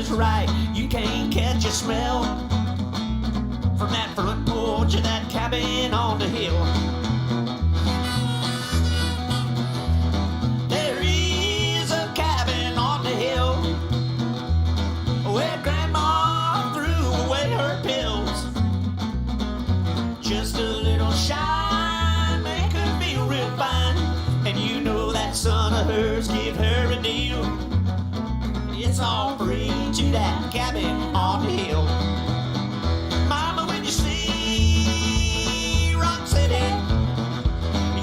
just right. You can't catch a smell from that front porch of that cabin on the hill. There is a cabin on the hill where Grandma threw away her pills. Just a little shine, make her feel real fine. And you know that son of hers give her a deal. It's all free to that cabin on the hill. Mama, when you see Rock City,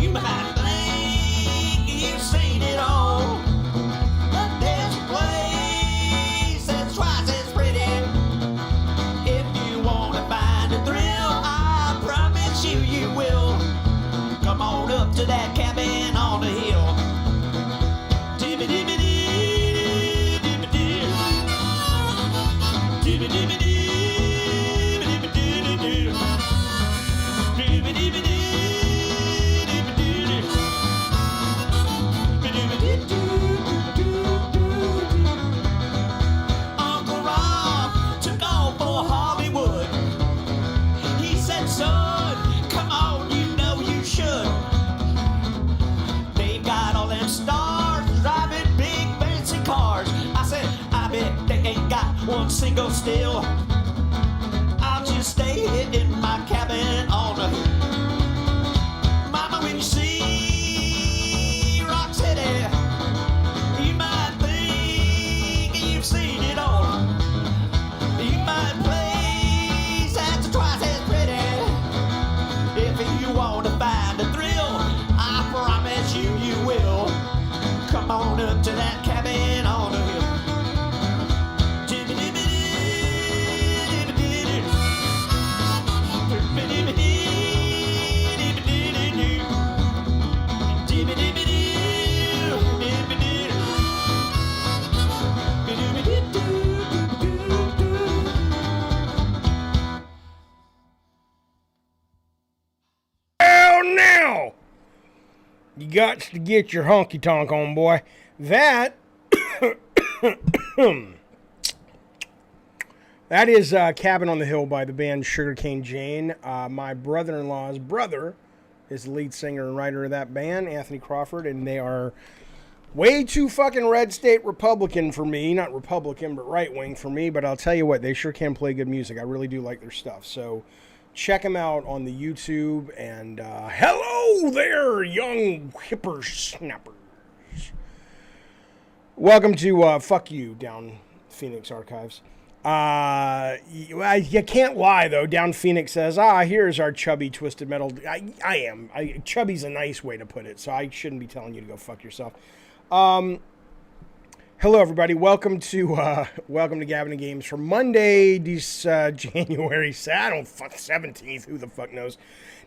you might think you've seen it all. But there's a place that's twice as pretty. If you want to find a thrill, I promise you, you will. Come on up to that cabin on the hill. Uncle Rob took off for Hollywood. He said, son, come on, you know you should. They got all them stars driving big fancy cars. I said, I bet they ain't got one single still. I'll just stay in my cabin on the hill. Mama, when you see Rock City, you might think you've seen it all. You might place that's twice as pretty. If you want to find a thrill, I promise you, you will. Come on up to that cabin on the hill. Now you got to get your honky tonk on, boy. That that is Cabin on the Hill by the band Sugarcane Jane. My brother-in-law's brother is the lead singer and writer of that band, Anthony Crawford, and they are way too fucking red state Republican for me. Not Republican, but right-wing for me. But I'll tell you what, they sure can play good music. I really do like their stuff. So check them out on the YouTube. And hello there, young whippersnappers. Welcome to Fuck You, Down Phoenix Archives. You can't lie, though. Down Phoenix says, here's our chubby Twisted Metal. I am. Chubby's a nice way to put it, so I shouldn't be telling you to go fuck yourself. Hello, everybody. Welcome to Gavin and Games for Monday, January 17th. Who the fuck knows?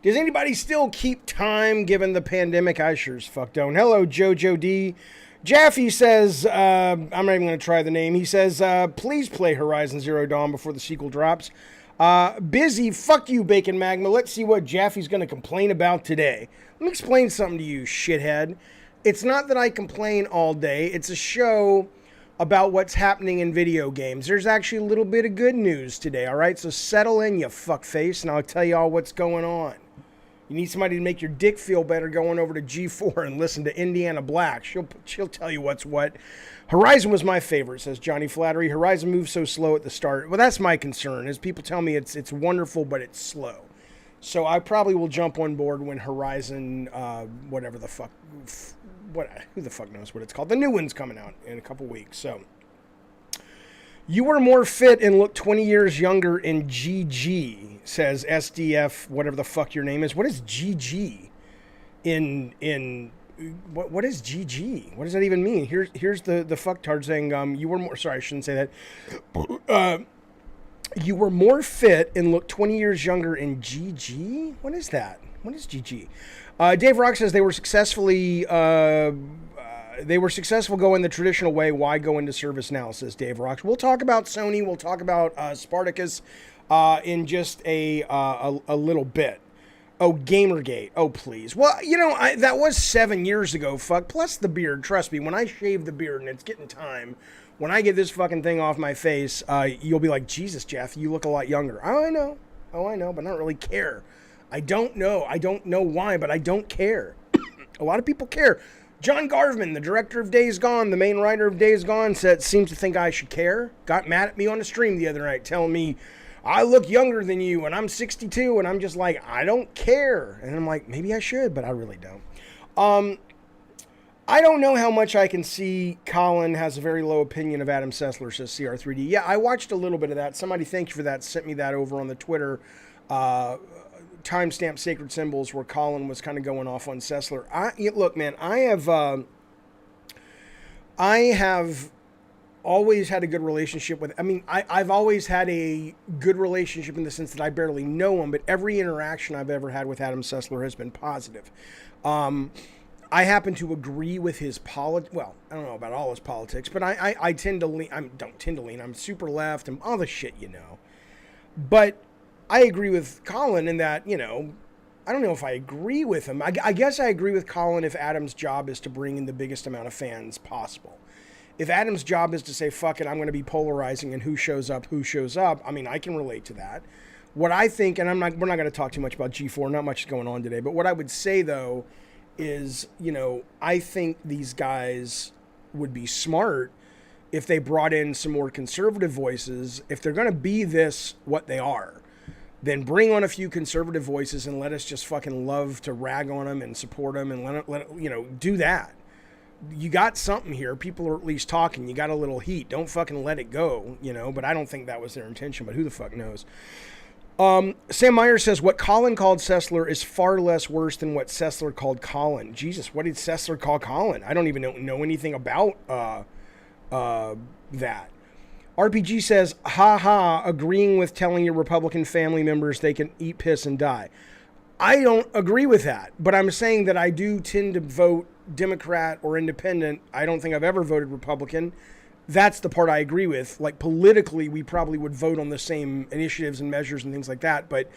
Does anybody still keep time given the pandemic? I sure as fuck don't. Hello, Jojo D. Jaffe says, I'm not even going to try the name. He says, please play Horizon Zero Dawn before the sequel drops. Busy, fuck you, Bacon Magma. Let's see what Jaffe's going to complain about today. Let me explain something to you, shithead. It's not that I complain all day. It's a show about what's happening in video games. There's actually a little bit of good news today, all right? So settle in, you fuckface, and I'll tell you all what's going on. You need somebody to make your dick feel better, going over to G4 and listen to Indiana Black. She'll tell you what's what. Horizon was my favorite, says Johnny Flattery. Horizon moves so slow at the start. Well, that's my concern, is people tell me it's wonderful, but it's slow. So I probably will jump on board when Horizon, whatever the fuck, who the fuck knows what it's called. The new one's coming out in a couple weeks, so. You were more fit and look 20 years younger in GG, says SDF, whatever the fuck your name is. What is GG? What is GG? What does that even mean? Here's the fucktard saying, you were more, sorry, I shouldn't say that. You were more fit and look 20 years younger in GG? What is that? What is GG? Dave Rock says they were successful going the traditional way. Why go into service now, says Dave Rocks. We'll talk about Sony. We'll talk about Spartacus in just a little bit. Oh, Gamergate. Oh, please. Well, that was 7 years ago, fuck. Plus the beard. Trust me, when I shave the beard, and it's getting time, When I get this fucking thing off my face, you'll be like, Jesus, Jeff, you look a lot younger. Oh, I know, but I don't really care. I don't know why, but I don't care. A lot of people care. John Garvin, the director of Days Gone, the main writer of Days Gone, seems to think I should care. Got mad at me on the stream the other night telling me, I look younger than you and I'm 62, and I'm just like, I don't care. And I'm like, maybe I should, but I really don't. I don't know how much I can see. Colin has a very low opinion of Adam Sessler, says CR3D. Yeah, I watched a little bit of that. Somebody, thank you for that, sent me that over on the Twitter timestamp Sacred Symbols, where Colin was kind of going off on Sessler. Look, man, I have always had a good relationship with, I've always had a good relationship in the sense that I barely know him, but every interaction I've ever had with Adam Sessler has been positive. I happen to agree with his well, I don't know about all his politics, but I tend to lean, I'm super left and all the shit, But I agree with Colin in that, I don't know if I agree with him. I guess I agree with Colin if Adam's job is to bring in the biggest amount of fans possible. If Adam's job is to say, fuck it, I'm going to be polarizing and who shows up, I can relate to that. What I think, and we're not going to talk too much about G4, not much is going on today, but what I would say, though, is, I think these guys would be smart if they brought in some more conservative voices. If they're going to be what they are, then bring on a few conservative voices and let us just fucking love to rag on them and support them and let do that. You got something here. People are at least talking. You got a little heat. Don't fucking let it go, but I don't think that was their intention, but who the fuck knows? Sam Meyer says, what Colin called Sessler is far less worse than what Sessler called Colin. Jesus, what did Sessler call Colin? I don't even know anything about that. RPG says, agreeing with telling your Republican family members they can eat piss and die. I don't agree with that, but I'm saying that I do tend to vote Democrat or independent. I don't think I've ever voted Republican. That's the part I agree with. Like, politically, we probably would vote on the same initiatives and measures and things like that, but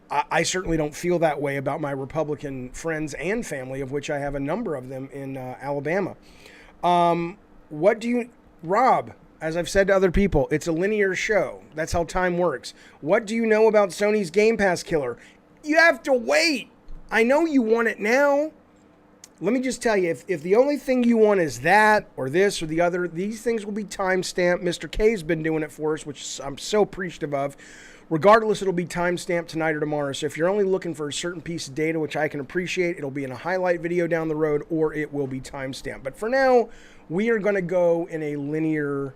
I certainly don't feel that way about my Republican friends and family, of which I have a number of them in Alabama. Rob, as I've said to other people, it's a linear show. That's how time works. What do you know about Sony's Gamepass killer? You have to wait. I know you want it now. Let me just tell you, if the only thing you want is that or this or the other, these things will be timestamped. Mr. K's been doing it for us, which I'm so appreciative of. Regardless, it'll be timestamped tonight or tomorrow. So if you're only looking for a certain piece of data, which I can appreciate, it'll be in a highlight video down the road, or it will be timestamped. But for now, we are going to go in a linear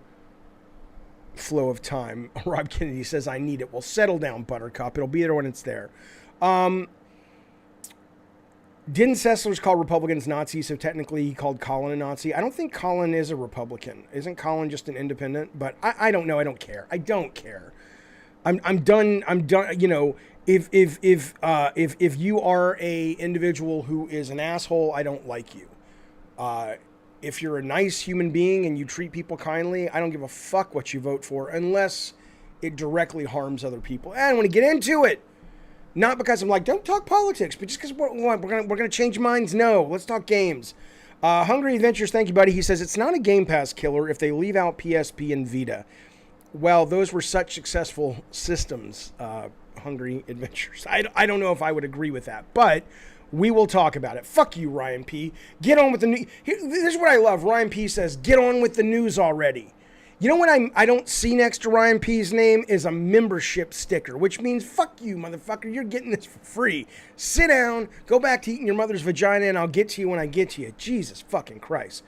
flow of time. Rob Kennedy says, I need it. Well, settle down, Buttercup. It'll be there when it's there. Didn't Sessler call Republicans Nazis, so technically he called Colin a Nazi? I don't think Colin is a Republican. Isn't Colin just an independent? But I don't know. I don't care. I'm done. If you are a individual who is an asshole, I don't like you. If you're a nice human being and you treat people kindly, I don't give a fuck what you vote for unless it directly harms other people. I don't want to get into it. Not because I'm like, don't talk politics, but just because we're gonna change minds. No, let's talk games. Hungry Adventures, thank you, buddy. He says it's not a Game Pass killer if they leave out PSP and Vita. Well, those were such successful systems, Hungry Adventures. I don't know if I would agree with that, but we will talk about it. Fuck you, Ryan P. Get on with the news. This is what I love. Ryan P says, get on with the news already. You know what I don't see next to Ryan P's name is a membership sticker, which means fuck you, motherfucker. You're getting this for free. Sit down, go back to eating your mother's vagina, and I'll get to you when I get to you. Jesus fucking Christ.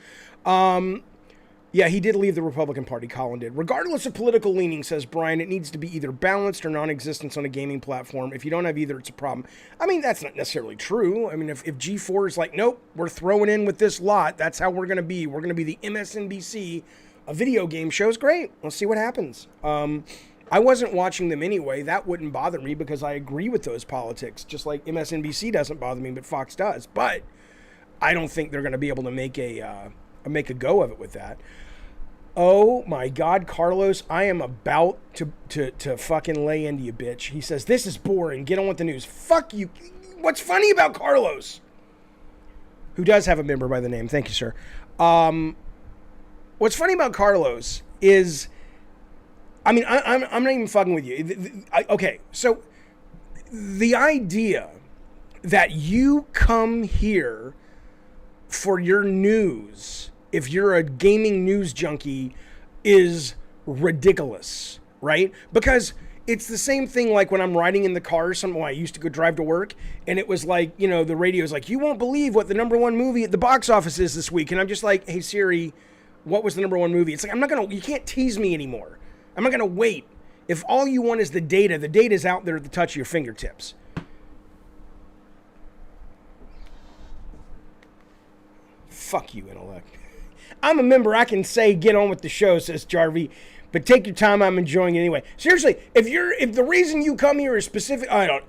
Yeah, he did leave the Republican Party, Colin did. Regardless of political leaning, says Brian, it needs to be either balanced or non-existent on a gaming platform. If you don't have either, it's a problem. I mean, that's not necessarily true. I mean, if G4 is like, nope, we're throwing in with this lot, that's how we're going to be. We're going to be the MSNBC of video game shows. Great. Let's see what happens. I wasn't watching them anyway. That wouldn't bother me because I agree with those politics, just like MSNBC doesn't bother me, but Fox does. But I don't think they're going to be able to make a go of it with that. Oh my God, Carlos, I am about to fucking lay into you, bitch. He says, this is boring. Get on with the news. Fuck you. What's funny about Carlos? Who does have a member by the name. Thank you, sir. What's funny about Carlos is, I mean, I'm not even fucking with you. Okay, so the idea that you come here for your news, if you're a gaming news junkie, is ridiculous, right? Because it's the same thing like when I'm riding in the car. I used to go drive to work, and it was like, you know, the radio's like, you won't believe what the #1 movie at the box office is this week. And I'm just like, hey, Siri, what was the #1 movie? It's like, you can't tease me anymore. I'm not going to wait. If all you want is the data's out there at the touch of your fingertips. Fuck you, intellect. I'm a member. I can say get on with the show, says Jarvie. But take your time. I'm enjoying it anyway. Seriously, if the reason you come here is specific, I don't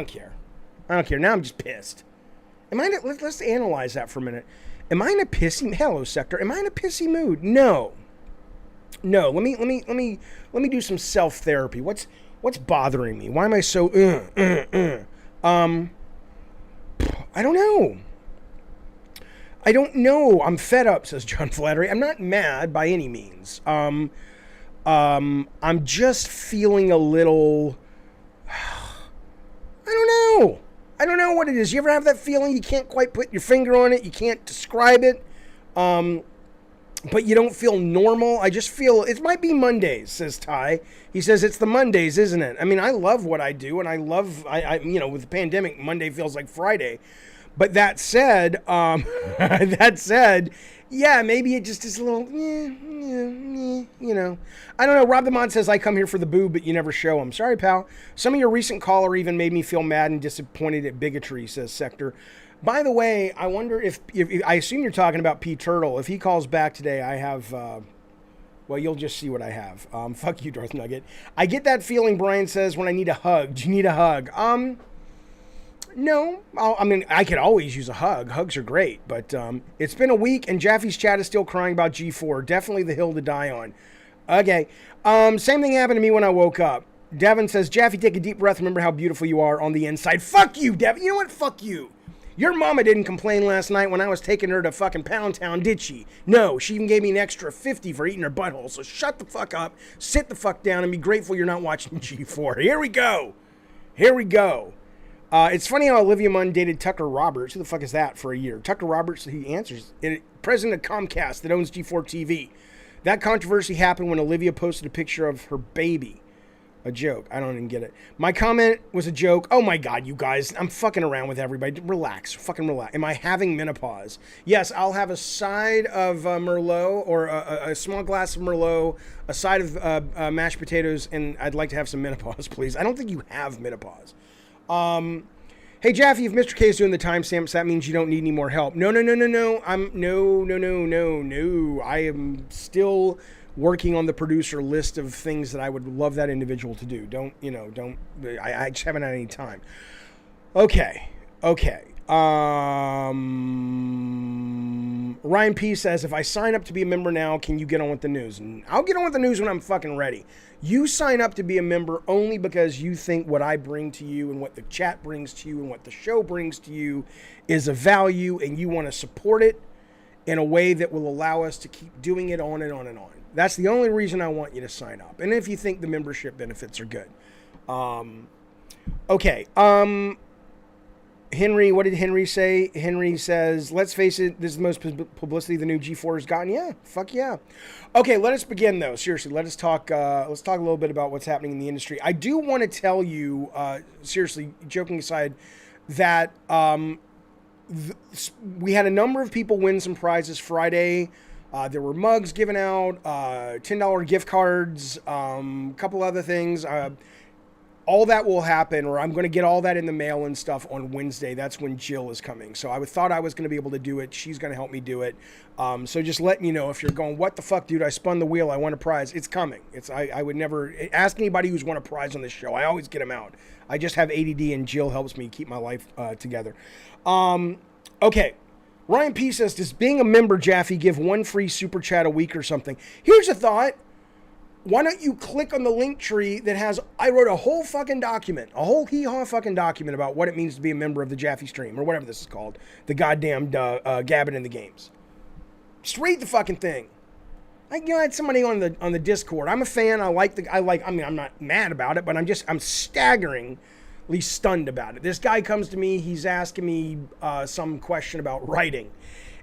care. I don't care. Now I'm just pissed. Let's analyze that for a minute. Am I in a pissy? Hello, Sector. Am I in a pissy mood? No. Let me do some self therapy. What's bothering me? Why am I so? I don't know. I'm fed up, says John Flattery. I'm not mad by any means. I'm just feeling a little, I don't know what it is. You ever have that feeling you can't quite put your finger on it? You can't describe it. But you don't feel normal. I just feel, it might be Mondays, says Ty. He says it's the Mondays, isn't it? I mean, I love what I do, and I love, with the pandemic, Monday feels like Friday. But that said, yeah, maybe it just is a little, I don't know. Rob the Mod says, I come here for the boob, but you never show them. Sorry, pal. Some of your recent caller even made me feel mad and disappointed at bigotry, says Sector. By the way, I wonder if I assume you're talking about P. Turtle. If he calls back today, I have, well, you'll just see what I have. Fuck you, Darth Nugget. I get that feeling, Brian says, when I need a hug. Do you need a hug? No, I could always use a hug. Hugs are great, but it's been a week, and Jaffe's chat is still crying about G4. Definitely the hill to die on. Okay, same thing happened to me when I woke up. Devin says, Jaffe, take a deep breath. Remember how beautiful you are on the inside. Fuck you, Devin. You know what? Fuck you. Your mama didn't complain last night when I was taking her to fucking Pound Town, did she? No, she even gave me an extra 50 for eating her butthole. So shut the fuck up, sit the fuck down, and be grateful you're not watching G4. Here we go. It's funny how Olivia Munn dated Tucker Roberts. Who the fuck is that for a year? Tucker Roberts, he answers, president of Comcast that owns G4 TV. That controversy happened when Olivia posted a picture of her baby. A joke. I don't even get it. My comment was a joke. Oh my God, you guys. I'm fucking around with everybody. Relax. Fucking relax. Am I having menopause? Yes, I'll have a side of Merlot or a small glass of Merlot, a side of mashed potatoes, and I'd like to have some menopause, please. I don't think you have menopause. Hey, Jaffe, if Mr. K is doing the timestamps, that means you don't need any more help. No. I am still working on the producer list of things that I would love that individual to do. I just haven't had any time. Okay. Ryan P says, if I sign up to be a member now, can you get on with the news? And I'll get on with the news when I'm fucking ready. You sign up to be a member only because you think what I bring to you and what the chat brings to you and what the show brings to you is of value, and you want to support it in a way that will allow us to keep doing it on and on and on. That's the only reason I want you to sign up. And if you think the membership benefits are good. Okay. Henry, what did Henry say? Henry says, let's face it, this is the most publicity the new G4 has gotten. Yeah, fuck yeah. Okay, let us begin though. Seriously, let's talk a little bit about what's happening in the industry. I do want to tell you, seriously, joking aside, that we had a number of people win some prizes Friday. There were mugs given out, $10 gift cards, a couple other things. All that will happen, or I'm going to get all that in the mail and stuff on Wednesday. That's when Jill is coming. So I thought I was going to be able to do it. She's going to help me do it. So just letting you know, if you're going, what the fuck, dude, I spun the wheel, I won a prize. It's coming. I would never ask anybody who's won a prize on this show. I always get them out. I just have ADD, and Jill helps me keep my life together. Okay. Ryan P says, does being a member, Jaffe, give one free super chat a week or something? Here's a thought. Why don't you click on the link tree that has, I wrote a whole fucking document, a whole hee-haw fucking document about what it means to be a member of the Jaffe stream, or whatever this is called, the goddamn Gabbin' in the Games. Just read the fucking thing. I had somebody on the Discord. I'm a fan. I mean, I'm not mad about it, but I'm staggeringly stunned about it. This guy comes to me. He's asking me some question about writing.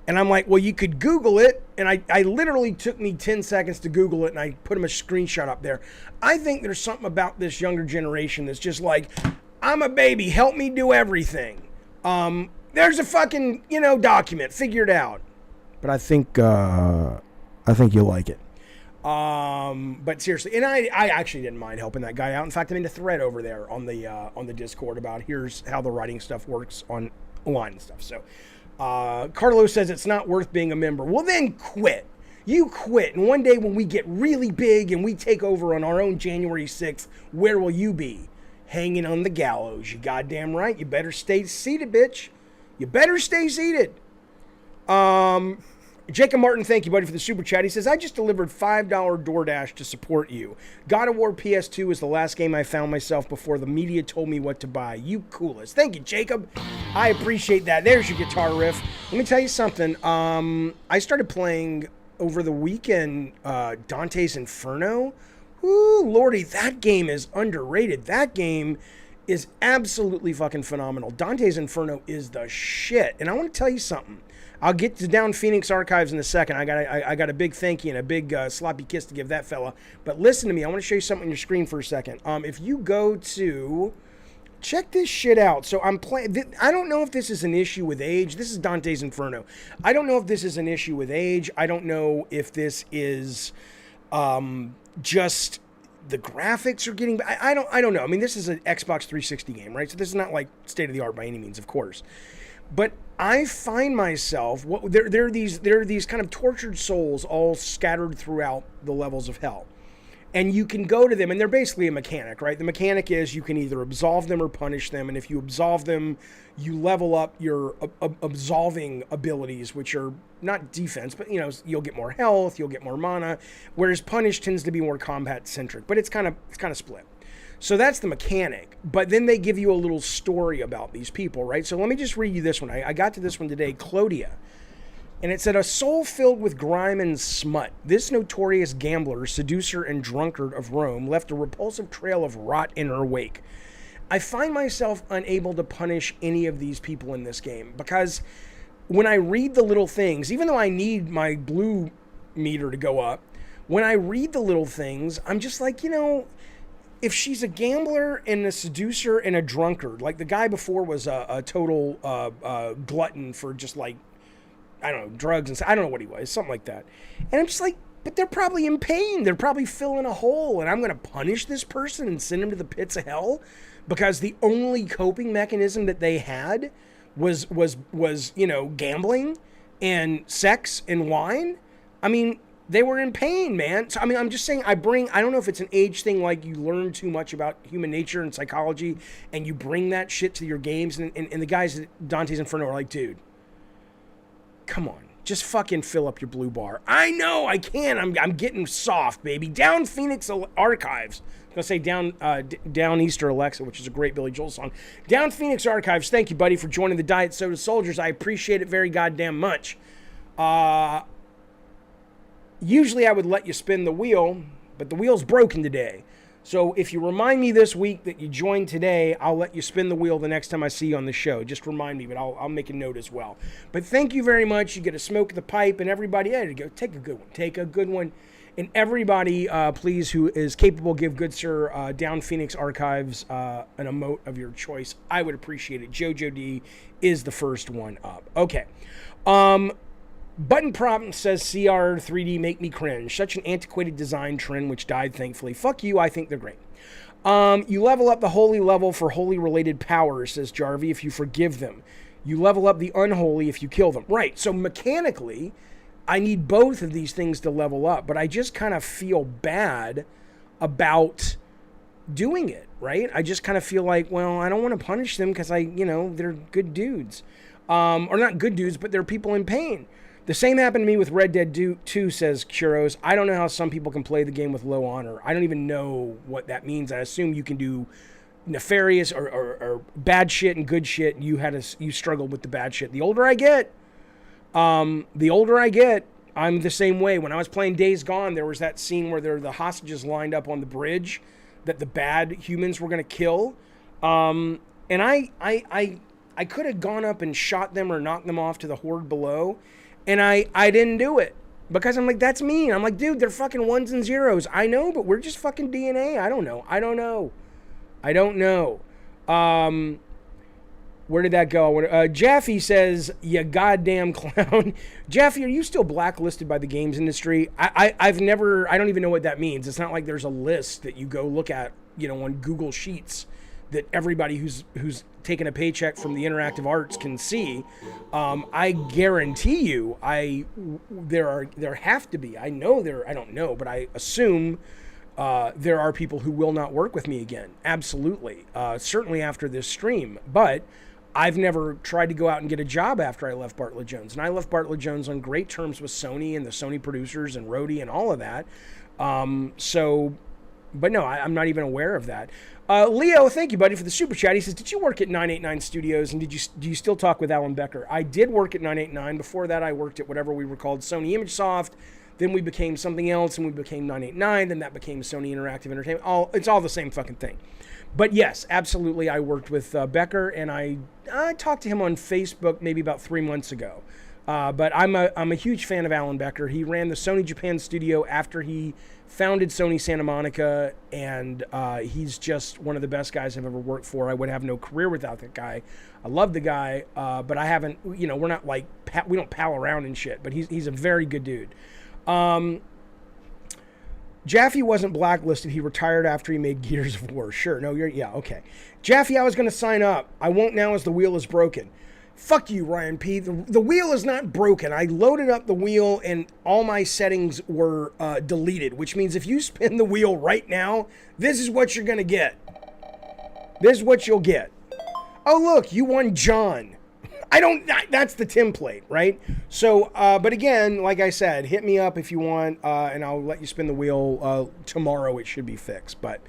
And I'm like, well, you could Google it. And I literally took me 10 seconds to Google it, and I put him a screenshot up there. I think there's something about this younger generation that's just like, I'm a baby. Help me do everything. There's a fucking, document. Figure it out. But I think you'll like it. But seriously, and I actually didn't mind helping that guy out. In fact, I made a thread over there on the Discord about here's how the writing stuff works online and stuff. So, Carlos says it's not worth being a member. Well, then quit. You quit. And one day when we get really big and we take over on our own January 6th, where will you be? Hanging on the gallows. You goddamn right. You better stay seated, bitch. You better stay seated. Jacob Martin, thank you, buddy, for the super chat. He says, I just delivered $5 DoorDash to support you. God of War PS2 is the last game I found myself before the media told me what to buy. You coolest. Thank you, Jacob. I appreciate that. There's your guitar riff. Let me tell you something. I started playing over the weekend Dante's Inferno. Ooh, lordy, that game is underrated. That game is absolutely fucking phenomenal. Dante's Inferno is the shit. And I want to tell you something. I'll get to Down Phoenix Archives in a second. I got a big thank you and a big sloppy kiss to give that fella. But listen to me. I want to show you something on your screen for a second. If you go to... Check this shit out. So I'm playing... I don't know if this is an issue with age. This is Dante's Inferno. I don't know if this is an issue with age. I don't know if this is just... The graphics are getting... I don't know. I mean, this is an Xbox 360 game, right? So this is not like state-of-the-art by any means, of course. But I find myself... There are these kind of tortured souls all scattered throughout the levels of hell. And you can go to them, and they're basically a mechanic, right? The mechanic is you can either absolve them or punish them, and if you absolve them, you level up your absolving abilities, which are not defense, but, you'll get more health, you'll get more mana, whereas punish tends to be more combat-centric, but it's kind of split. So that's the mechanic, but then they give you a little story about these people, right? So let me just read you this one. I got to this one today, Claudia. And it said, a soul filled with grime and smut, this notorious gambler, seducer, and drunkard of Rome left a repulsive trail of rot in her wake. I find myself unable to punish any of these people in this game because when I read the little things, even though I need my blue meter to go up, when I read the little things, I'm just like, if she's a gambler and a seducer and a drunkard, like the guy before was a total glutton for just like, I don't know, drugs and I don't know what he was, something like that. And I'm just like, but they're probably in pain. They're probably filling a hole, and I'm going to punish this person and send them to the pits of hell because the only coping mechanism that they had was gambling and sex and wine. I mean, they were in pain, man. So, I mean, I'm just saying I don't know if it's an age thing, like you learn too much about human nature and psychology and you bring that shit to your games. And the guys at Dante's Inferno are like, dude, come on, just fucking fill up your blue bar. I know I can. I'm getting soft, baby. Down Phoenix Archives. I'm gonna say down Easter Alexa, which is a great Billy Joel song. Down Phoenix Archives. Thank you, buddy, for joining the Diet Soda Soldiers. I appreciate it very goddamn much. Usually I would let you spin the wheel, but the wheel's broken today. So if you remind me this week that you joined today, I'll let you spin the wheel the next time I see you on the show. Just remind me, but I'll make a note as well. But thank you very much. You get a smoke the pipe, and everybody, there you go. Take a good one. Take a good one. And everybody, please, who is capable, give good sir Down Phoenix Archives an emote of your choice. I would appreciate it. Jojo D is the first one up. Okay. Button Prompt says CR 3D make me cringe. Such an antiquated design trend which died thankfully. Fuck you, I think they're great. You level up the holy level for holy related powers, says Jarvie, if you forgive them. You level up the unholy if you kill them. Right, so mechanically, I need both of these things to level up, but I just kind of feel bad about doing it, right? I just kind of feel like, well, I don't want to punish them because they're good dudes. Or not good dudes, but they're people in pain. The same happened to me with Red Dead 2, says Kuros. I don't know how some people can play the game with low honor. I don't even know what that means. I assume you can do nefarious or bad shit and good shit. You struggled with the bad shit. The older I get, I'm the same way. When I was playing Days Gone, there was that scene where there were the hostages lined up on the bridge that the bad humans were going to kill. And I could have gone up and shot them or knocked them off to the horde below. And I didn't do it because I'm like, that's mean. I'm like, dude, they're fucking ones and zeros. I know, but we're just fucking DNA. I don't know. Where did that go? Jaffe says, you goddamn clown. Jaffe, are you still blacklisted by the games industry? I don't even know what that means. It's not like there's a list that you go look at, on Google Sheets that everybody who's taken a paycheck from the interactive arts can see. I guarantee you, there have to be. I don't know, but I assume there are people who will not work with me again. Absolutely. Certainly after this stream. But I've never tried to go out and get a job after I left Bartlett Jones. And I left Bartlett Jones on great terms with Sony and the Sony producers and Rhodey and all of that. But no, I'm not even aware of that. Leo, thank you, buddy, for the super chat. He says, did you work at 989 Studios, and do you still talk with Alan Becker? I did work at 989. Before that, I worked at whatever we were called Sony ImageSoft. Then we became something else, and we became 989. Then that became Sony Interactive Entertainment. It's all the same fucking thing. But yes, absolutely, I worked with Becker, and I talked to him on Facebook maybe about 3 months ago. But I'm a huge fan of Alan Becker. He ran the Sony Japan studio after he founded Sony Santa Monica, and he's just one of the best guys I've ever worked for. I would have no career without that guy. I love the guy, but I haven't, we're not like, we don't pal around and shit, but he's a very good dude. Jaffe wasn't blacklisted. He retired after he made Gears of War. Sure. No, okay. Jaffe, I was going to sign up. I won't now as the wheel is broken. Fuck you, Ryan P. The wheel is not broken. I loaded up the wheel and all my settings were deleted, which means if you spin the wheel right now, this is what you're going to get. This is what you'll get. Oh, look, you won John. That's the template, right? So, but again, like I said, hit me up if you want, and I'll let you spin the wheel. Tomorrow it should be fixed. But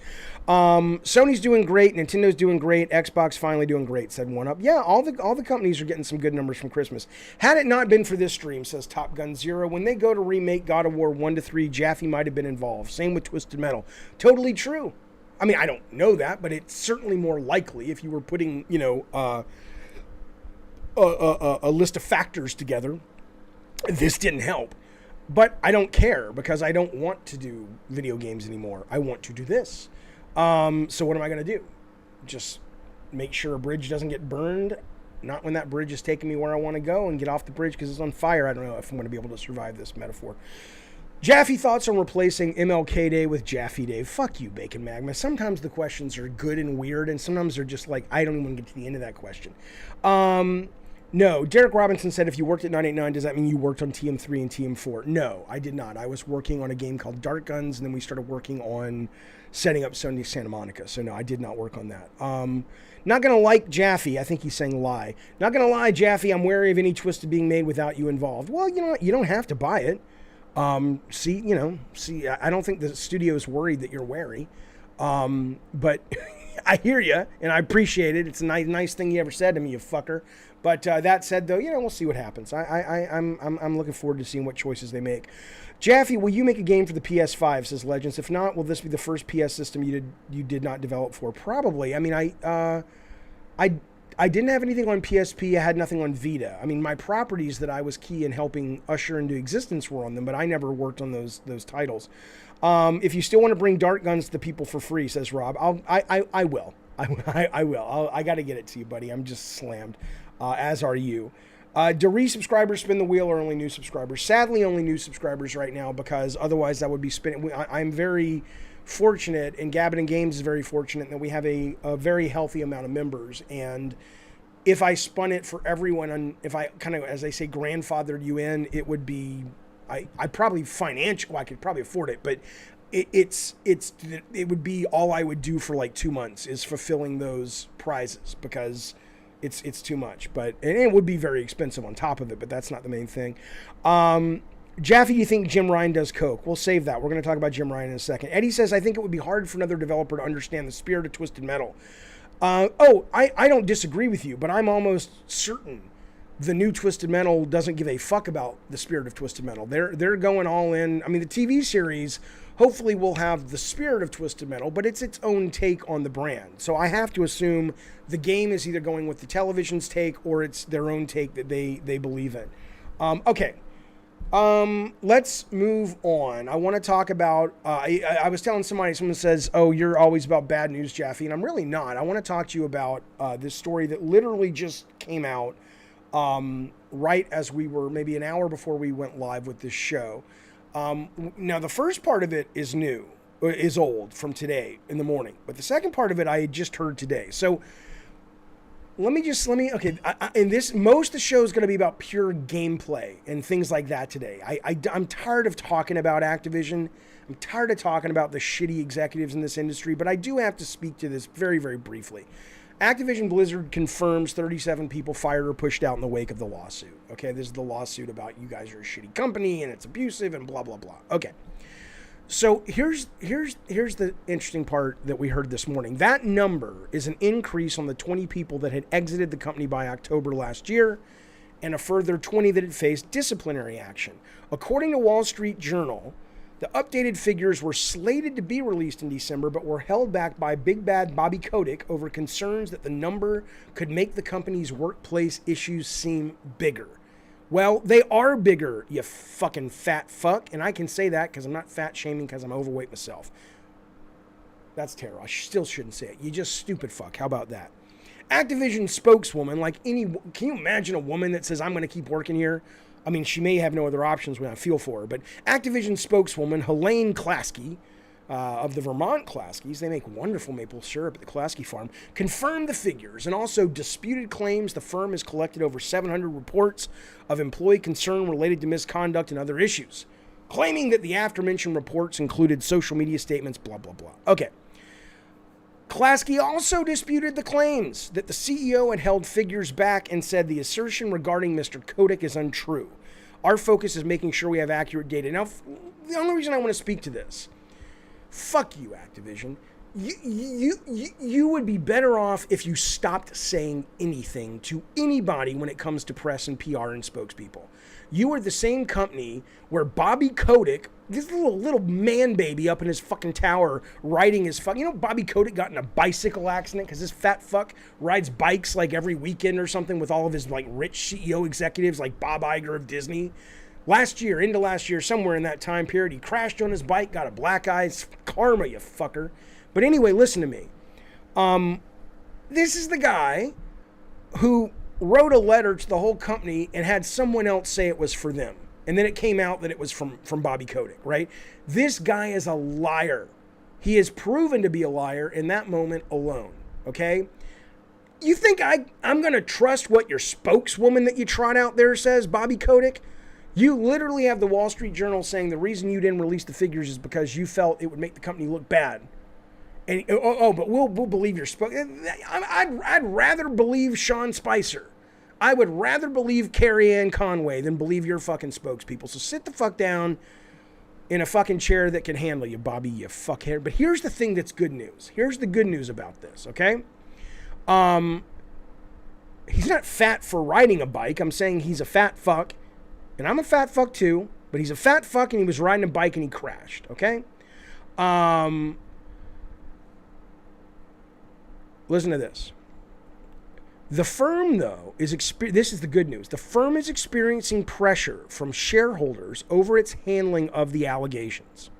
Sony's doing great, Nintendo's doing great, Xbox finally doing great, said one up. Yeah, all the companies are getting some good numbers from Christmas. Had it not been for this stream, says Top Gun Zero, when they go to remake God of War 1 to 3, Jaffe might have been involved. Same with Twisted Metal. Totally true. I mean, I don't know that, but it's certainly more likely if you were putting, a list of factors together. This didn't help, but I don't care because I don't want to do video games anymore. I want to do this. So what am I going to do? Just make sure a bridge doesn't get burned. Not when that bridge is taking me where I want to go, and get off the bridge because it's on fire. I don't know if I'm going to be able to survive this metaphor. Jaffe thoughts on replacing MLK Day with Jaffe Day. Fuck you, Bacon Magma. Sometimes the questions are good and weird, and sometimes they're just like, I don't even get to the end of that question. No, Derek Robinson said, if you worked at 989, does that mean you worked on TM3 and TM4? No, I did not. I was working on a game called Dart Guns, and then we started working on setting up Sony Santa Monica. So no, I did not work on that. Not going to like Jaffe. I think he's saying lie. Not going to lie, Jaffe. I'm wary of any Twisted being made without you involved. Well, you know what? You don't have to buy it. See, I don't think the studio is worried that you're wary. But I hear you, and I appreciate it. It's a nice thing you ever said to me, you fucker. But that said, though, we'll see what happens. I'm looking forward to seeing what choices they make. Jaffe, will you make a game for the PS5? Says Legends. If not, will this be the first PS system you did not develop for? Probably. I mean, I didn't have anything on PSP. I had nothing on Vita. I mean, my properties that I was key in helping usher into existence were on them, but I never worked on those titles. If you still want to bring Dart Guns to the people for free, says Rob, I will. I will. I got to get it to you, buddy. I'm just slammed. As are you. Do resubscribers spin the wheel or only new subscribers? Sadly, only new subscribers right now, because otherwise that would be spinning. I'm very fortunate, and Gabbin and Games is very fortunate that we have a very healthy amount of members. And if I spun it for everyone, and if I kind of, as they say, grandfathered you in, it would be, I probably I could probably afford it, but it would be all I would do for like 2 months is fulfilling those prizes, because it's too much. And it would be very expensive on top of it, but that's not the main thing. Jaffe, you think Jim Ryan does coke? We'll save that. We're going to talk about Jim Ryan in a second. Eddie says, I think it would be hard for another developer to understand the spirit of Twisted Metal. I don't disagree with you, but I'm almost certain the new Twisted Metal doesn't give a fuck about the spirit of Twisted Metal. They're going all in. I mean, the TV series hopefully will have the spirit of Twisted Metal, but it's its own take on the brand. So I have to assume the game is either going with the television's take or it's their own take that they believe in. Okay. Let's move on. I want to talk about, I was telling someone says, oh, you're always about bad news, Jaffe, and I'm really not. I want to talk to you about this story that literally just came out right as we were maybe an hour before we went live with this show. Now, the first part of it is old from today in the morning, but the second part of it I had just heard today. So okay. Most of the show is going to be about pure gameplay and things like that today. I'm tired of talking about Activision. I'm tired of talking about the shitty executives in this industry, but I do have to speak to this very, very briefly. Activision Blizzard confirms 37 people fired or pushed out in the wake of the lawsuit. Okay, this is the lawsuit about you guys are a shitty company and it's abusive and blah, blah, blah. Okay. So here's the interesting part that we heard this morning. That number is an increase on the 20 people that had exited the company by October last year and a further 20 that had faced disciplinary action. According to Wall Street Journal, the updated figures were slated to be released in December, but were held back by Big Bad Bobby Kotick over concerns that the number could make the company's workplace issues seem bigger. Well, they are bigger, you fucking fat fuck. And I can say that because I'm not fat shaming because I'm overweight myself. That's terrible. I still shouldn't say it. You just stupid fuck. How about that? Activision spokeswoman, can you imagine a woman that says, I'm going to keep working here? I mean, she may have no other options when I feel for her, but Activision spokeswoman Helene Klasky, of the Vermont Klaskys, they make wonderful maple syrup at the Klasky farm, confirmed the figures and also disputed claims the firm has collected over 700 reports of employee concern related to misconduct and other issues, claiming that the aforementioned reports included social media statements, blah, blah, blah. Okay. Klasky also disputed the claims that the CEO had held figures back and said the assertion regarding Mr. Kotick is untrue. Our focus is making sure we have accurate data. Now, the only reason I want to speak to this, fuck you, Activision. You would be better off if you stopped saying anything to anybody when it comes to press and PR and spokespeople. You are the same company where Bobby Kotick, this little man baby up in his fucking tower riding his fuck. You know, Bobby Kotick got in a bicycle accident because this fat fuck rides bikes like every weekend or something with all of his like rich CEO executives like Bob Iger of Disney. Into last year, somewhere in that time period, he crashed on his bike, got a black eye. It's karma, you fucker. But anyway, listen to me. This is the guy who wrote a letter to the whole company and had someone else say it was for them. And then it came out that it was from Bobby Kotick, right? This guy is a liar. He is proven to be a liar in that moment alone, okay? You think I'm going to trust what your spokeswoman that you trot out there says, Bobby Kotick? You literally have the Wall Street Journal saying the reason you didn't release the figures is because you felt it would make the company look bad. And but we'll believe your I'd rather believe Sean Spicer. I would rather believe Carrie Ann Conway than believe your fucking spokespeople. So sit the fuck down in a fucking chair that can handle you, Bobby, you fuckhead. But here's the thing that's good news. Here's the good news about this, okay? He's not fat for riding a bike. I'm saying he's a fat fuck. And I'm a fat fuck too. But he's a fat fuck and he was riding a bike and he crashed, okay? Listen to this. The firm, though, this is the good news. The firm is experiencing pressure from shareholders over its handling of the allegations.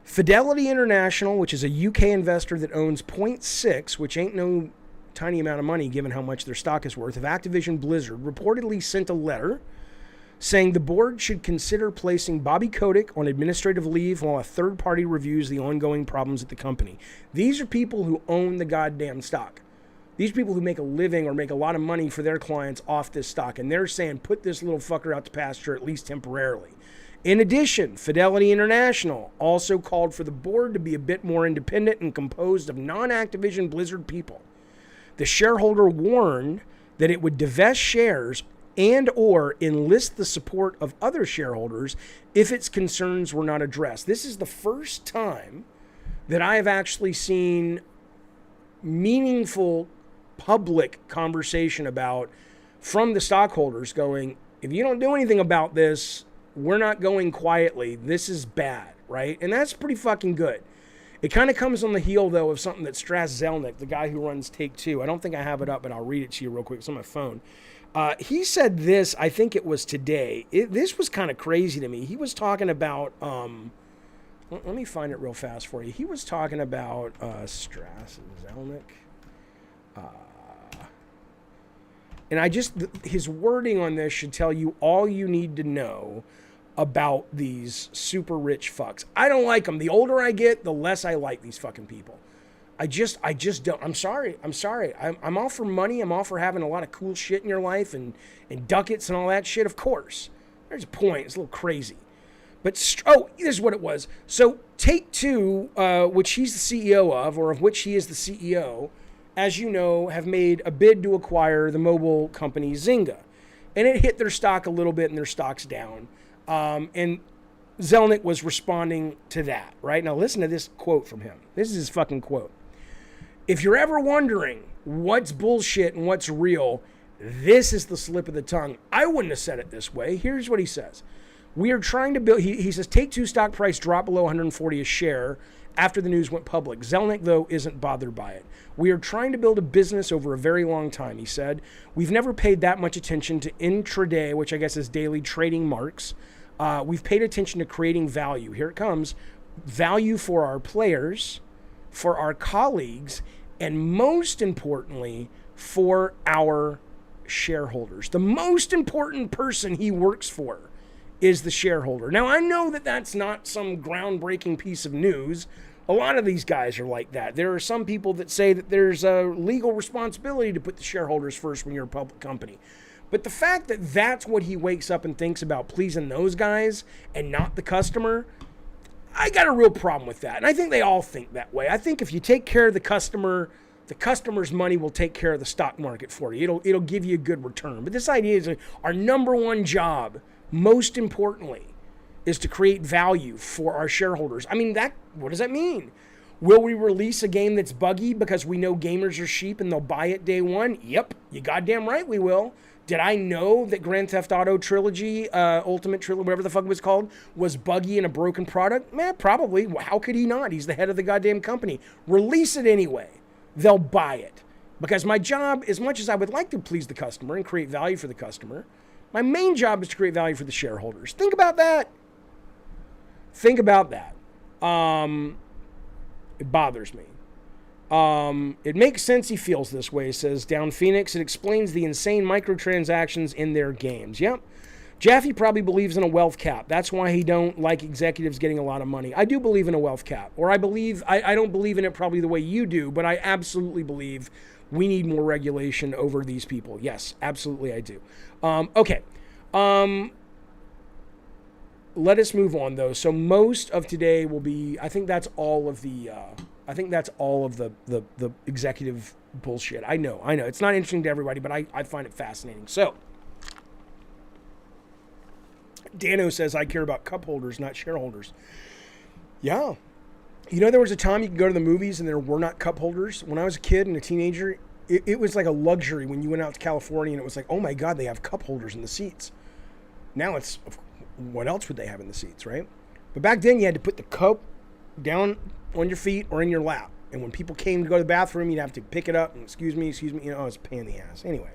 Fidelity International, which is a UK investor that owns 0.6, which ain't no tiny amount of money given how much their stock is worth, of Activision Blizzard, reportedly sent a letter saying the board should consider placing Bobby Kotick on administrative leave while a third party reviews the ongoing problems at the company. These are people who own the goddamn stock. These people who make a living or make a lot of money for their clients off this stock. And they're saying, put this little fucker out to pasture at least temporarily. In addition, Fidelity International also called for the board to be a bit more independent and composed of non-Activision Blizzard people. The shareholder warned that it would divest shares and or enlist the support of other shareholders if its concerns were not addressed. This is the first time that I have actually seen meaningful public conversation about from the stockholders going, if you don't do anything about this, we're not going quietly. This is bad, right? And that's pretty fucking good. It kind of comes on the heel, though, of something that Strass Zelnick, the guy who runs Take-Two, I don't think I have it up, but I'll read it to you real quick. It's on my phone. He said this, I think it was today. This was kind of crazy to me. He was talking about, let me find it real fast for you. He was talking about Strass Zelnick. And his wording on this should tell you all you need to know about these super rich fucks. I don't like them. The older I get, the less I like these fucking people. I just don't. I'm sorry. I'm all for money. I'm all for having a lot of cool shit in your life and ducats and all that shit. Of course. There's a point. It's a little crazy. But, this is what it was. So Take-Two, which he's the CEO of, or of which he is the CEO, as you know, have made a bid to acquire the mobile company Zynga. And it hit their stock a little bit, and their stock's down. And Zelnick was responding to that, right? Now listen to this quote from him. This is his fucking quote. If you're ever wondering what's bullshit and what's real, this is the slip of the tongue. I wouldn't have said it this way. Here's what he says. We are trying to build, he says, Take-Two stock price dropped below 140 a share after the news went public. Zelnick, though, isn't bothered by it. We are trying to build a business over a very long time, he said. We've never paid that much attention to intraday, which I guess is daily trading marks. We've paid attention to creating value. Here it comes. Value for our players, for our colleagues, and most importantly, for our shareholders. The most important person he works for is the shareholder. Now, I know that that's not some groundbreaking piece of news. A lot of these guys are like that. There are some people that say that there's a legal responsibility to put the shareholders first when you're a public company. But the fact that that's what he wakes up and thinks about, pleasing those guys and not the customer, I got a real problem with that. And I think they all think that way. I think if you take care of the customer's money will take care of the stock market for you. It'll give you a good return. But this idea is our number one job, most importantly, is to create value for our shareholders. I mean, what does that mean? Will we release a game that's buggy because we know gamers are sheep and they'll buy it day one? Yep, you goddamn right we will. Did I know that Grand Theft Auto Trilogy, Ultimate Trilogy, whatever the fuck it was called, was buggy and a broken product? Man, probably. How could he not? He's the head of the goddamn company. Release it anyway. They'll buy it. Because my job, as much as I would like to please the customer and create value for the customer, my main job is to create value for the shareholders. Think about that. Think about that. It bothers me. It makes sense he feels this way, says Down Phoenix. It explains the insane microtransactions in their games. Yep. Jaffe probably believes in a wealth cap. That's why he don't like executives getting a lot of money. I do believe in a wealth cap. Or I don't believe in it probably the way you do, but I absolutely believe we need more regulation over these people. Yes, absolutely I do. Okay. Let us move on, though. So most of today will be, I think that's all of the executive bullshit. I know. It's not interesting to everybody, but I find it fascinating. So, Dano says, I care about cup holders, not shareholders. Yeah. You know, there was a time you could go to the movies and there were not cup holders. When I was a kid and a teenager, it was like a luxury when you went out to California and it was like, oh my God, they have cup holders in the seats. Now it's, what else would they have in the seats, right? But back then you had to put the cup down on your feet or in your lap. And when people came to go to the bathroom, you'd have to pick it up and excuse me, you know, it's a pain in the ass. Anyway,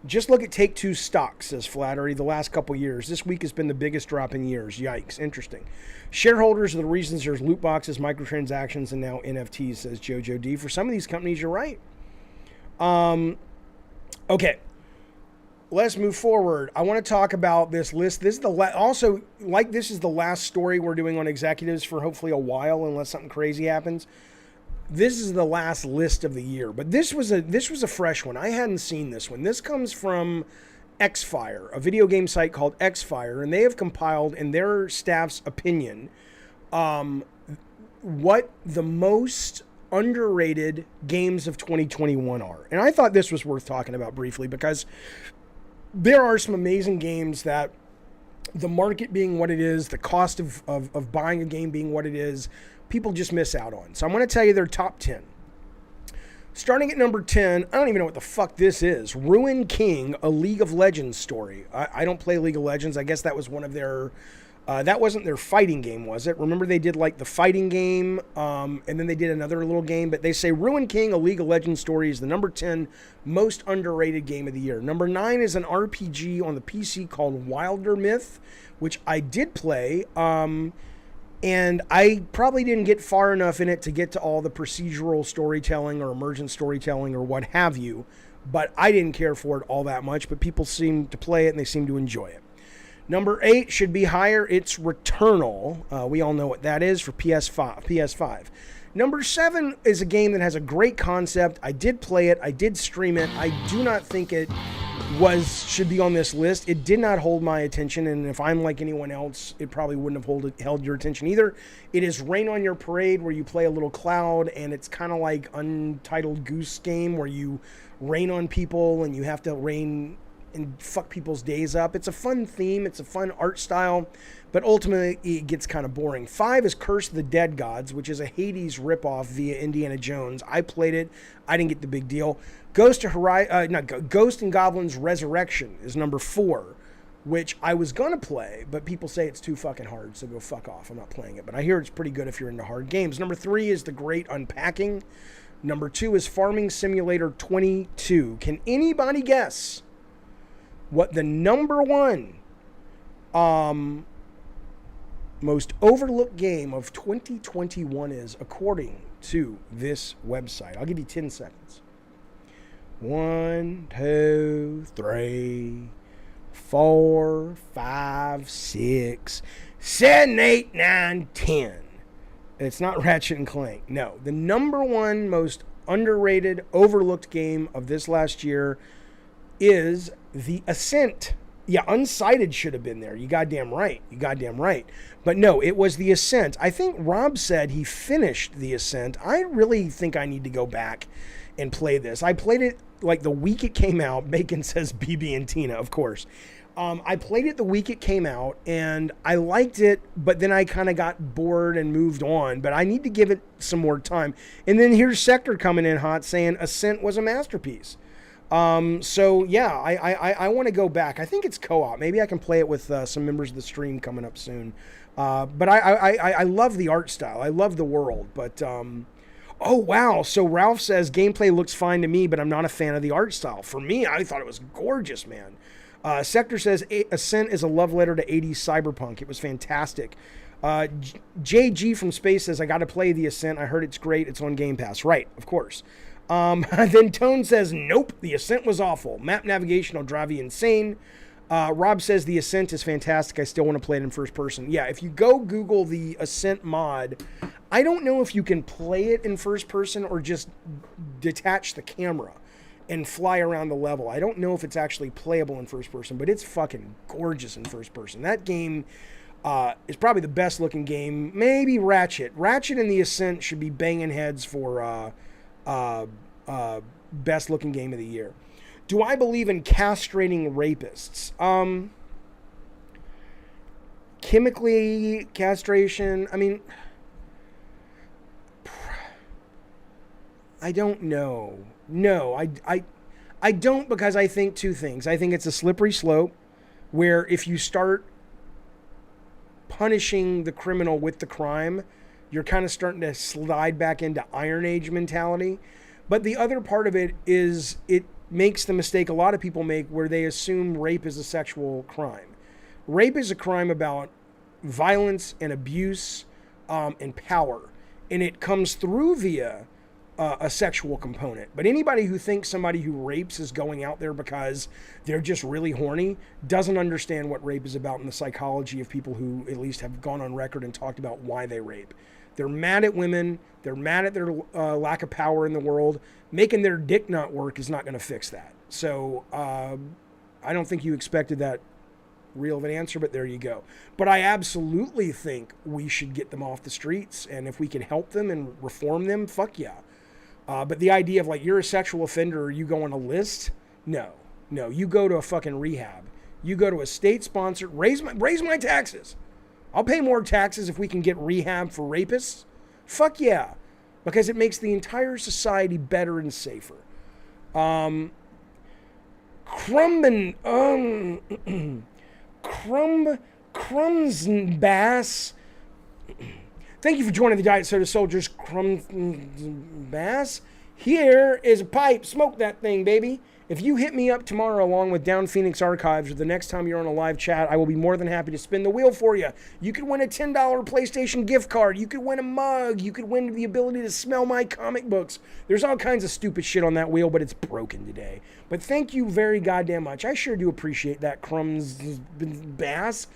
just look at Take-Two stock, says Flattery, the last couple years. This week has been the biggest drop in years. Yikes. Interesting. Shareholders are the reasons there's loot boxes, microtransactions, and now NFTs, says Jojo D. For some of these companies, you're right. Okay. Let's move forward. I want to talk about this list. This is this is the last story we're doing on executives for hopefully a while, unless something crazy happens. This is the last list of the year, but this was a fresh one. I hadn't seen this one. This comes from Xfire, a video game site called Xfire, and they have compiled, in their staff's opinion, what the most underrated games of 2021 are. And I thought this was worth talking about briefly because there are some amazing games that, the market being what it is, the cost of buying a game being what it is, people just miss out on. So I'm going to tell you their top 10. Starting at number 10, I don't even know what the fuck this is. Ruin King, a League of Legends story. I don't play League of Legends. I guess that was one of their... that wasn't their fighting game, was it? Remember they did like the fighting game, and then they did another little game. But they say Ruin King, a League of Legends story is the number 10 most underrated game of the year. Number 9 is an RPG on the PC called Wilder Myth, which I did play. And I probably didn't get far enough in it to get to all the procedural storytelling or emergent storytelling or what have you. But I didn't care for it all that much. But people seem to play it and they seem to enjoy it. Number 8 should be higher. It's Returnal. We all know what that is for PS5. Number 7 is a game that has a great concept. I did play it. I did stream it. I do not think it should be on this list. It did not hold my attention, and if I'm like anyone else, it probably wouldn't have held your attention either. It is Rain on Your Parade, where you play a little cloud, and it's kind of like Untitled Goose Game, where you rain on people, and you have to rain and fuck people's days up. It's a fun theme. It's a fun art style, but ultimately it gets kind of boring. 5 is Curse of the Dead Gods, which is a Hades ripoff via Indiana Jones. I played it. I didn't get the big deal. Ghost and Goblins Resurrection is number 4, which I was going to play, but people say it's too fucking hard, so go fuck off. I'm not playing it, but I hear it's pretty good if you're into hard games. Number 3 is The Great Unpacking. Number 2 is Farming Simulator 22. Can anybody guess what the number 1 most overlooked game of 2021 is, according to this website? I'll give you 10 seconds. 1, 2, 3, 4, 5, 6, 7, 8, 9, 10. It's not Ratchet and Clank. No, the number 1 most underrated, overlooked game of this last year is The Ascent. Yeah, Unsighted should have been there. You goddamn right. But no, it was The Ascent. I think Rob said he finished The Ascent. I really think I need to go back and play this. I played it like the week it came out. Bacon says BB and Tina, of course. I played it the week it came out, and I liked it, but then I kind of got bored and moved on. But I need to give it some more time. And then here's Sector coming in hot saying Ascent was a masterpiece. So yeah, I want to go back. I think it's co-op. Maybe I can play it with some members of the stream coming up soon. But I love the art style. I love the world. But oh wow! So Ralph says gameplay looks fine to me, but I'm not a fan of the art style. For me, I thought it was gorgeous, man. Sector says Ascent is a love letter to 80s cyberpunk. It was fantastic. JG from Space says I got to play the Ascent. I heard it's great. It's on Gamepass. Right, of course. Then Tone says, nope, the Ascent was awful. Map navigation will drive you insane. Rob says the Ascent is fantastic. I still want to play it in first person. Yeah, if you go Google the Ascent mod, I don't know if you can play it in first person or just detach the camera and fly around the level. I don't know if it's actually playable in first person, but it's fucking gorgeous in first person. That game is probably the best looking game. Maybe Ratchet. Ratchet and the Ascent should be banging heads for best looking game of the year. Do I believe in castrating rapists? Chemically castration, I mean, I don't know. No, I don't, because I think two things. I think it's a slippery slope where if you start punishing the criminal with the crime, you're kind of starting to slide back into Iron Age mentality. But the other part of it is it makes the mistake a lot of people make where they assume rape is a sexual crime. Rape is a crime about violence and abuse and power. And it comes through via a sexual component. But anybody who thinks somebody who rapes is going out there because they're just really horny doesn't understand what rape is about and the psychology of people who at least have gone on record and talked about why they rape. They're mad at women. They're mad at their lack of power in the world. Making their dick not work is not going to fix that. So I don't think you expected that real of an answer, but there you go. But I absolutely think we should get them off the streets. And if we can help them and reform them, fuck yeah. But the idea of like, you're a sexual offender or you go on a list, no. You go to a fucking rehab. You go to a state-sponsored, raise my taxes. I'll pay more taxes if we can get rehab for rapists. Fuck yeah. because it makes the entire society better and safer. Crumbs Bass. Thank you for joining the Diet Soda Soldiers, Bass. Here is a pipe. Smoke that thing, baby. If you hit me up tomorrow along with Down Phoenix Archives or the next time you're on a live chat, I will be more than happy to spin the wheel for you. You could win a $10 PlayStation gift card. You could win a mug. You could win the ability to smell my comic books. There's all kinds of stupid shit on that wheel, but it's broken today. But thank you very goddamn much. I sure do appreciate that, Crumbs Bass.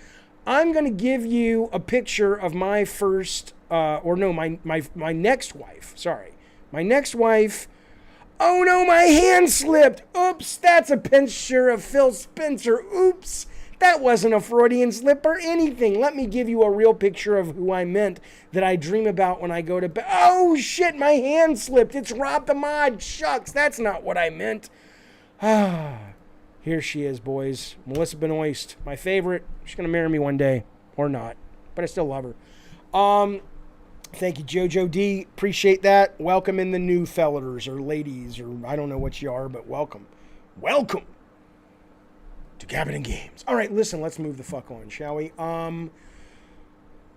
I'm going to give you a picture of my first, my next wife. Sorry. My next wife. Oh no, my hand slipped. Oops, that's a picture of Phil Spencer. Oops, that wasn't a Freudian slip or anything. Let me give you a real picture of who I meant that I dream about when I go to bed. Oh shit, my hand slipped. It's Rob the Mod. Shucks, that's not what I meant. Here she is, boys. Melissa Benoist, my favorite. She's going to marry me one day. Or not. But I still love her. Thank you, Jojo D. Appreciate that. Welcome in the new fellers or ladies or I don't know what you are, but welcome. Welcome to Cabinet Games. All right, listen, let's move the fuck on, shall we?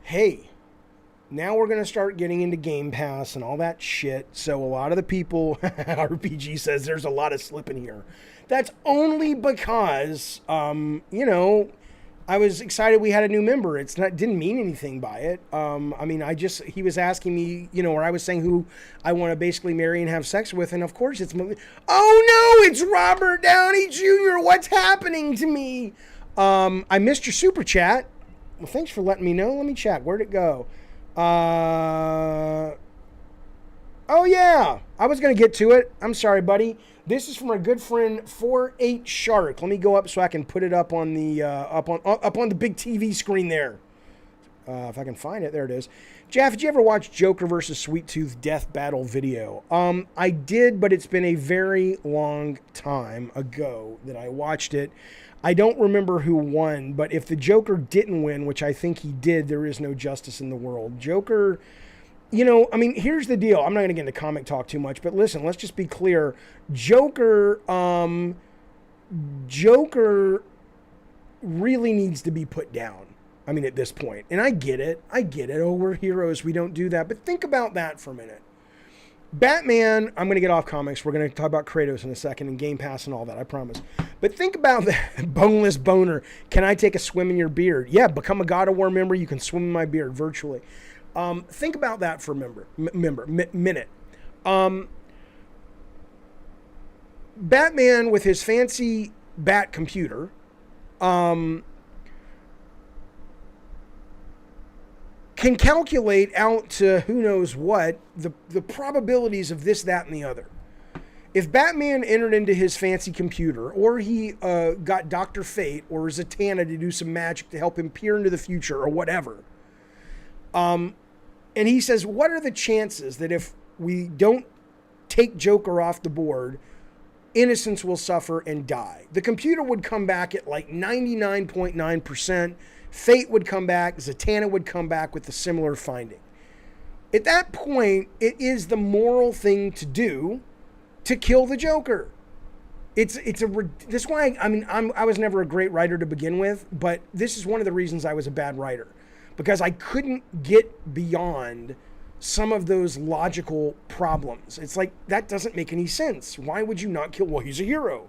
Hey, now we're going to start getting into Gamepass and all that shit. So a lot of the people, RPG says there's a lot of slipping here. That's only because, I was excited we had a new member. Didn't mean anything by it. He was asking me, or I was saying who I want to basically marry and have sex with. And of course it's, oh no, it's Robert Downey Jr. What's happening to me? I missed your super chat. Well, thanks for letting me know. Let me check. Where'd it go? Oh yeah, I was going to get to it. I'm sorry, buddy. This is from our good friend 48 Shark. Let me go up so I can put it up on the up on the big TV screen there. If I can find it, there it is. Jeff, did you ever watch Joker versus Sweet Tooth Death Battle video? I did, but it's been a very long time ago that I watched it. I don't remember who won, but if the Joker didn't win, which I think he did, there is no justice in the world. Joker, here's the deal. I'm not going to get into comic talk too much, but listen, let's just be clear. Joker really needs to be put down. At this point. And I get it. Oh, we're heroes. We don't do that. But think about that for a minute. Batman, I'm going to get off comics. We're going to talk about Kratos in a second and Gamepass and all that, I promise. But think about that. Boneless boner. Can I take a swim in your beard? Yeah, become a God of War member. You can swim in my beard virtually. Think about that for a minute. Batman with his fancy bat computer, can calculate out to who knows what the probabilities of this, that, and the other. If Batman entered into his fancy computer, or he got Dr. Fate or Zatanna to do some magic to help him peer into the future or whatever, and he says, what are the chances that if we don't take Joker off the board, innocents will suffer and die? The computer would come back at like 99.9%. Fate would come back. Zatanna would come back with a similar finding. At that point, it is the moral thing to do to kill the Joker. This is why, I was never a great writer to begin with, but this is one of the reasons I was a bad writer. Because I couldn't get beyond some of those logical problems. It's like, that doesn't make any sense. Why would you not kill? Well, he's a hero.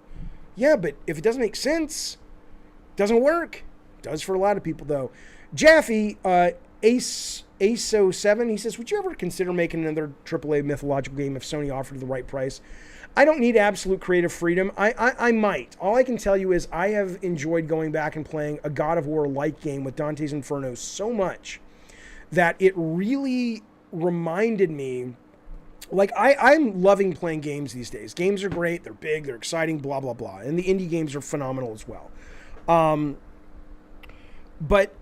Yeah, but if it doesn't make sense, it doesn't work. It does for a lot of people, though. Jaffe, ASO7, he says, would you ever consider making another AAA mythological game if Sony offered the right price? I don't need absolute creative freedom. I might. All I can tell you is I have enjoyed going back and playing a God of War-like game with Dante's Inferno so much that it really reminded me, like, I'm loving playing games these days. Games are great. They're big. They're exciting, blah, blah, blah. And the indie games are phenomenal as well. But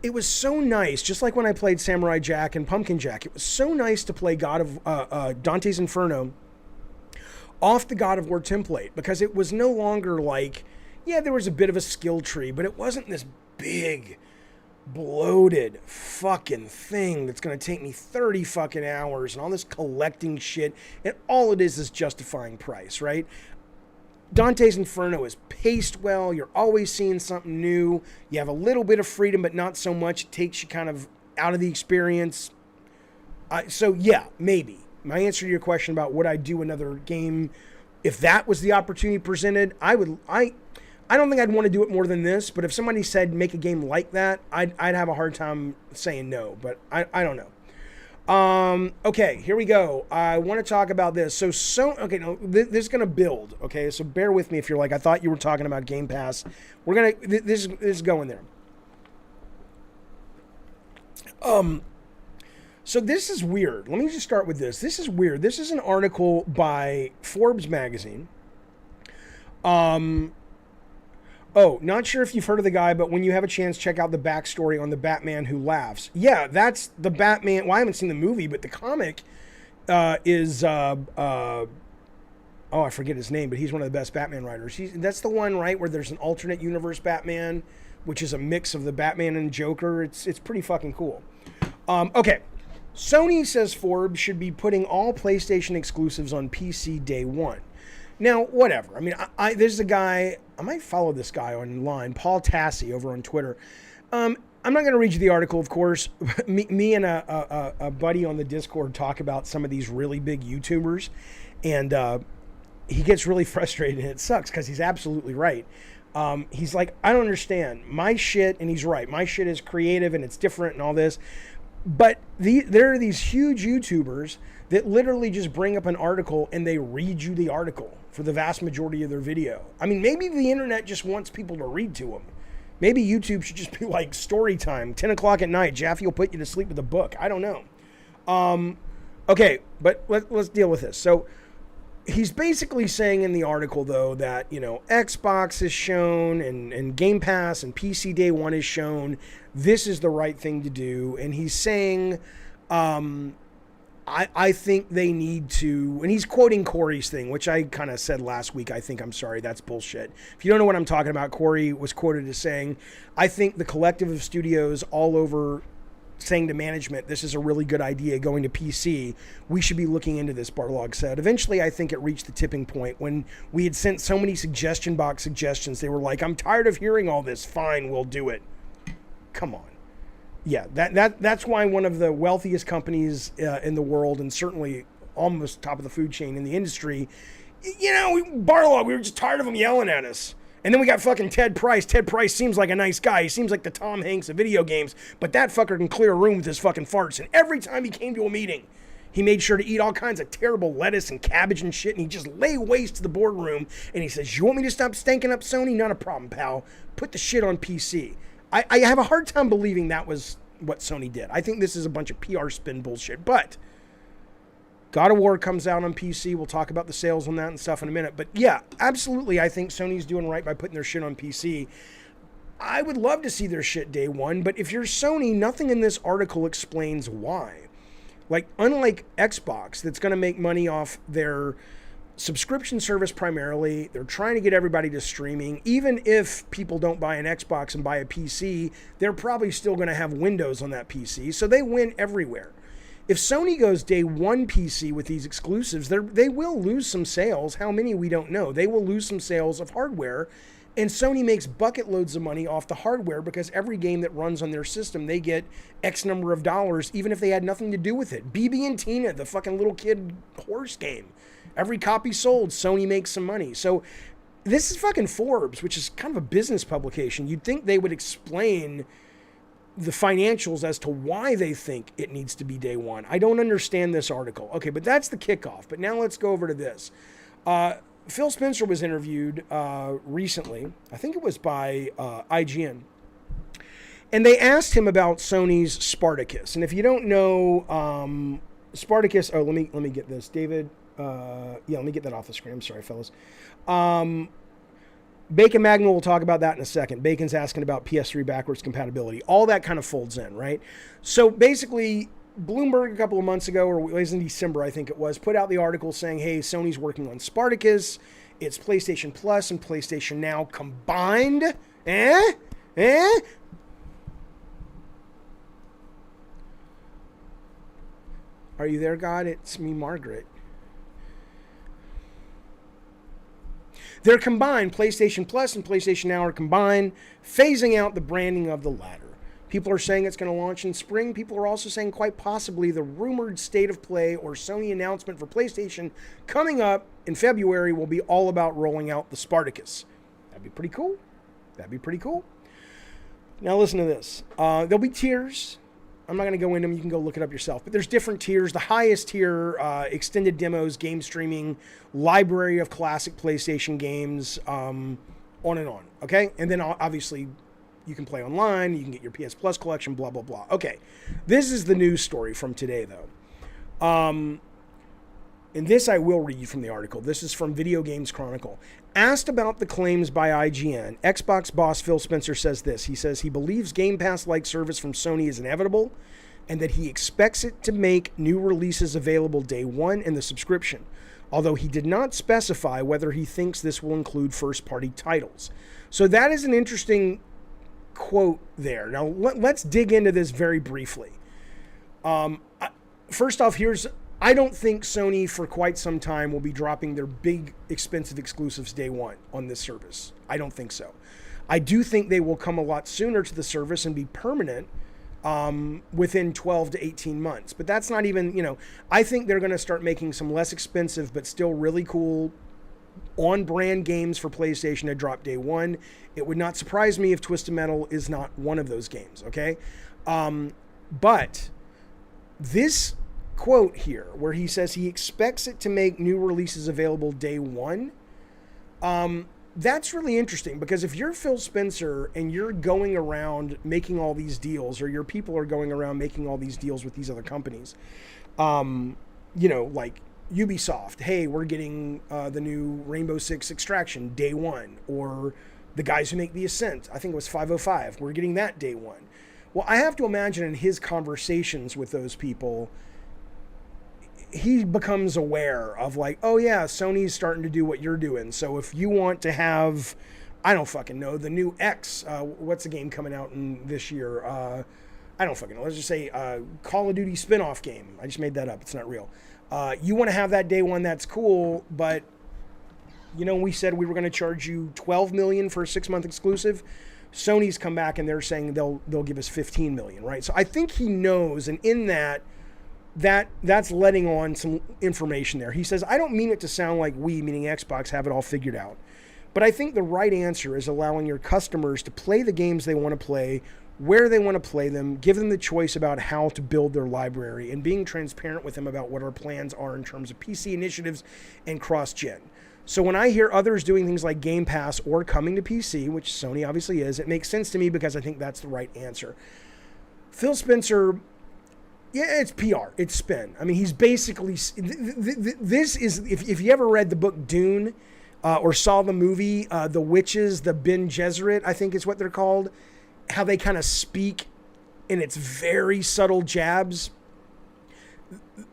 it was so nice, just like when I played Samurai Jack and Pumpkin Jack, it was so nice to play Dante's Inferno off the God of War template, because it was no longer like, yeah, there was a bit of a skill tree, but it wasn't this big, bloated fucking thing that's going to take me 30 fucking hours and all this collecting shit, and all it is justifying price, right? Dante's Inferno is paced well. You're always seeing something new. You have a little bit of freedom, but not so much. It takes you kind of out of the experience. So yeah, maybe. My answer to your question about would I do another game if that was the opportunity presented, I don't think I'd want to do it more than this, but if somebody said make a game like that, I'd have a hard time saying no, but I don't know. Okay, here we go. I want to talk about this. Okay, no, this is going to build, okay? So bear with me if you're like, I thought you were talking about Game Pass. This is going there. So this is weird. Let me just start with this. This is weird. This is an article by Forbes magazine. Oh, not sure if you've heard of the guy, but when you have a chance, check out the backstory on the Batman Who Laughs. Yeah, that's the Batman. Well, I haven't seen the movie, but the comic is I forget his name, but he's one of the best Batman writers. That's the one, right, where there's an alternate universe Batman, which is a mix of the Batman and Joker. It's pretty fucking cool. Okay. Sony, says Forbes, should be putting all PlayStation exclusives on PC day one. Now, whatever. I mean, there's a guy, I might follow this guy online, Paul Tassi over on Twitter. I'm not going to read you the article, of course. Me and a buddy on the Discord talk about some of these really big YouTubers, and he gets really frustrated, and it sucks because he's absolutely right. He's like, I don't understand. My shit, and he's right, my shit is creative and it's different and all this. But there are these huge YouTubers that literally just bring up an article and they read you the article for the vast majority of their video. I mean, maybe the internet just wants people to read to them. Maybe YouTube should just be like story time, 10 o'clock at night. Jaffe will put you to sleep with a book. I don't know. Okay, but let's deal with this. So he's basically saying in the article, though, that, you know, Xbox is shown and Game Pass and PC Day 1 is shown. This is the right thing to do. And he's saying, I think they need to, and he's quoting Corey's thing, which I kind of said last week. I'm sorry, that's bullshit. If you don't know what I'm talking about, Corey was quoted as saying, I think the collective of studios all over saying to management, this is a really good idea going to PC. We should be looking into this, Barlog said. Eventually, I think it reached the tipping point when we had sent so many suggestion box suggestions. They were like, I'm tired of hearing all this. Fine, we'll do it. Come on. Yeah, that's why one of the wealthiest companies in the world, and certainly almost top of the food chain in the industry, you know, Barlog, we were just tired of them yelling at us. And then we got fucking Ted Price. Ted Price seems like a nice guy. He seems like the Tom Hanks of video games, but that fucker can clear a room with his fucking farts. And every time he came to a meeting, he made sure to eat all kinds of terrible lettuce and cabbage and shit, and he just lay waste to the boardroom, and he says, you want me to stop stanking up Sony? Not a problem, pal. Put the shit on PC. I have a hard time believing that was what Sony did. I think this is a bunch of PR spin bullshit, but God of War comes out on PC. We'll talk about the sales on that and stuff in a minute. But yeah, absolutely, I think Sony's doing right by putting their shit on PC. I would love to see their shit day one, but if you're Sony, nothing in this article explains why. Like, unlike Xbox, that's going to make money off their subscription service primarily, they're trying to get everybody to streaming. Even if people don't buy an Xbox and buy a PC, they're probably still going to have Windows on that PC, so they win everywhere. If Sony goes day one PC with these exclusives, they will lose some sales. How many, we don't know. They will lose some sales of hardware, and Sony makes bucket loads of money off the hardware because every game that runs on their system, they get X number of dollars, even if they had nothing to do with it. BB and Tina, the fucking little kid horse game. Every copy sold, Sony makes some money. So this is fucking Forbes, which is kind of a business publication. You'd think they would explain the financials as to why they think it needs to be day one. I don't understand this article. Okay, but that's the kickoff. But now let's go over to this. Phil Spencer was interviewed recently. I think it was by IGN. And they asked him about Sony's Spartacus. And if you don't know Spartacus, let me get this. David, let me get that off the screen. I'm sorry, fellas. Bacon Magna, we'll talk about that in a second. Bacon's asking about PS3 backwards compatibility. All that kind of folds in, right? So basically, Bloomberg a couple of months ago, or it was in December, I think it was, put out the article saying, hey, Sony's working on Spartacus. It's PlayStation Plus and PlayStation Now combined. Are you there, God? It's me, Margaret. They're combined. PlayStation Plus and PlayStation Now are combined, phasing out the branding of the latter. People are saying it's going to launch in spring. People are also saying quite possibly the rumored state of play or Sony announcement for PlayStation coming up in February will be all about rolling out the Spartacus. That'd be pretty cool. That'd be pretty cool. Now listen to this. There'll be tiers. I'm not going to go into them. You can go look it up yourself. But there's different tiers. The highest tier, extended demos, game streaming, library of classic PlayStation games, on and on. Okay? And then obviously you can play online. You can get your PS Plus collection, blah, blah, blah. Okay. This is the news story from today, though. And this I will read from the article. This is from Video Games Chronicle. Asked about the claims by IGN, Xbox boss Phil Spencer says this. He says he believes Game Pass-like service from Sony is inevitable and that he expects it to make new releases available day one in the subscription, although he did not specify whether he thinks this will include first-party titles. So that is an interesting quote there. Now, let's dig into this very briefly. First off, I don't think Sony for quite some time will be dropping their big, expensive exclusives day one on this service. I don't think so. I do think they will come a lot sooner to the service and be permanent within 12 to 18 months. But that's not even, I think they're going to start making some less expensive but still really cool on-brand games for PlayStation to drop day one. It would not surprise me if Twisted Metal is not one of those games, okay? But this quote here where he says he expects it to make new releases available day one, that's really interesting, because if you're Phil Spencer and you're going around making all these deals, or your people are going around making all these deals with these other companies, like Ubisoft, hey, we're getting the new Rainbow Six Extraction day one, or the guys who make The Ascent, I think it was 505, we're getting that day one. Well, I have to imagine in his conversations with those people, he becomes aware of like, oh yeah, Sony's starting to do what you're doing. So if you want to have, I don't fucking know, the new X, what's the game coming out in this year? I don't fucking know. Let's just say Call of Duty spin-off game. I just made that up. It's not real. You want to have that day one, that's cool, but we said we were going to charge you $12 million for a 6-month exclusive. Sony's come back and they're saying they'll give us $15 million, right? So I think he knows, and in that's letting on some information there. He says, I don't mean it to sound like we, meaning Xbox, have it all figured out. But I think the right answer is allowing your customers to play the games they want to play, where they want to play them, give them the choice about how to build their library, and being transparent with them about what our plans are in terms of PC initiatives and cross-gen. So when I hear others doing things like Game Pass or coming to PC, which Sony obviously is, it makes sense to me because I think that's the right answer. Phil Spencer, yeah, it's PR. It's spin. I mean, he's basically... This is... If you ever read the book Dune or saw the movie The Witches, the Ben Gesserit, I think is what they're called, how they kind of speak in its very subtle jabs.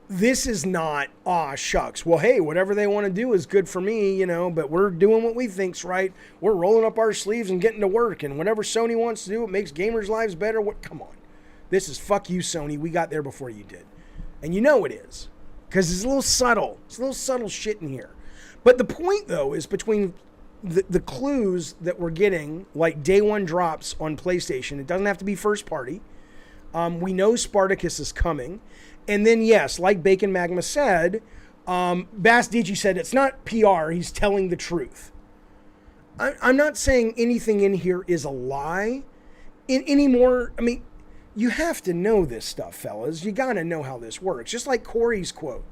This is not, shucks. Well, hey, whatever they want to do is good for me, but we're doing what we think's right. We're rolling up our sleeves and getting to work. And whatever Sony wants to do, it makes gamers' lives better. Come on. This is fuck you, Sony. We got there before you did. And you know it is. Because it's a little subtle. It's a little subtle shit in here. But the point, though, is between the clues that we're getting, like day one drops on PlayStation, it doesn't have to be first party. We know Spartacus is coming. And then, yes, like Bacon Magma said, Bass Digi said it's not PR. He's telling the truth. I'm not saying anything in here is a lie. Anymore, I mean... You have to know this stuff, fellas. You got to know how this works. Just like Corey's quote.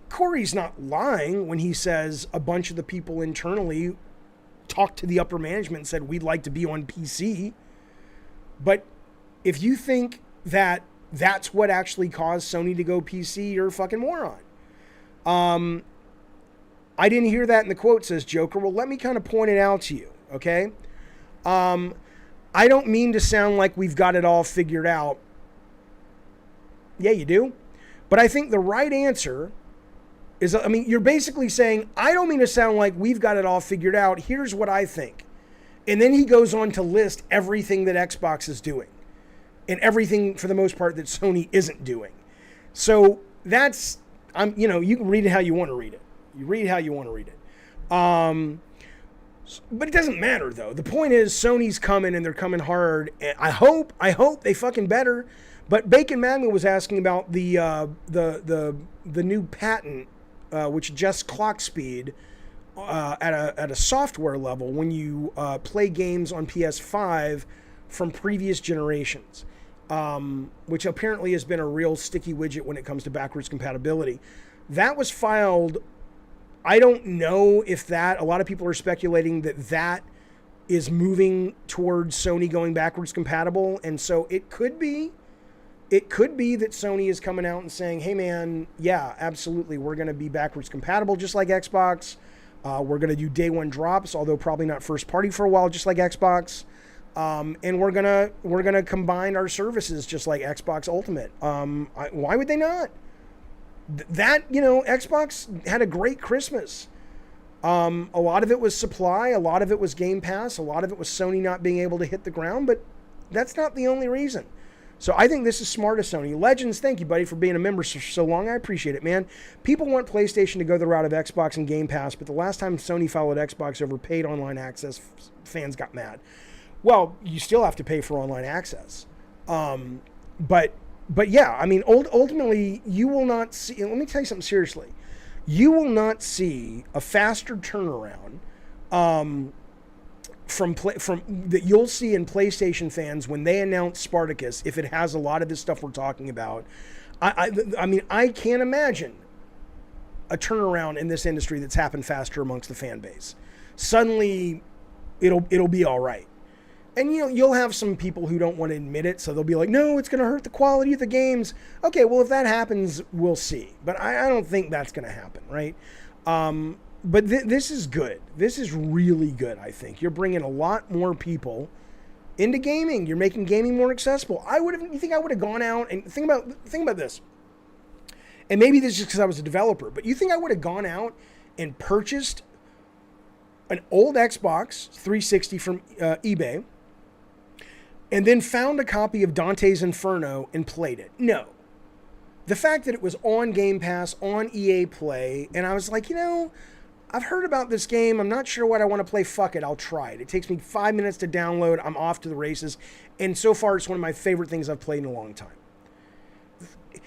Corey's not lying when he says a bunch of the people internally talked to the upper management and said, we'd like to be on PC. But if you think that that's what actually caused Sony to go PC, you're a fucking moron. I didn't hear that in the quote, says Joker. Well, let me kind of point it out to you, okay? I don't mean to sound like we've got it all figured out. Yeah, you do. But I think the right answer is, you're basically saying, I don't mean to sound like we've got it all figured out. Here's what I think. And then he goes on to list everything that Xbox is doing and everything, for the most part, that Sony isn't doing. So that's, you can read it how you want to read it. You read it how you want to read it. But it doesn't matter though. The point is Sony's coming and they're coming hard. And I hope they fucking better. But Bacon Magma was asking about the new patent, which adjusts clock speed at a software level when you play games on PS5 from previous generations, which apparently has been a real sticky widget when it comes to backwards compatibility. That was filed. I don't know if a lot of people are speculating that is moving towards Sony going backwards compatible. And so it could be that Sony is coming out and saying, hey man, yeah, absolutely. We're going to be backwards compatible, just like Xbox. We're going to do day one drops, although probably not first party for a while, just like Xbox. And we're gonna combine our services just like Xbox Ultimate. Why would they not? Xbox had a great Christmas. A lot of it was supply, a lot of it was Game Pass, a lot of it was Sony not being able to hit the ground, but that's not the only reason. So I think this is smart of Sony. Legends, thank you, buddy, for being a member for so long. I appreciate it, man. People want PlayStation to go the route of Xbox and Game Pass, but the last time Sony followed Xbox over paid online access, fans got mad. Well, you still have to pay for online access. But yeah, I mean, ultimately, you will not see, let me tell you something seriously. You will not see a faster turnaround from that you'll see in PlayStation fans when they announce Spartacus, if it has a lot of this stuff we're talking about. I mean, I can't imagine a turnaround in this industry that's happened faster amongst the fan base. Suddenly, it'll be all right. And you'll have some people who don't want to admit it, so they'll be like, no, it's going to hurt the quality of the games. Okay, well, if that happens, we'll see. But I don't think that's going to happen, right? But this is good. This is really good, I think. You're bringing a lot more people into gaming. You're making gaming more accessible. You think I would have gone out and think about this. And maybe this is just because I was a developer, but you think I would have gone out and purchased an old Xbox 360 from eBay and then found a copy of Dante's Inferno and played it? No. The fact that it was on Game Pass, on EA Play, and I was like, I've heard about this game. I'm not sure what I want to play. Fuck it, I'll try it. It takes me 5 minutes to download. I'm off to the races. And so far, it's one of my favorite things I've played in a long time.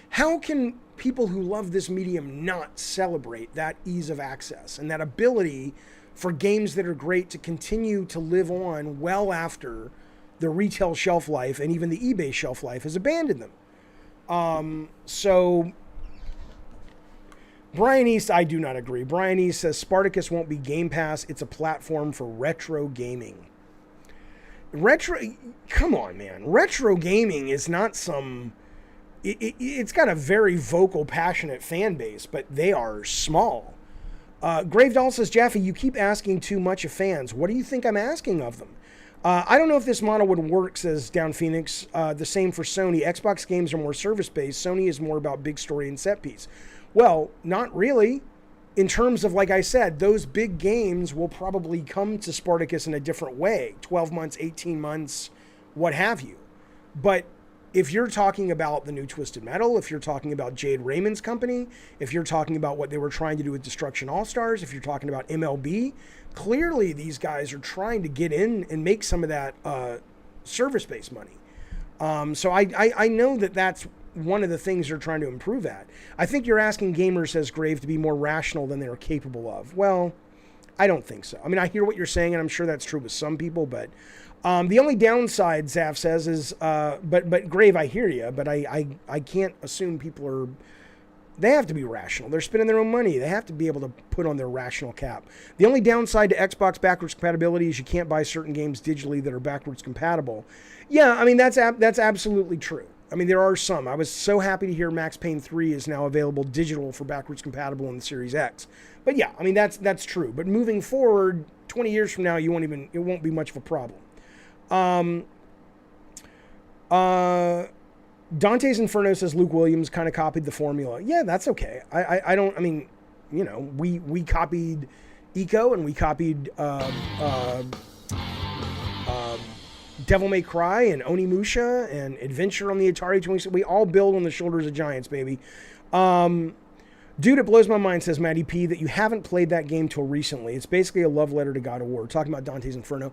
How can people who love this medium not celebrate that ease of access and that ability for games that are great to continue to live on well after the retail shelf life and even the eBay shelf life has abandoned them? So Brian East, I do not agree. Brian East says Spartacus won't be Game Pass. It's a platform for retro gaming. Come on, man. Retro gaming is not some... It's got a very vocal, passionate fan base, but they are small. Gravedoll says, Jaffe, you keep asking too much of fans. What do you think I'm asking of them? I don't know if this model would work, says Down Phoenix. The same for Sony. Xbox games are more service-based. Sony is more about big story and set piece. Well, not really. In terms of, like I said, those big games will probably come to Spartacus in a different way. 12 months, 18 months, what have you. But if you're talking about the new Twisted Metal, if you're talking about Jade Raymond's company, if you're talking about what they were trying to do with Destruction All-Stars, if you're talking about MLB, clearly these guys are trying to get in and make some of that service-based money. So I know that that's one of the things they're trying to improve at. I think you're asking gamers, says Grave, to be more rational than they're capable of. Well, I don't think so. I mean, I hear what you're saying, and I'm sure that's true with some people, but the only downside, Zaf says, is, but Grave, I hear you, but I can't assume people are, they have to be rational. They're spending their own money. They have to be able to put on their rational cap. The only downside to Xbox backwards compatibility is you can't buy certain games digitally that are backwards compatible. Yeah, I mean, that's absolutely true. I mean, there are some. I was so happy to hear Max Payne 3 is now available digital for backwards compatible in the Series X. But yeah, I mean, that's true. But moving forward, 20 years from now, it won't be much of a problem. Dante's Inferno says Luke Williams kind of copied the formula. Yeah, that's okay. We copied Eco and we copied Devil May Cry and Onimusha and Adventure on the Atari 26. We all build on the shoulders of giants, baby. Dude, it blows my mind, says Matty P, that you haven't played that game till recently. It's basically a love letter to God of War. Talking about Dante's Inferno.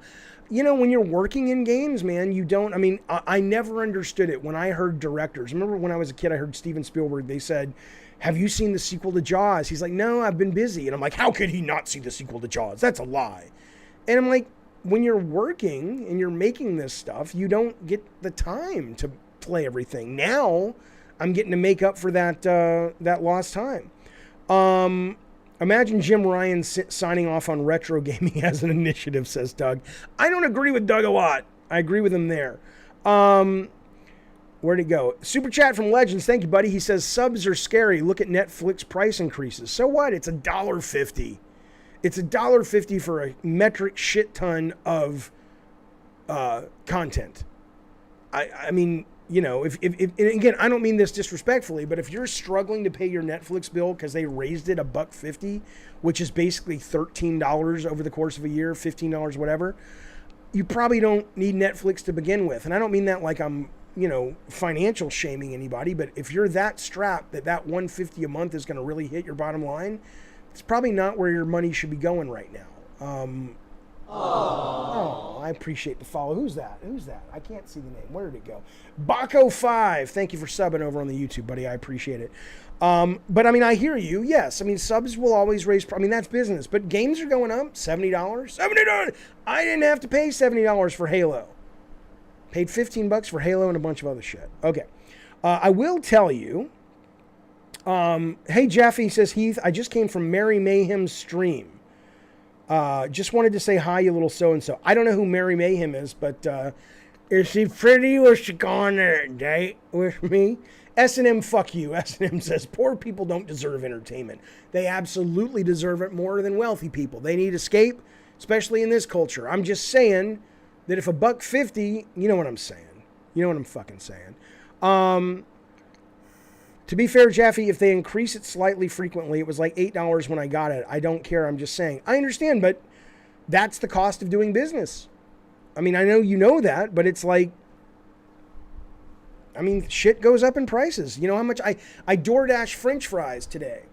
You know, when you're working in games, man, you don't... I mean, I never understood it when I heard directors. Remember when I was a kid, I heard Steven Spielberg. They said, have you seen the sequel to Jaws? He's like, no, I've been busy. And I'm like, how could he not see the sequel to Jaws? That's a lie. And I'm like, when you're working and you're making this stuff, you don't get the time to play everything. Now... I'm getting to make up for that that lost time. Imagine Jim Ryan signing off on retro gaming as an initiative, says Doug. I don't agree with Doug a lot. I agree with him there. Where'd he go? Super chat from Legends. Thank you, buddy. He says, subs are scary. Look at Netflix price increases. So what? It's $1.50. It's $1.50 for a metric shit ton of content. I mean... You know, if and again, I don't mean this disrespectfully, but if you're struggling to pay your Netflix bill because they raised it $1.50, which is basically $13 over the course of a year, $15, whatever, you probably don't need Netflix to begin with. And I don't mean that like I'm, you know, financial shaming anybody, but if you're that strapped that $1.50 a month is going to really hit your bottom line, it's probably not where your money should be going right now. Oh, I appreciate the follow. Who's that? I can't see the name. Where did it go? Baco5. Thank you for subbing over on the YouTube, buddy. I appreciate it. But I mean, I hear you. Yes. I mean, subs will always raise. I mean, that's business. But games are going up. $70. $70. I didn't have to pay $70 for Halo. Paid $15 for Halo and a bunch of other shit. Okay. I will tell you. Hey, Jeffy, says Heath. I just came from Mary Mayhem's stream. Just wanted to say hi, you little so-and-so. I don't know who Mary Mayhem is, but is she pretty or is she going on a date with me? S&M, fuck you. S&M says, poor people don't deserve entertainment. They absolutely deserve it more than wealthy people. They need escape, especially in this culture. I'm just saying that if $1.50, you know what I'm saying. You know what I'm fucking saying. To be fair, Jaffe, if they increase it slightly frequently, it was like $8 when I got it. I don't care. I'm just saying. I understand, but that's the cost of doing business. I mean, I know you know that, but it's like, I mean, shit goes up in prices. You know how much I DoorDash French fries today.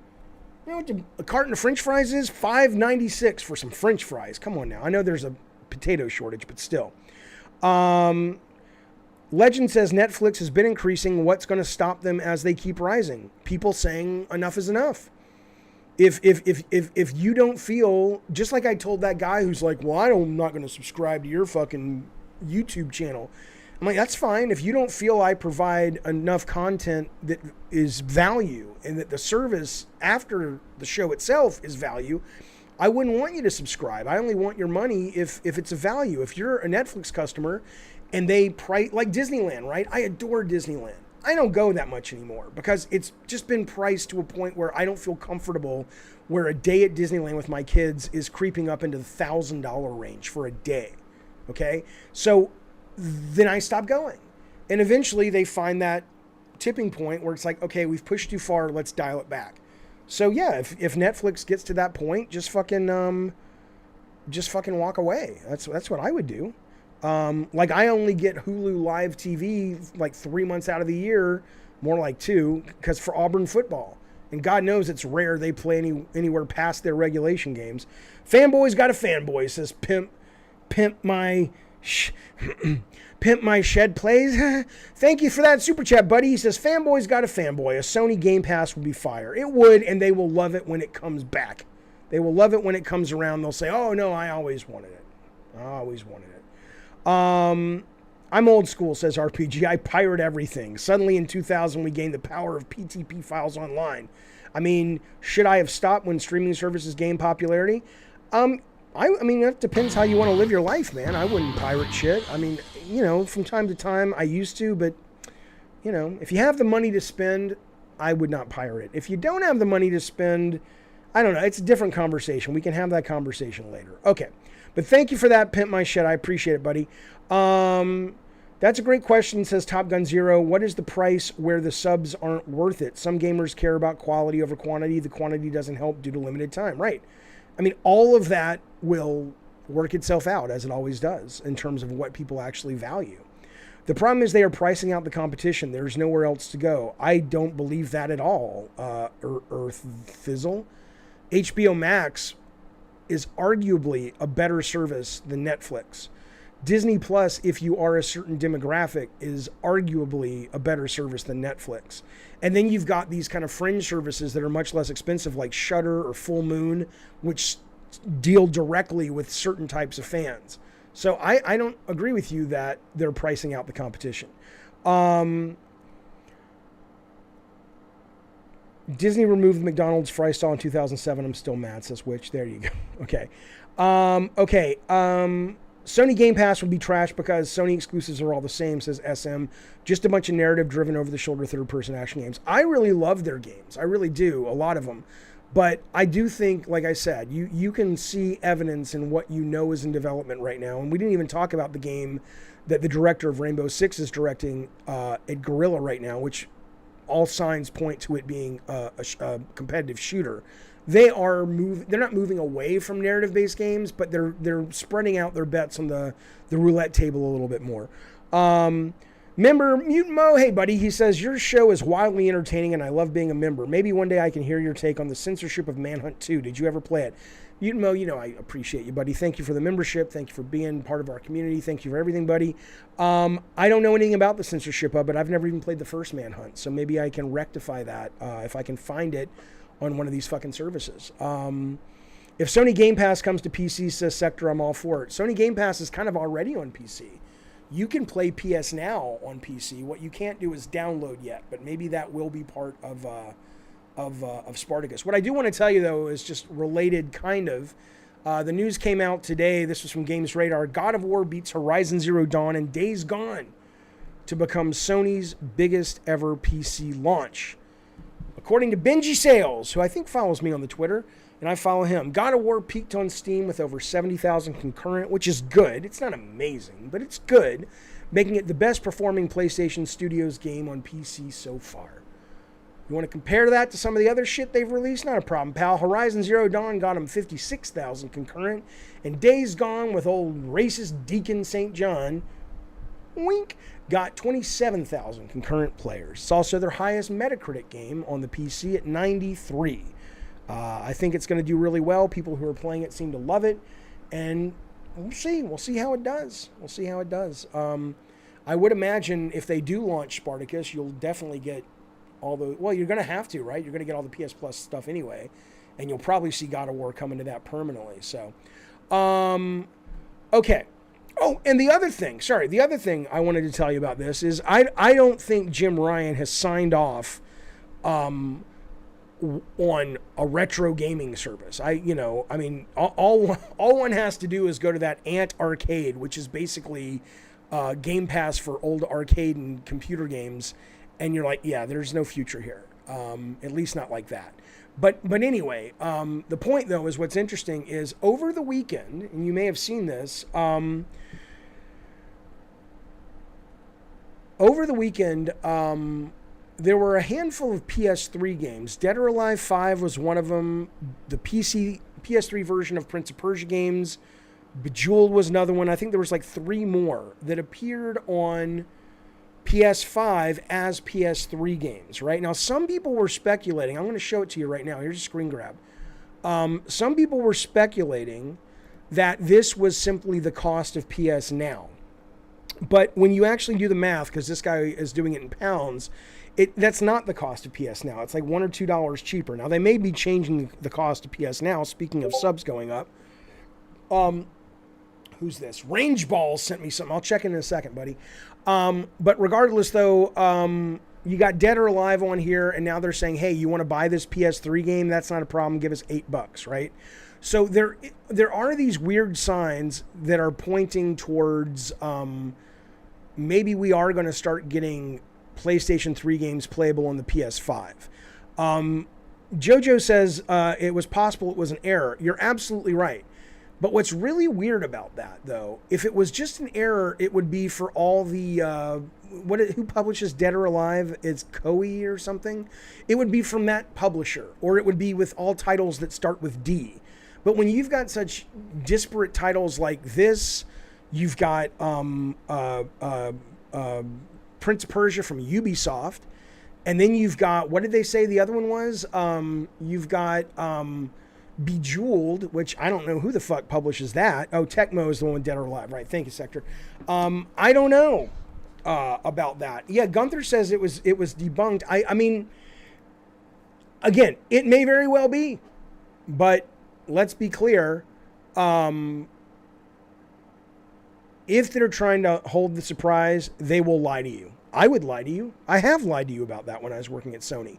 You know what a carton of French fries is? $5.96 for some French fries. Come on now. I know there's a potato shortage, but still. Legend says Netflix has been increasing. What's going to stop them as they keep rising? People saying enough is enough. If you don't feel, just like I told that guy who's like, well, I'm not going to subscribe to your fucking YouTube channel. I'm like, that's fine. If you don't feel I provide enough content that is value and that the service after the show itself is value, I wouldn't want you to subscribe. I only want your money if it's a value. If you're a Netflix customer and they price, like Disneyland, right? I adore Disneyland. I don't go that much anymore because it's just been priced to a point where I don't feel comfortable where a day at Disneyland with my kids is creeping up into the $1,000 range for a day. Okay? So then I stop going. And eventually they find that tipping point where it's like, okay, we've pushed too far, let's dial it back. So yeah, if Netflix gets to that point, just fucking walk away. That's what I would do. Like I only get Hulu Live TV like 3 months out of the year, more like 2, because for Auburn football. And God knows it's rare they play anywhere past their regulation games. Fanboy's got a fanboy, says Pimp my shed plays. Thank you for that super chat, buddy. He says Fanboy's got a fanboy. A Sony Gamepass would be fire. It would, and they will love it when it comes back. They will love it when it comes around. They'll say, oh no, I always wanted it. I'm old school, says RPG. I pirate everything. Suddenly in 2000, we gained the power of PTP files online. I mean, should I have stopped when streaming services gained popularity? I mean, that depends how you want to live your life, man. I wouldn't pirate shit. I mean, you know, from time to time I used to, but, you know, if you have the money to spend, I would not pirate it. If you don't have the money to spend, I don't know. It's a different conversation. We can have that conversation later. Okay. But thank you for that, Pimp My Shit. I appreciate it, buddy. That's a great question, says Top Gun Zero. What is the price where the subs aren't worth it? Some gamers care about quality over quantity. The quantity doesn't help due to limited time. Right. I mean, all of that will work itself out, as it always does, in terms of what people actually value. The problem is they are pricing out the competition. There's nowhere else to go. I don't believe that at all, Earth Fizzle. HBO Max is arguably a better service than Netflix. Disney Plus, if you are a certain demographic, is arguably a better service than Netflix. And then you've got these kind of fringe services that are much less expensive, like Shudder or Full Moon, which deal directly with certain types of fans. So I don't agree with you that they're pricing out the competition. Disney removed the McDonald's fry stall in 2007. I'm still mad, says Witch. There you go. Okay. Sony Gamepass would be trash because Sony exclusives are all the same, says SM. Just a bunch of narrative-driven, over-the-shoulder, third-person action games. I really love their games. I really do, a lot of them. But I do think, like I said, you can see evidence in what you know is in development right now. And we didn't even talk about the game that the director of Rainbow Six is directing at Guerrilla right now, which all signs point to it being a competitive shooter. They're not moving away from narrative-based games, but they're spreading out their bets on the roulette table a little bit more. Member Mutant Mo, hey buddy, he says, your show is wildly entertaining and I love being a member. Maybe one day I can hear your take on the censorship of Manhunt 2. Did you ever play it? Mutant Mo, you know I appreciate you, buddy. Thank you for the membership. Thank you for being part of our community. Thank you for everything, buddy. I don't know anything about the censorship of it. I've never even played the first Manhunt, so maybe I can rectify that if I can find it on one of these fucking services. If Sony Game Pass comes to PC, says Sector, I'm all for it. Sony Game Pass is kind of already on PC. You can play PS Now on PC. What you can't do is download yet, but maybe that will be part of Spartacus. What I do want to tell you, though, is just related, kind of. The news came out today. This was from Games Radar. God of War beats Horizon Zero Dawn and Days Gone to become Sony's biggest ever PC launch. According to Benji Sales, who I think follows me on the Twitter, and I follow him, God of War peaked on Steam with over 70,000 concurrent, which is good. It's not amazing, but it's good, making it the best performing PlayStation Studios game on PC so far. You want to compare that to some of the other shit they've released? Not a problem, pal. Horizon Zero Dawn got him 56,000 concurrent, and Days Gone with old racist Deacon St. John, wink, got 27,000 concurrent players. It's also their highest Metacritic game on the PC at 93. I think it's going to do really well. People who are playing it seem to love it, and we'll see. We'll see how it does. We'll see how it does. I would imagine if they do launch Spartacus, you'll definitely get all the... Well, you're going to have to, right? You're going to get all the PS Plus stuff anyway, and you'll probably see God of War coming to that permanently. So, okay. Oh, and the other thing I wanted to tell you about this is I don't think Jim Ryan has signed off on a retro gaming service. All one has to do is go to that Ant Arcade, which is basically Game Pass for old arcade and computer games, and you're like, yeah, there's no future here. At least not like that. But anyway, the point though is what's interesting is over the weekend, and you may have seen this. Over the weekend, there were a handful of PS3 games. Dead or Alive 5 was one of them. The PS3 version of Prince of Persia games. Bejeweled was another one. I think there was like 3 more that appeared on PS5 as PS3 games, right? Now, some people were speculating. I'm going to show it to you right now. Here's a screen grab. Some people were speculating that this was simply the cost of PS Now. But when you actually do the math, because this guy is doing it in pounds, that's not the cost of PS Now. It's like $1 or $2 cheaper. Now, they may be changing the cost of PS Now, speaking of subs going up. Who's this? Range Balls sent me something. I'll check in a second, buddy. But regardless, though, you got Dead or Alive on here, and now they're saying, hey, you want to buy this PS3 game? That's not a problem. Give us $8, right? So there are these weird signs that are pointing towards maybe we are going to start getting PlayStation 3 games playable on the PS5. Jojo says it was possible it was an error. You're absolutely right. But what's really weird about that, though, if it was just an error, it would be for all the, who publishes Dead or Alive? It's Koei or something? It would be from that publisher, or it would be with all titles that start with D. But when you've got such disparate titles like this, you've got Prince of Persia from Ubisoft, and then you've got, what did they say the other one was? You've got Bejeweled, which I don't know who the fuck publishes that. Oh, Tecmo is the one with Dead or Alive, right? Thank you, Sector. I don't know about that. Yeah, Gunther says it was debunked. I mean, again, it may very well be, but let's be clear. If they're trying to hold the surprise, they will lie to you. I would lie to you. I have lied to you about that when I was working at Sony.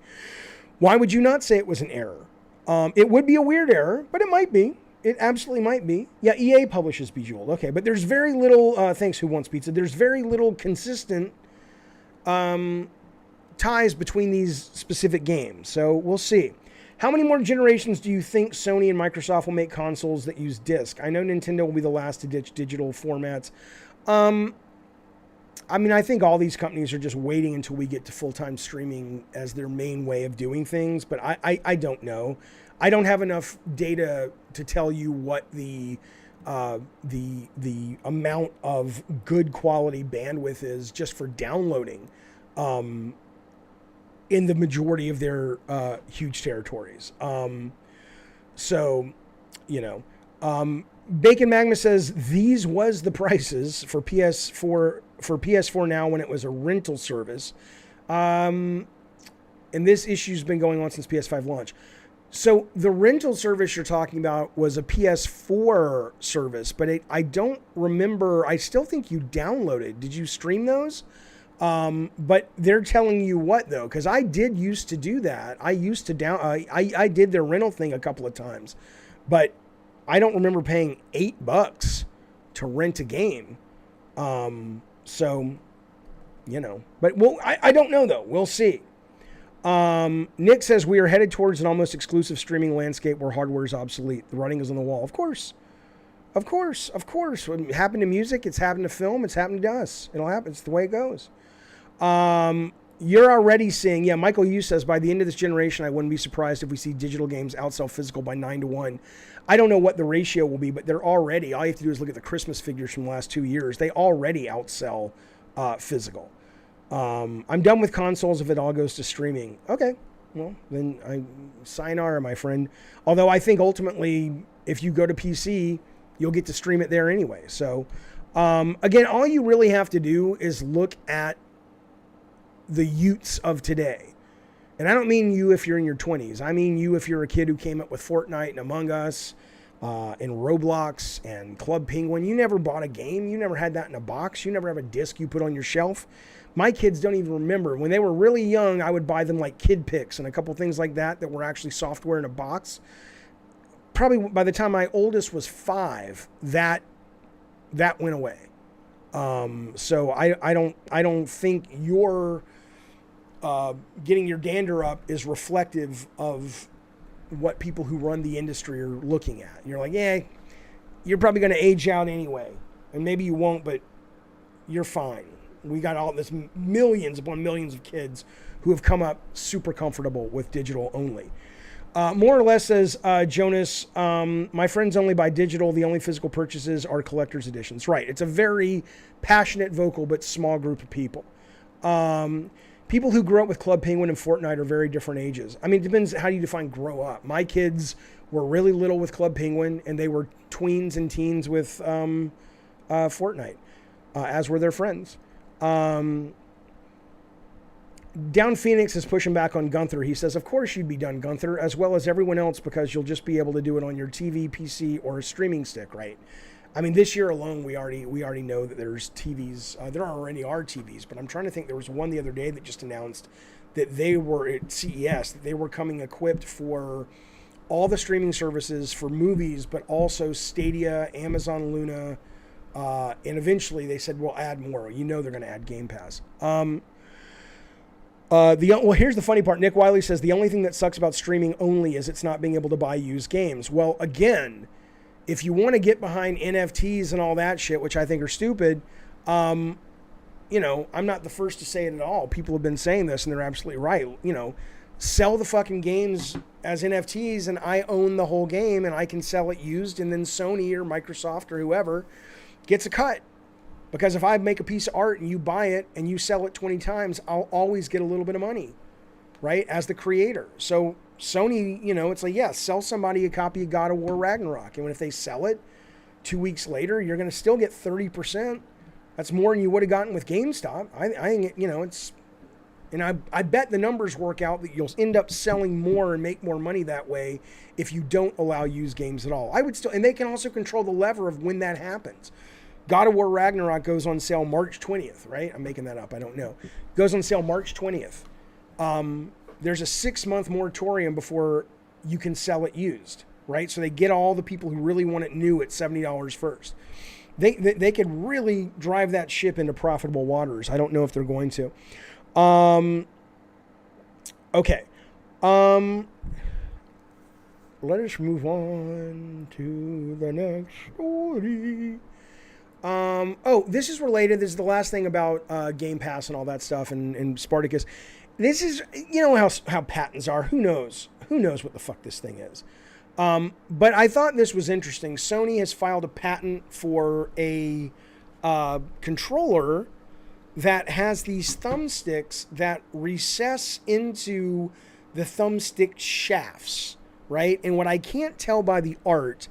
Why would you not say it was an error? It would be a weird error, but it might be. It absolutely might be. Yeah, EA publishes Bejeweled. Okay, but there's very little, thanks Who Wants Pizza, there's very little consistent ties between these specific games. So we'll see. How many more generations do you think Sony and Microsoft will make consoles that use disc? I know Nintendo will be the last to ditch digital formats. I mean, I think all these companies are just waiting until we get to full-time streaming as their main way of doing things, but I don't know. I don't have enough data to tell you what the amount of good quality bandwidth is just for downloading in the majority of their huge territories. So, you know, Bacon Magma says these was the prices for PS4 now when it was a rental service. And this issue's been going on since PS5 launch. So the rental service you're talking about was a PS4 service, but I don't remember. I still think you downloaded. Did you stream those? But they're telling you what though? Because I did used to do that. I used to I did their rental thing a couple of times, but I don't remember paying $8 to rent a game. So, you know, but I don't know though. We'll see. Nick says we are headed towards an almost exclusive streaming landscape where hardware is obsolete. The writing is on the wall. Of course. What happened to music, it's happened to film, it's happened to us. It'll happen. It's the way it goes. You're already seeing, yeah, Michael Hughes says, by the end of this generation, I wouldn't be surprised if we see digital games outsell physical by 9-1. I don't know what the ratio will be, but they're already, all you have to do is look at the Christmas figures from the last 2 years. They already outsell physical. I'm done with consoles if it all goes to streaming. Okay, well, then sayonara, my friend. Although I think ultimately, if you go to PC, you'll get to stream it there anyway. So, again, all you really have to do is look at the youths of today. And I don't mean you if you're in your 20s. I mean you if you're a kid who came up with Fortnite and Among Us and Roblox and Club Penguin. You never bought a game. You never had that in a box. You never have a disc you put on your shelf. My kids don't even remember. When they were really young, I would buy them like Kid Picks and a couple things like that were actually software in a box. Probably by the time my oldest was 5, that went away. So I don't think your getting your dander up is reflective of what people who run the industry are looking at. You're like, yeah, you're probably going to age out anyway, and maybe you won't, but you're fine. We got all this millions upon millions of kids who have come up super comfortable with digital only. More or less, says Jonas, my friends only buy digital. The only physical purchases are collector's editions. Right. It's a very passionate, vocal, but small group of people. People who grew up with Club Penguin and Fortnite are very different ages. I mean, it depends how you define grow up. My kids were really little with Club Penguin, and they were tweens and teens with Fortnite, as were their friends. Down Phoenix is pushing back on Gunther. He says, of course you'd be done, Gunther, as well as everyone else, because you'll just be able to do it on your TV, PC, or a streaming stick, right? I mean, this year alone, we already know that there's TVs. There already are TVs, but I'm trying to think. There was one the other day that just announced that they were at CES, that they were coming equipped for all the streaming services for movies, but also Stadia, Amazon Luna, and eventually they said, we'll add more. You know they're going to add Gamepass. Well, here's the funny part. Nick Wiley says the only thing that sucks about streaming only is it's not being able to buy used games. Well, again, if you want to get behind NFTs and all that shit, which I think are stupid, you know, I'm not the first to say it at all. People have been saying this, and they're absolutely right. You know, sell the fucking games as NFTs, and I own the whole game and I can sell it used, and then Sony or Microsoft or whoever gets a cut. Because if I make a piece of art and you buy it and you sell it 20 times, I'll always get a little bit of money, right? As the creator. So Sony, it's like, yeah, sell somebody a copy of God of War Ragnarok. And if they sell it 2 weeks later, you're going to still get 30%. That's more than you would have gotten with GameStop. I bet the numbers work out that you'll end up selling more and make more money that way if you don't allow used games at all. And they can also control the lever of when that happens. God of War Ragnarok goes on sale March 20th, right? I'm making that up. I don't know. Goes on sale March 20th. There's a 6-month moratorium before you can sell it used, right? So they get all the people who really want it new at $70 first. They could really drive that ship into profitable waters. I don't know if they're going to. Okay. Let us move on to the next story. This is related. This is the last thing about Gamepass and all that stuff and Spartacus. This is, how patents are. Who knows? Who knows what the fuck this thing is? But I thought this was interesting. Sony has filed a patent for a controller that has these thumbsticks that recess into the thumbstick shafts, right? And what I can't tell by the art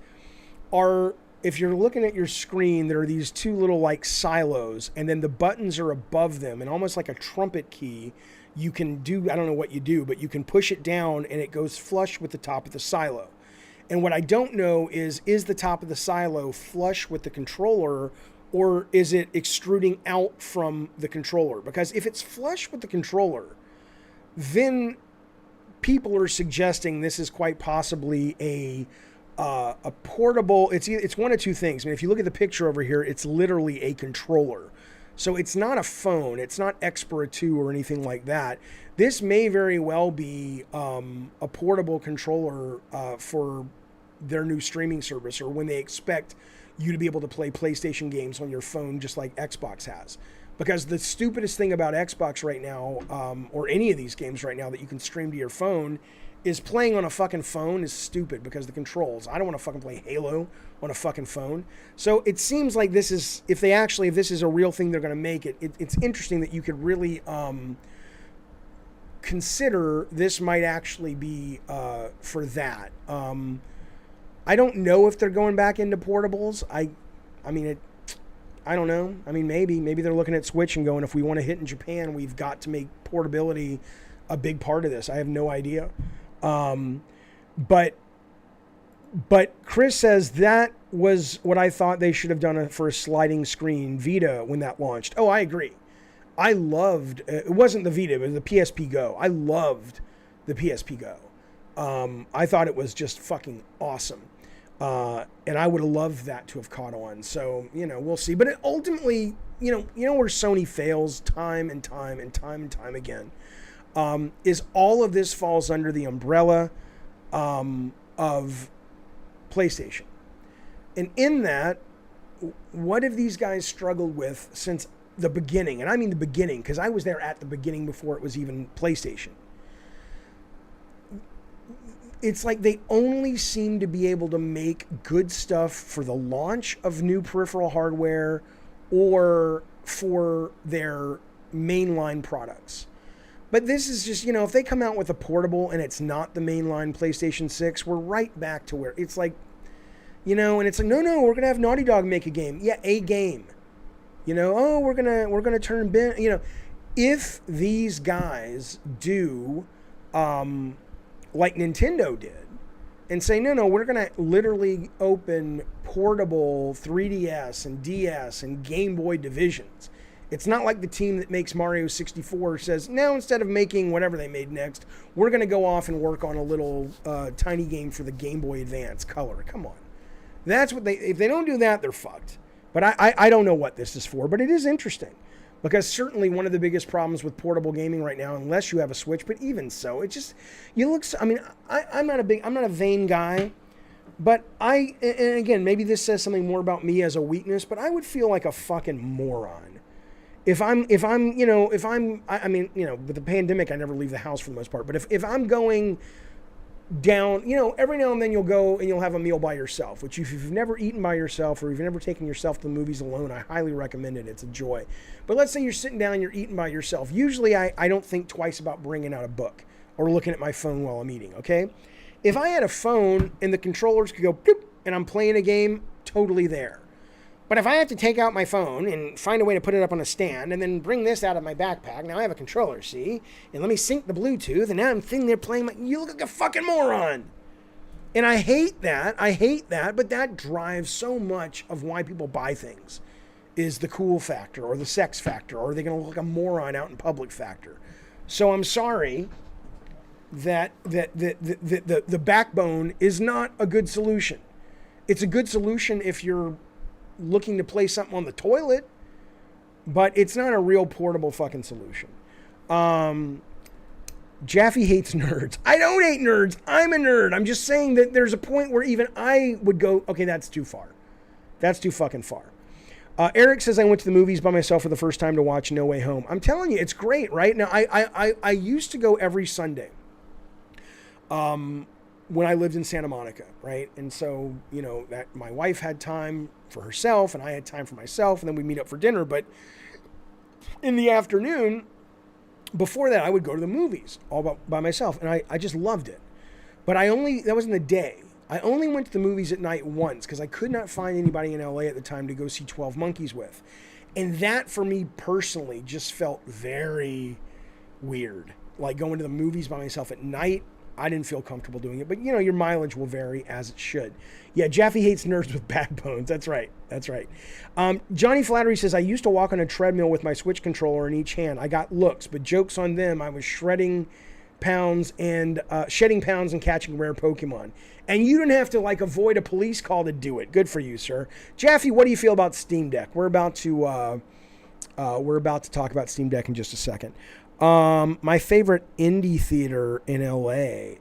are, if you're looking at your screen, there are these two little like silos, and then the buttons are above them, and almost like a trumpet key, you can do, I don't know what you do, but you can push it down and it goes flush with the top of the silo. And what I don't know is the top of the silo flush with the controller, or is it extruding out from the controller? Because if it's flush with the controller, then people are suggesting this is quite possibly a portable. It's one of two things. I mean, if you look at the picture over here, it's literally a controller. So it's not a phone. It's not Xperia 2 or anything like that. This may very well be a portable controller for their new streaming service, or when they expect you to be able to play PlayStation games on your phone just like Xbox has. Because the stupidest thing about Xbox right now, or any of these games right now that you can stream to your phone, is playing on a fucking phone is stupid because the controls. I don't want to fucking play Halo on a fucking phone. So it seems like this is, if this is a real thing they're going to make it's interesting that you could really consider this might actually be for that. I don't know if they're going back into portables. I don't know. I mean, maybe they're looking at Switch and going, if we want to hit in Japan, we've got to make portability a big part of this. I have no idea. But Chris says that was what I thought they should have done for a sliding screen Vita when that launched. Oh, I agree. I loved, it wasn't the Vita, it was the PSP Go. I loved the PSP Go. I thought it was just fucking awesome. And I would have loved that to have caught on. So, we'll see. But it ultimately, where Sony fails time and time again, is all of this falls under the umbrella of PlayStation. And in that, what have these guys struggled with since the beginning? And I mean the beginning, because I was there at the beginning before it was even PlayStation. It's like they only seem to be able to make good stuff for the launch of new peripheral hardware or for their mainline products. But this is just, if they come out with a portable and it's not the mainline PlayStation 6, we're right back to where it's like, and it's like, no, we're going to have Naughty Dog make a game. Yeah, a game. We're going to turn if these guys do like Nintendo did and say, no, we're going to literally open portable 3DS and DS and Game Boy divisions. It's not like the team that makes Mario 64 says, now instead of making whatever they made next, we're going to go off and work on a little tiny game for the Game Boy Advance Color. Come on. That's what if they don't do that, they're fucked. But I don't know what this is for, but it is interesting. Because certainly one of the biggest problems with portable gaming right now, unless you have a Switch, but even so, it just, I'm not a vain guy, but and again, maybe this says something more about me as a weakness, but I would feel like a fucking moron. With the pandemic, I never leave the house for the most part, but if I'm going down, every now and then you'll go and you'll have a meal by yourself, which if you've never eaten by yourself or you've never taken yourself to the movies alone, I highly recommend it. It's a joy. But let's say you're sitting down and you're eating by yourself. Usually I don't think twice about bringing out a book or looking at my phone while I'm eating, okay? If I had a phone and the controllers could go boop, and I'm playing a game, totally there. But if I have to take out my phone and find a way to put it up on a stand and then bring this out of my backpack, now I have a controller, see? And let me sync the Bluetooth, and now I'm sitting there playing you look like a fucking moron. And I hate that, but that drives so much of why people buy things, is the cool factor or the sex factor, or are they going to look like a moron out in public factor. So I'm sorry that the backbone is not a good solution. It's a good solution if you're looking to play something on the toilet, but it's not a real portable fucking solution. Jaffe hates nerds. I don't hate nerds. I'm a nerd. I'm just saying that there's a point where even I would go, okay, that's too far. That's too fucking far. Eric says, I went to the movies by myself for the first time to watch No Way Home. I'm telling you, it's great, right? Now, I used to go every Sunday. When I lived in Santa Monica, right? And so, that my wife had time for herself and I had time for myself, and then we'd meet up for dinner. But in the afternoon, before that, I would go to the movies all by myself, and I just loved it. But that was in the day. I only went to the movies at night once because I could not find anybody in LA at the time to go see 12 Monkeys with. And that, for me personally, just felt very weird. Like going to the movies by myself at night, I didn't feel comfortable doing it, but your mileage will vary as it should. Yeah, Jaffe hates nerds with backbones. That's right. Johnny Flattery says, I used to walk on a treadmill with my Switch controller in each hand. I got looks, but joke's on them. I was shedding pounds and catching rare Pokemon. And you didn't have to avoid a police call to do it. Good for you, sir. Jaffe, what do you feel about Steam Deck? We're about to talk about Steam Deck in just a second. My favorite indie theater in LA.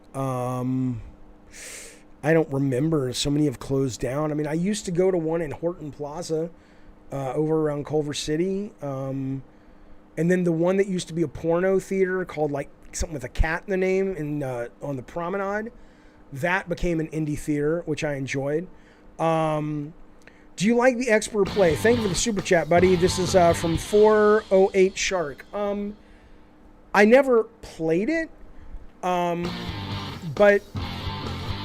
I don't remember. So many have closed down. I mean, I used to go to one in Horton Plaza, over around Culver City. And then the one that used to be a porno theater called something with a cat in the name on the Promenade, that became an indie theater, which I enjoyed. Do you like the Expert Play? Thank you for the super chat, buddy. This is from 408 Shark. I never played it, but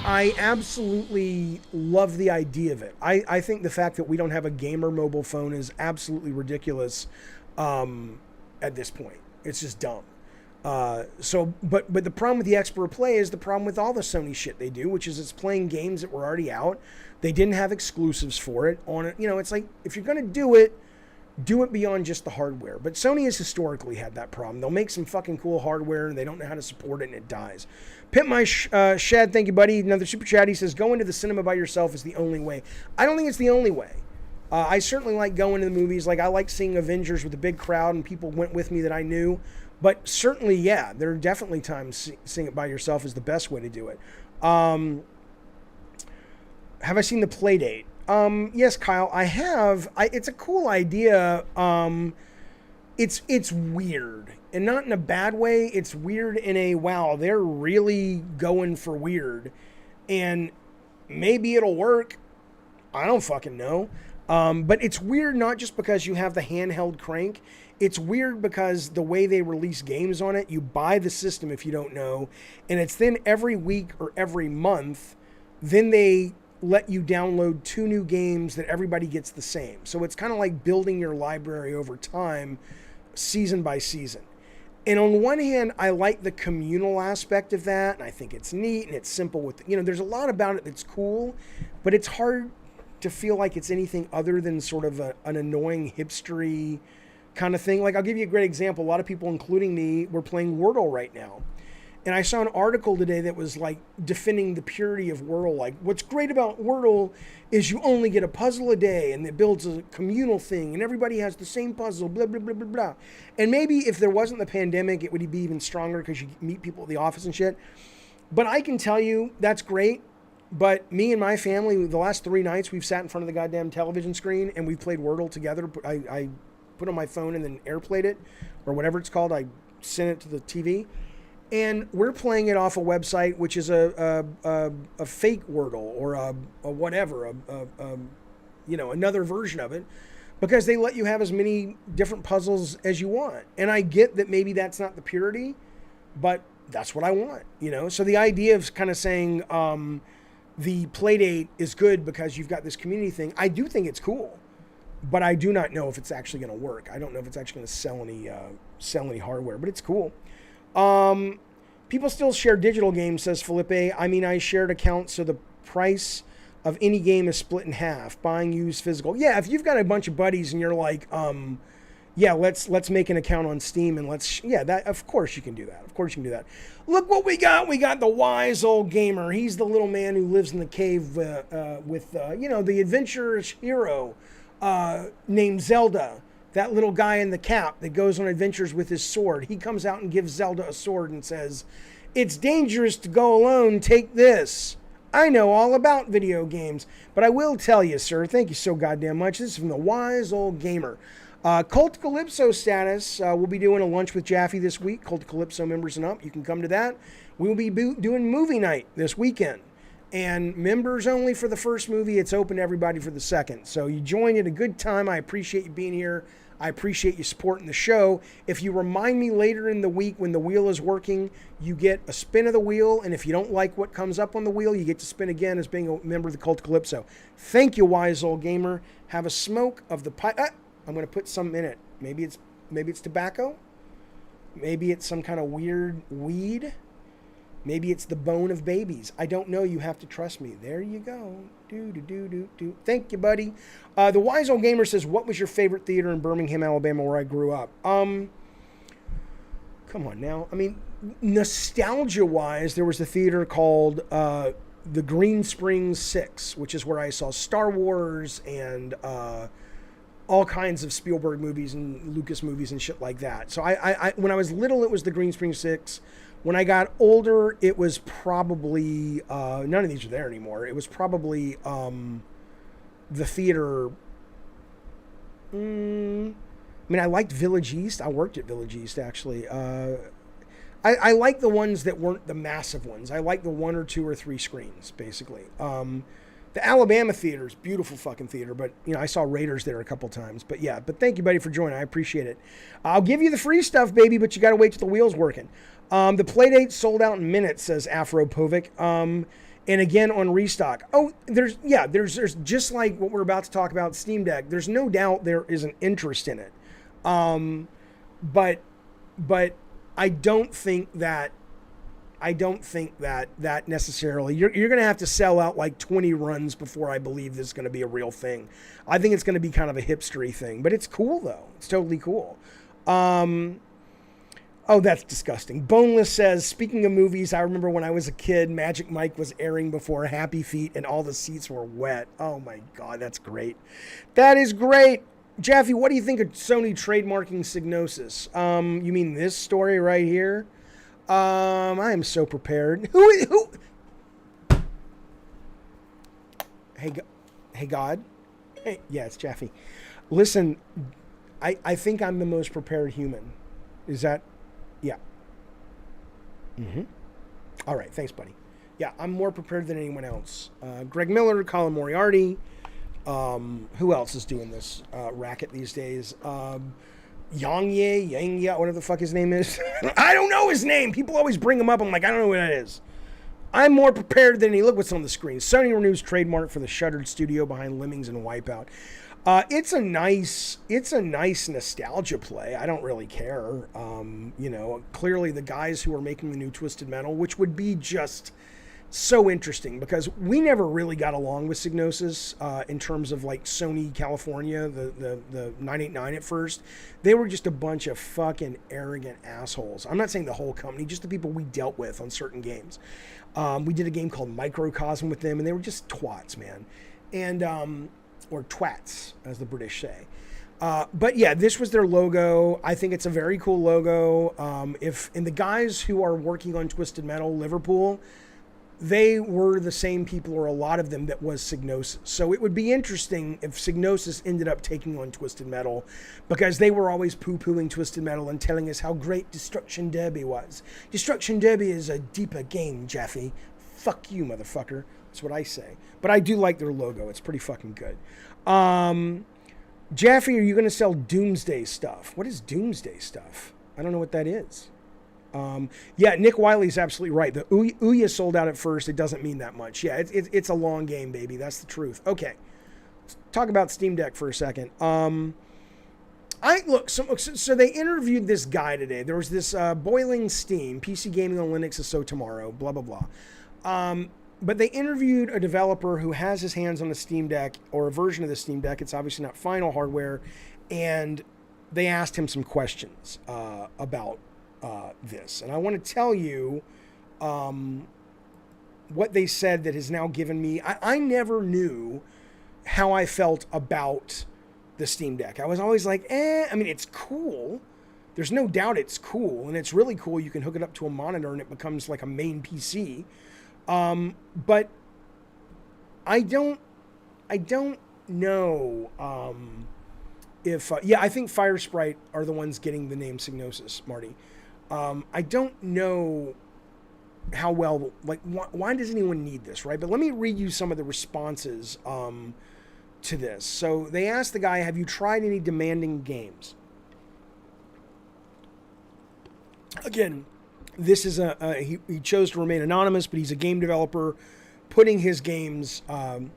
I absolutely love the idea of it. I think the fact that we don't have a gamer mobile phone is absolutely ridiculous at this point. It's just dumb. But the problem with the Expert Play is the problem with all the Sony shit they do, which is it's playing games that were already out. They didn't have exclusives for it on it. It's like, if you're going to do it beyond just the hardware. But Sony has historically had that problem. They'll make some fucking cool hardware and they don't know how to support it and it dies. Pimp My Shad, thank you, buddy. Another super chat. He says, going to the cinema by yourself is the only way. I don't think it's the only way. I certainly like going to the movies. I like seeing Avengers with a big crowd and people went with me that I knew. But certainly, yeah, there are definitely times seeing it by yourself is the best way to do it. Have I seen The Playdate? Yes, Kyle, I have. It's a cool idea. It's weird, and not in a bad way. It's weird in a, wow, they're really going for weird, and maybe it'll work. I don't fucking know. But it's weird not just because you have the handheld crank. It's weird because the way they release games on it, you buy the system if you don't know, and it's then every week or every month, then they let you download 2 new games that everybody gets the same. So it's kind of like building your library over time, season by season. And on one hand, I like the communal aspect of that, and I think it's neat and it's simple with, there's a lot about it that's cool, but it's hard to feel like it's anything other than sort of an annoying hipstery kind of thing. I'll give you a great example. A lot of people, including me, were playing Wordle right now. And I saw an article today that was defending the purity of Wordle. What's great about Wordle is you only get a puzzle a day and it builds a communal thing and everybody has the same puzzle, blah, blah, blah, blah, blah. And maybe if there wasn't the pandemic, it would be even stronger because you meet people at the office and shit. But I can tell you that's great. But me and my family, the last 3 nights, we've sat in front of the goddamn television screen and we've played Wordle together. I put on my phone and then airplayed it or whatever it's called. I sent it to the TV. And we're playing it off a website, which is a fake Wordle or a whatever, another version of it, because they let you have as many different puzzles as you want. And I get that maybe that's not the purity, but that's what I want, So the idea of kind of saying the Playdate is good because you've got this community thing, I do think it's cool, but I do not know if it's actually going to work. I don't know if it's actually going to sell any hardware, but it's cool. People still share digital games, says Felipe. I mean, I shared accounts, so the price of any game is split in half. Buying used physical. Yeah, if you've got a bunch of buddies and you're like, let's make an account on Steam and that of course you can do that. Of course you can do that. Look what we got. We got the wise old gamer. He's the little man who lives in the cave with the adventurous hero named Zelda. That little guy in the cap that goes on adventures with his sword. He comes out and gives Zelda a sword and says, "It's dangerous to go alone. Take this." I know all about video games, but I will tell you, sir, thank you so goddamn much. This is from the wise old gamer. Cult Calypso status. We'll be doing a lunch with Jaffe this week. Cult Calypso members and up. You can come to that. We will be doing movie night this weekend. And members only for the first movie. It's open to everybody for the second. So you join at a good time. I appreciate you being here. I appreciate you supporting the show. If you remind me later in the week when the wheel is working, you get a spin of the wheel. And if you don't like what comes up on the wheel, you get to spin again as being a member of the Cult Calypso. Thank you, wise old gamer. Have a smoke of the pipe. I'm going to put some in it. Maybe it's tobacco. Maybe it's some kind of weird weed. Maybe it's the bone of babies. I don't know. You have to trust me. There you go. Do. Thank you, buddy. The wise old gamer says, "What was your favorite theater in Birmingham, Alabama, where I grew up?" Come on now. I mean, nostalgia-wise, there was a theater called the Green Springs 6, which is where I saw Star Wars and all kinds of Spielberg movies and Lucas movies and shit like that. So I when I was little, it was the Green Springs 6. When I got older, it was probably, none of these are there anymore. It was probably the theater. I mean, I liked Village East. I worked at Village East, actually. I like the ones that weren't the massive ones. I like the 1 or 2 or 3 screens, basically. The Alabama theater is beautiful fucking theater, but I saw Raiders there a couple times. But yeah, thank you, buddy, for joining. I appreciate it. I'll give you the free stuff, baby, but you got to wait till the wheel's working. The Playdate sold out in minutes, says Afro Povic. And again on restock. Oh, there's just like what we're about to talk about, Steam Deck. There's no doubt there is an interest in it. But I don't think that necessarily you're going to have to sell out like 20 runs before I believe this is going to be a real thing. I think it's going to be kind of a hipstery thing, but it's cool though. It's totally cool. Oh, that's disgusting. Boneless says, speaking of movies, I remember when I was a kid, Magic Mike was airing before Happy Feet and all the seats were wet. Oh my God, that's great. That is great. Jaffe, what do you think of Sony trademarking Psygnosis? You mean this story right here? I am so prepared. Who? Hey, God. Hey, yeah, it's Jaffe. Listen, I think I'm the most prepared human. Is that? Yeah. Mm-hmm. All right. Thanks, buddy. Yeah, I'm more prepared than anyone else. Greg Miller, Colin Moriarty. Who else is doing this racket these days? Yang, whatever the fuck his name is. I don't know his name. People always bring him up. I'm like, I don't know who that is. I'm more prepared than he. Look what's on the screen. Sony renews trademark for the shuttered studio behind Lemmings and Wipeout. It's a nice nostalgia play. I don't really care. Clearly the guys who are making the new Twisted Metal, which would be just so interesting because we never really got along with Psygnosis in terms of like Sony California, the 989 at first. They were just a bunch of fucking arrogant assholes. I'm not saying the whole company, just the people we dealt with on certain games. We did a game called Microcosm with them, and they were just twats, man. And or twats, as the British say. But yeah, this was their logo. I think it's a very cool logo. And the guys who are working on Twisted Metal Liverpool, they were the same people, or a lot of them, that was Psygnosis. So it would be interesting if Psygnosis ended up taking on Twisted Metal, because they were always poo-pooing Twisted Metal and telling us how great Destruction Derby was. Destruction Derby is a deeper game, Jeffy. Fuck you, motherfucker. That's what I say. But I do like their logo. It's pretty fucking good. Jeffy, are you going to sell Doomsday stuff? What is Doomsday stuff? I don't know what that is. Yeah, Nick Wiley's absolutely right. The Ouya sold out at first. It doesn't mean that much. Yeah, it's a long game, baby. That's the truth. Okay, let's talk about Steam Deck for a second. So they interviewed this guy today. There was this Boiling Steam, PC Gaming on Linux is so tomorrow, blah, blah, blah. But they interviewed a developer who has his hands on the Steam Deck, or a version of the Steam Deck. It's obviously not final hardware. And they asked him some questions about this. And I want to tell you what they said that has now given me... I never knew how I felt about the Steam Deck. I was always like, I mean, it's cool. There's no doubt it's cool. And it's really cool. You can hook it up to a monitor and it becomes like a main PC. But I don't know if... I think Firesprite are the ones getting the name Psygnosis, Marty. I don't know how well, like, why does anyone need this, right? But let me read you some of the responses to this. So they asked the guy, have you tried any demanding games? Again, this is he chose to remain anonymous, but he's a game developer putting his games on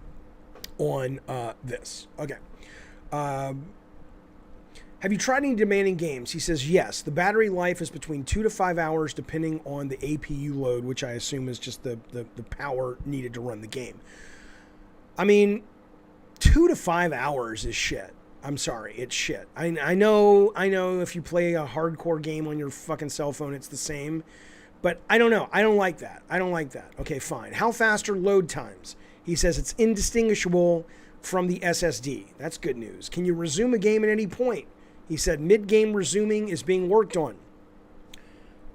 this. Okay. Have you tried any demanding games? He says, yes. The battery life is between 2 to 5 hours, depending on the APU load, which I assume is just the power needed to run the game. I mean, 2 to 5 hours is shit. I'm sorry, it's shit. I know if you play a hardcore game on your fucking cell phone, it's the same. But I don't know. I don't like that. Okay, fine. How fast are load times? He says it's indistinguishable from the SSD. That's good news. Can you resume a game at any point? He said mid-game resuming is being worked on.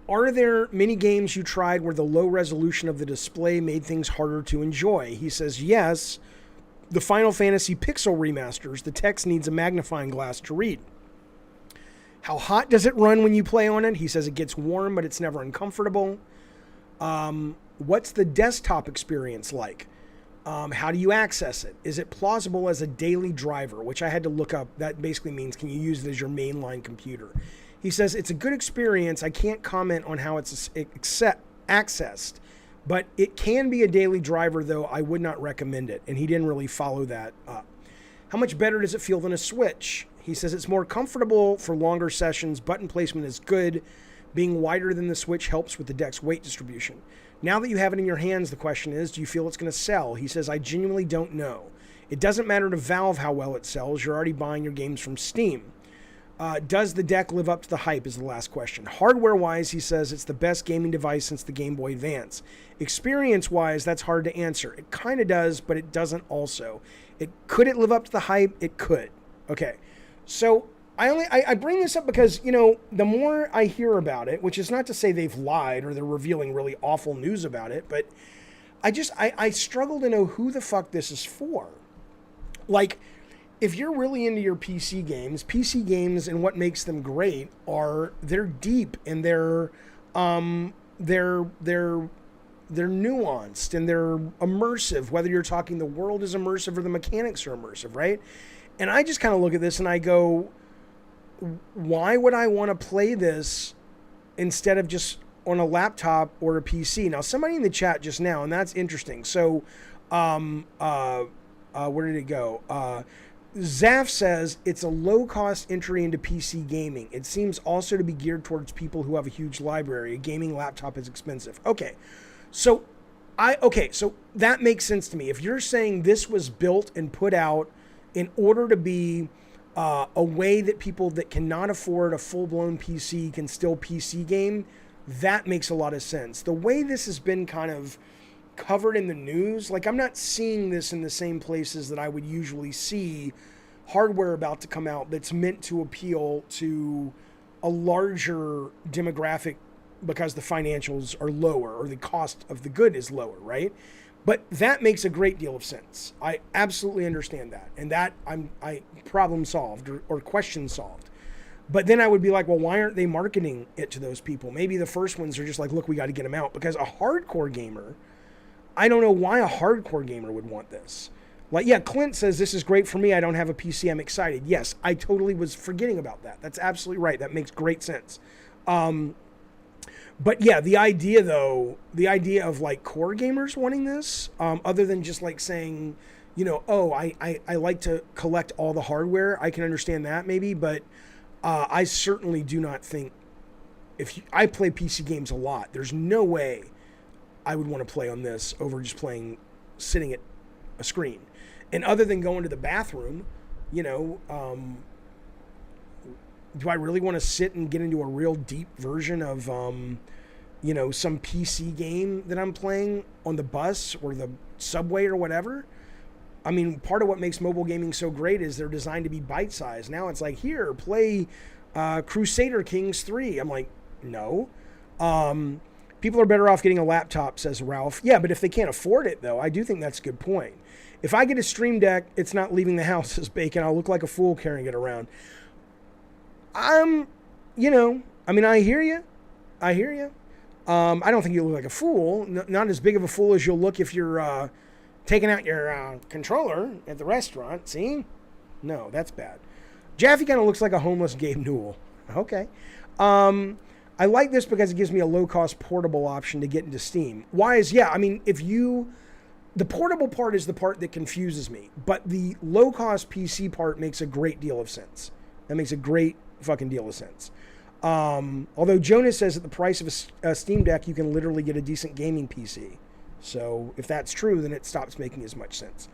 Are there many games you tried where the low resolution of the display made things harder to enjoy? He says yes. The Final Fantasy Pixel remasters, the text needs a magnifying glass to read. How hot does it run when you play on it? He says it gets warm, but it's never uncomfortable. What's the desktop experience like? How do you access it? Is it plausible as a daily driver? Which I had to look up. That basically means, can you use it as your mainline computer? He says it's a good experience. I can't comment on how it's accessed, but it can be a daily driver, though I would not recommend it. And he didn't really follow that up. How much better does it feel than a Switch? He says it's more comfortable for longer sessions. Button placement is good. Being wider than the Switch helps with the deck's weight distribution. Now that you have it in your hands, the question is, do you feel it's going to sell? He says, I genuinely don't know. It doesn't matter to Valve how well it sells. You're already buying your games from Steam. Does the deck live up to the hype is the last question. Hardware-wise, he says it's the best gaming device since the Game Boy Advance. Experience-wise, that's hard to answer. It kind of does, but it doesn't also. Could it live up to the hype? It could. Okay. So I bring this up because, you know, the more I hear about it, which is not to say they've lied or they're revealing really awful news about it, but I struggle to know who the fuck this is for. Like, if you're really into your PC games and what makes them great are they're deep and they're nuanced and they're immersive, whether you're talking the world is immersive or the mechanics are immersive, right? And I just kind of look at this and I go, why would I want to play this instead of just on a laptop or a PC? Now, somebody in the chat just now, and that's interesting. So, where did it go? Zaf says it's a low-cost entry into PC gaming. It seems also to be geared towards people who have a huge library. A gaming laptop is expensive. Okay, so that makes sense to me. If you're saying this was built and put out in order to be a way that people that cannot afford a full-blown PC can still PC game, that makes a lot of sense. The way this has been kind of covered in the news, like I'm not seeing this in the same places that I would usually see hardware about to come out that's meant to appeal to a larger demographic because the financials are lower or the cost of the good is lower, right? But that makes a great deal of sense. I absolutely understand that. And that I problem solved or question solved. But then I would be like, well, why aren't they marketing it to those people? Maybe the first ones are just like, look, we got to get them out. Because a hardcore gamer, I don't know why a hardcore gamer would want this. Like, yeah, Clint says, this is great for me. I don't have a PC. I'm excited. Yes, I totally was forgetting about that. That's absolutely right. That makes great sense. But yeah, the idea of like core gamers wanting this, other than just like saying, you know, oh, I like to collect all the hardware. I can understand that maybe, but I certainly do not think I play PC games a lot. There's no way I would want to play on this over just sitting at a screen. And other than going to the bathroom, you know, do I really want to sit and get into a real deep version of, you know, some PC game that I'm playing on the bus or the subway or whatever? I mean, part of what makes mobile gaming so great is they're designed to be bite-sized. Now it's like, here, play Crusader Kings 3. I'm like, no. People are better off getting a laptop, says Ralph. Yeah, but if they can't afford it, though, I do think that's a good point. If I get a Stream Deck, it's not leaving the house, says Bacon. I'll look like a fool carrying it around. You know, I mean, I hear you. I don't think you look like a fool. Not as big of a fool as you'll look if you're taking out your controller at the restaurant. See? No, that's bad. Jaffe kind of looks like a homeless Gabe Newell. Okay. I like this because it gives me a low-cost portable option to get into Steam. Why is, yeah, I mean, the portable part is the part that confuses me, but the low-cost PC part makes a great deal of sense. That makes a great fucking deal of sense. Although Jonas says at the price of a Steam Deck, you can literally get a decent gaming PC. So if that's true, then it stops making as much sense.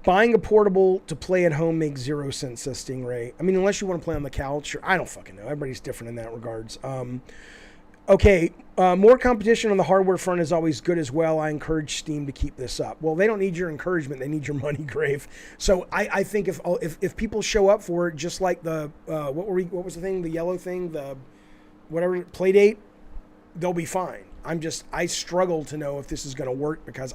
Buying a portable to play at home makes zero sense, says Stingray. I mean, unless you want to play on the couch, or, I don't fucking know. Everybody's different in that regards. Okay, more competition on the hardware front is always good as well. I encourage Steam to keep this up. Well, they don't need your encouragement; they need your money, Grave. So I think if people show up for it, just like the what was the thing, the yellow thing, the whatever Playdate, they'll be fine. I struggle to know if this is going to work because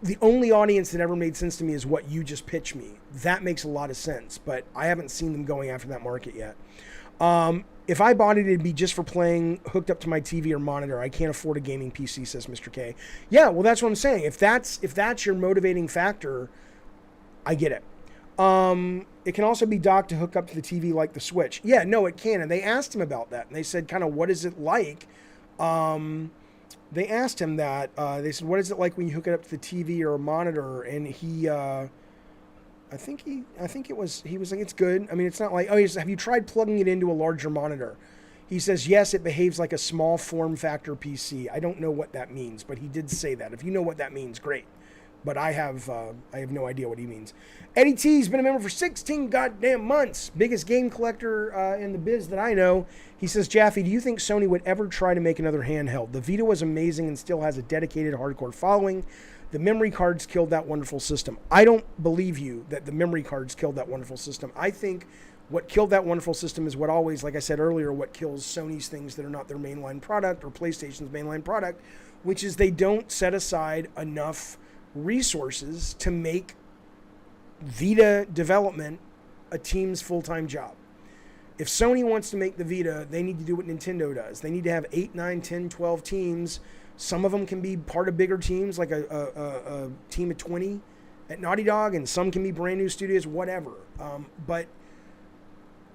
the only audience that ever made sense to me is what you just pitched me. That makes a lot of sense, but I haven't seen them going after that market yet. If I bought it, it'd be just for playing hooked up to my TV or monitor. I can't afford a gaming PC, says Mr. K. Yeah, well, that's what I'm saying. If that's your motivating factor, I get it. It can also be docked to hook up to the TV like the Switch. Yeah, no, it can. And they asked him about that. And they said, kind of, what is it like? They asked him that. They said, what is it like when you hook it up to the TV or a monitor? And he... I think he was like, it's good. I mean, it's not like, oh, he says, have you tried plugging it into a larger monitor? He says, yes, it behaves like a small form factor PC. I don't know what that means, but he did say that. If you know what that means, great. But I have no idea what he means. Eddie T's been a member for 16 goddamn months. Biggest game collector in the biz that I know. He says, Jaffe, do you think Sony would ever try to make another handheld? The Vita was amazing and still has a dedicated hardcore following. The memory cards killed that wonderful system. I don't believe you that the memory cards killed that wonderful system. I think what killed that wonderful system is what always, like I said earlier, what kills Sony's things that are not their mainline product or PlayStation's mainline product, which is they don't set aside enough resources to make Vita development a team's full-time job. If Sony wants to make the Vita, they need to do what Nintendo does. They need to have 8, 9, 10, 12 teams. Some of them can be part of bigger teams, like a team of 20 at Naughty Dog, and some can be brand new studios, whatever. But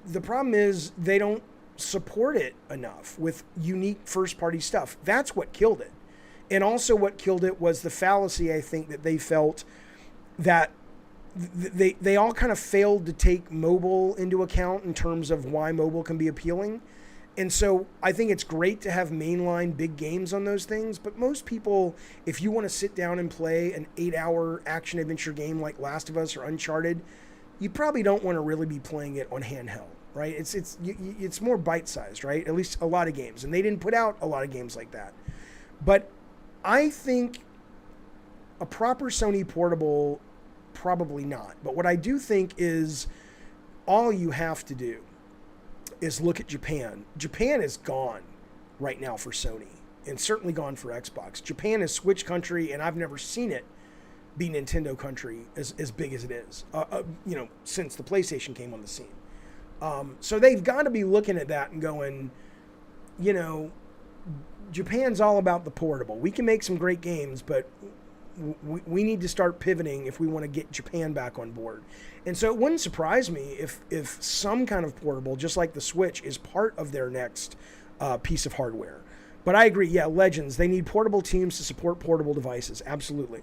the problem is they don't support it enough with unique first-party stuff. That's what killed it. And also what killed it was the fallacy, I think, that they felt that they all kind of failed to take mobile into account in terms of why mobile can be appealing. And so I think it's great to have mainline big games on those things, but most people, if you want to sit down and play an 8-hour action-adventure game like Last of Us or Uncharted, you probably don't want to really be playing it on handheld, right? It's more bite-sized, right? At least a lot of games. And they didn't put out a lot of games like that. But I think a proper Sony portable, probably not. But what I do think is all you have to do is look at Japan. Japan is gone right now for Sony, and certainly gone for Xbox. Japan is Switch country, and I've never seen it be Nintendo country as big as it is, since the PlayStation came on the scene. So they've got to be looking at that and going, Japan's all about the portable. We can make some great games, but we need to start pivoting if we want to get Japan back on board. And so it wouldn't surprise me if some kind of portable, just like the Switch, is part of their next piece of hardware. But I agree, yeah, Legends, they need portable teams to support portable devices. Absolutely.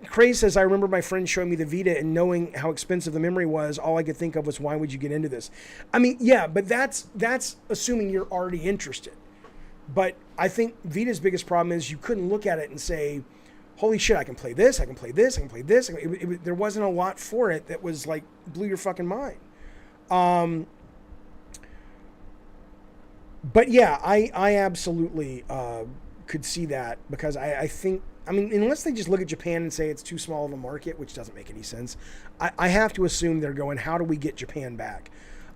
Craze says, I remember my friend showing me the Vita and knowing how expensive the memory was, all I could think of was, why would you get into this? I mean, yeah, but that's assuming you're already interested. But I think Vita's biggest problem is you couldn't look at it and say, holy shit, I can play this, I can play this, I can play this. There wasn't a lot for it that was like, blew your fucking mind. But yeah, I absolutely could see that, because I think, unless they just look at Japan and say it's too small of a market, which doesn't make any sense, I have to assume they're going, how do we get Japan back?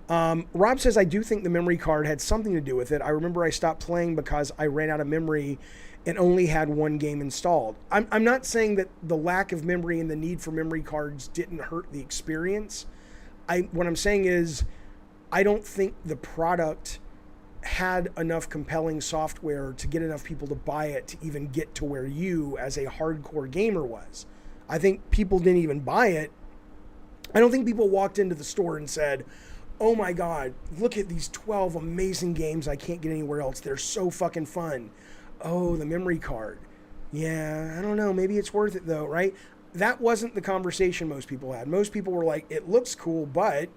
Rob says, I do think the memory card had something to do with it. I remember I stopped playing because I ran out of memory and only had one game installed. I'm not saying that the lack of memory and the need for memory cards didn't hurt the experience. What I'm saying is, I don't think the product had enough compelling software to get enough people to buy it to even get to where you as a hardcore gamer was. I think people didn't even buy it. I don't think people walked into the store and said, oh my God, look at these 12 amazing games I can't get anywhere else. They're so fucking fun. Oh, the memory card. Yeah, I don't know. Maybe it's worth it though, right? That wasn't the conversation most people had. Most people were like, it looks cool, but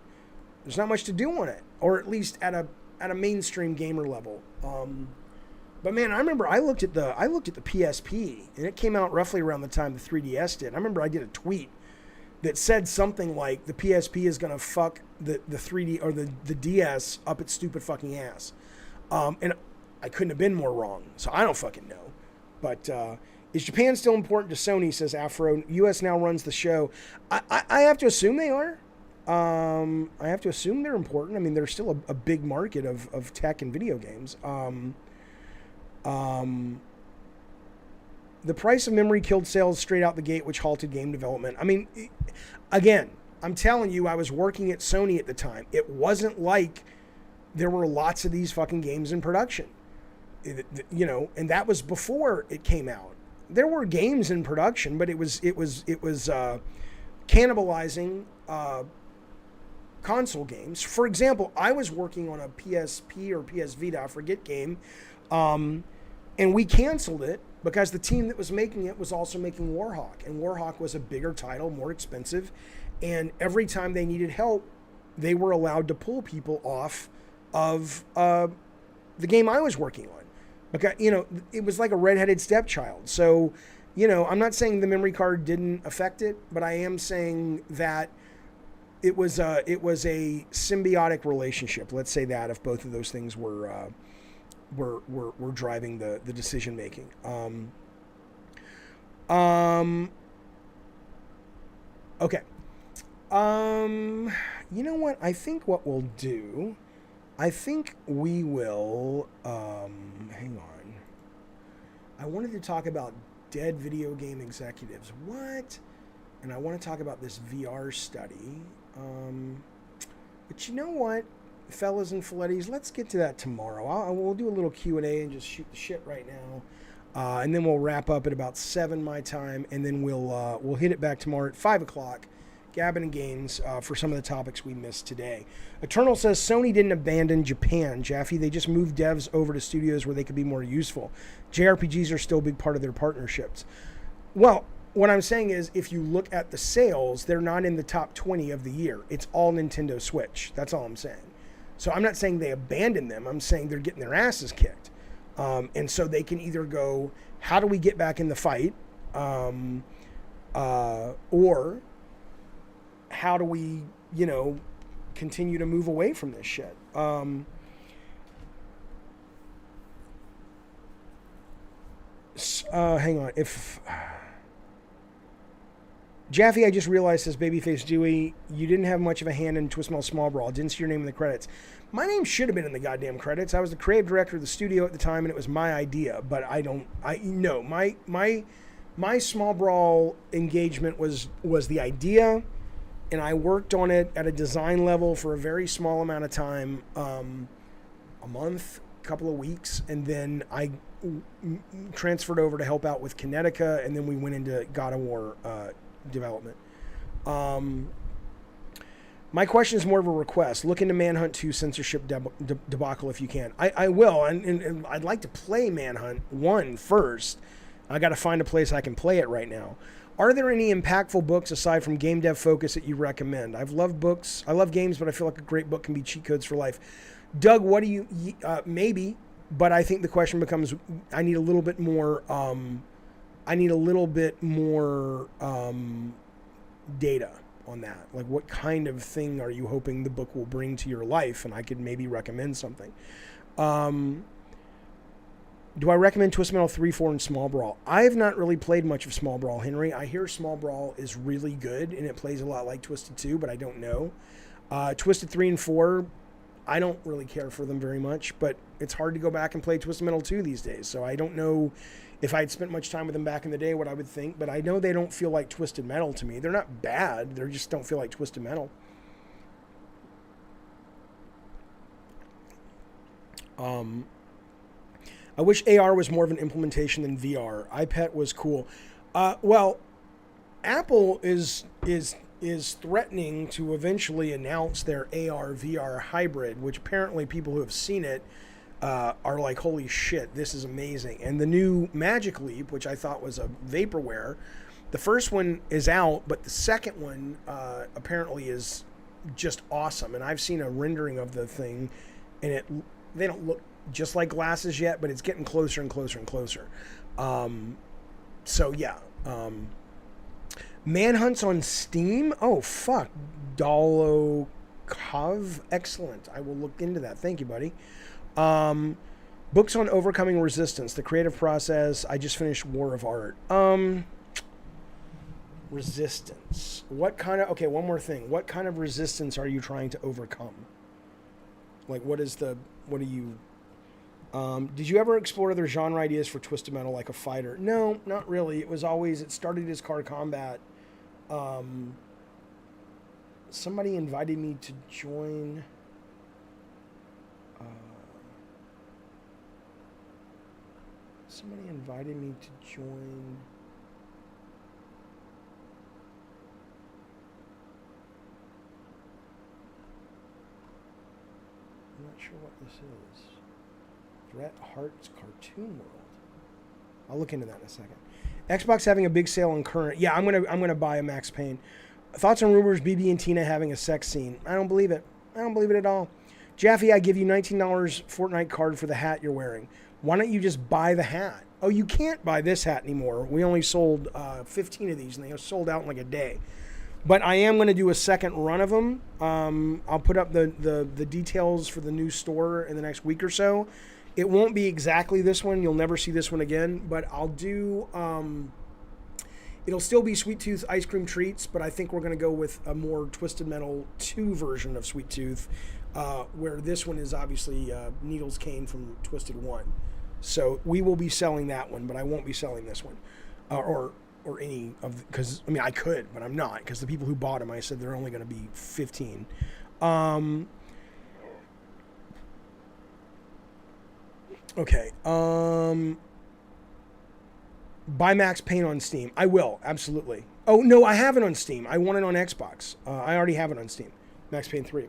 there's not much to do on it. Or at least at a mainstream gamer level. But man, I remember I looked at the PSP, and it came out roughly around the time the 3DS did. I remember I did a tweet that said something like, the PSP is going to fuck the 3D or the DS up its stupid fucking ass. And I couldn't have been more wrong. So I don't fucking know. But is Japan still important to Sony, says Afro. US now runs the show. I have to assume they are. I have to assume they're important. I mean, they're still a big market of tech and video games. The price of memory killed sales straight out the gate, which halted game development. I mean, again, I'm telling you, I was working at Sony at the time. It wasn't like there were lots of these fucking games in production, and that was before it came out. There were games in production, but it was cannibalizing console games. For example, I was working on a PSP or PS Vita, I forget, game, and we canceled it because the team that was making it was also making Warhawk, and Warhawk was a bigger title, more expensive, and every time they needed help, they were allowed to pull people off of the game I was working on, because it was like a redheaded stepchild. So, I'm not saying the memory card didn't affect it, but I am saying that it was a symbiotic relationship. Let's say that, if both of those things were driving the decision making. Okay. You know what? I think what we'll do, I think we will, hang on. I wanted to talk about dead video game executives. What? And I want to talk about this VR study. But you know what, fellas and filettis, let's get to that tomorrow. We'll do a little Q&A and just shoot the shit right now. And then we'll wrap up at about 7 my time, and then we'll hit it back tomorrow at 5 o'clock. Gabbin' and Games for some of the topics we missed today. Eternal says, Sony didn't abandon Japan, Jaffe. They just moved devs over to studios where they could be more useful. JRPGs are still a big part of their partnerships. Well, what I'm saying is, if you look at the sales, they're not in the top 20 of the year. It's all Nintendo Switch. That's all I'm saying. So I'm not saying they abandoned them. I'm saying they're getting their asses kicked. And so they can either go, how do we get back in the fight? Or how do we, continue to move away from this shit? Hang on. Jaffe, I just realized, says Babyface Dewey, you didn't have much of a hand in Twist Metal Small Brawl. Didn't see your name in the credits. My name should have been in the goddamn credits. I was the creative director of the studio at the time, and it was my idea. But my Small Brawl engagement was the idea, and I worked on it at a design level for a very small amount of time, a month, couple of weeks, and then I transferred over to help out with Kinetica, and then we went into God of War development. My question is more of a request. Look into Manhunt 2 censorship debacle if you can. I will, and I'd like to play Manhunt 1 first. I got to find a place I can play it right now. Are there any impactful books aside from Game Dev Focus that you recommend? I've loved books. I love games, but I feel like a great book can be cheat codes for life. Doug, what do you... maybe, but I think the question becomes, I need a little bit more... data on that. Like, what kind of thing are you hoping the book will bring to your life? And I could maybe recommend something. Do I recommend Twist Metal 3, 4, and Small Brawl? I have not really played much of Small Brawl, Henry. I hear Small Brawl is really good, and it plays a lot like Twisted 2, but I don't know. Twisted 3 and 4, I don't really care for them very much, but it's hard to go back and play Twisted Metal 2 these days, so I don't know if I had spent much time with them back in the day what I would think, but I know they don't feel like Twisted Metal to me. They're not bad, they just don't feel like Twisted Metal. I wish AR was more of an implementation than VR. iPet was cool. Well, Apple is threatening to eventually announce their AR VR hybrid, which apparently people who have seen it are like, holy shit, this is amazing. And the new Magic Leap, which I thought was a vaporware, the first one is out, but the second one apparently is just awesome. And I've seen a rendering of the thing, and they don't look just like glasses yet, but it's getting closer and closer and closer. So yeah. Manhunt's on Steam. Oh fuck, Dolokov. Excellent. I will look into that. Thank you, buddy. Books on overcoming resistance, the creative process. I just finished War of Art. Resistance. What kind of... Okay, one more thing. What kind of resistance are you trying to overcome? Like, what are you... did you ever explore other genre ideas for Twisted Metal, like a fighter? No, not really. It started as card combat. Somebody invited me to join... Somebody invited me to join... I'm not sure what this is. Bret Hart's Cartoon World. I'll look into that in a second. Xbox having a big sale on current. Yeah, I'm gonna buy a Max Payne. Thoughts on rumors BB and Tina having a sex scene? I don't believe it. I don't believe it at all. Jaffe, I give you $19 Fortnite card for the hat you're wearing. Why don't you just buy the hat? Oh, you can't buy this hat anymore. We only sold 15 of these, and they sold out in like a day. But I am going to do a second run of them. I'll put up the details for the new store in the next week or so. It won't be exactly this one. You'll never see this one again. But I'll do... it'll still be Sweet Tooth Ice Cream Treats, but I think we're going to go with a more Twisted Metal 2 version of Sweet Tooth, where this one is obviously Needles Cane from Twisted 1. So we will be selling that one, but I won't be selling this one. Or any of... Because, I mean, I could, but I'm not. Because the people who bought them, I said they're only going to be 15. Okay. Buy Max Payne on Steam. I will, absolutely. Oh, no, I have it on Steam. I want it on Xbox. I already have it on Steam. Max Payne 3.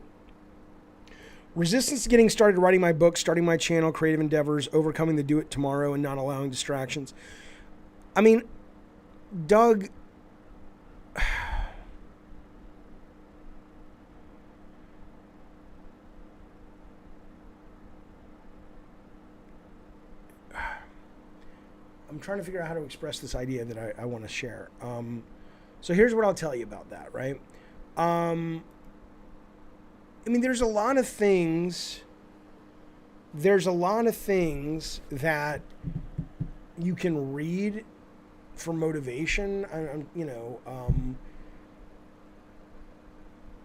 Resistance to getting started writing my book, starting my channel, creative endeavors, overcoming the do it tomorrow, and not allowing distractions. I mean, Doug... I'm trying to figure out how to express this idea that I want to share. So here's what I'll tell you about that, right? I mean, there's a lot of things that you can read for motivation.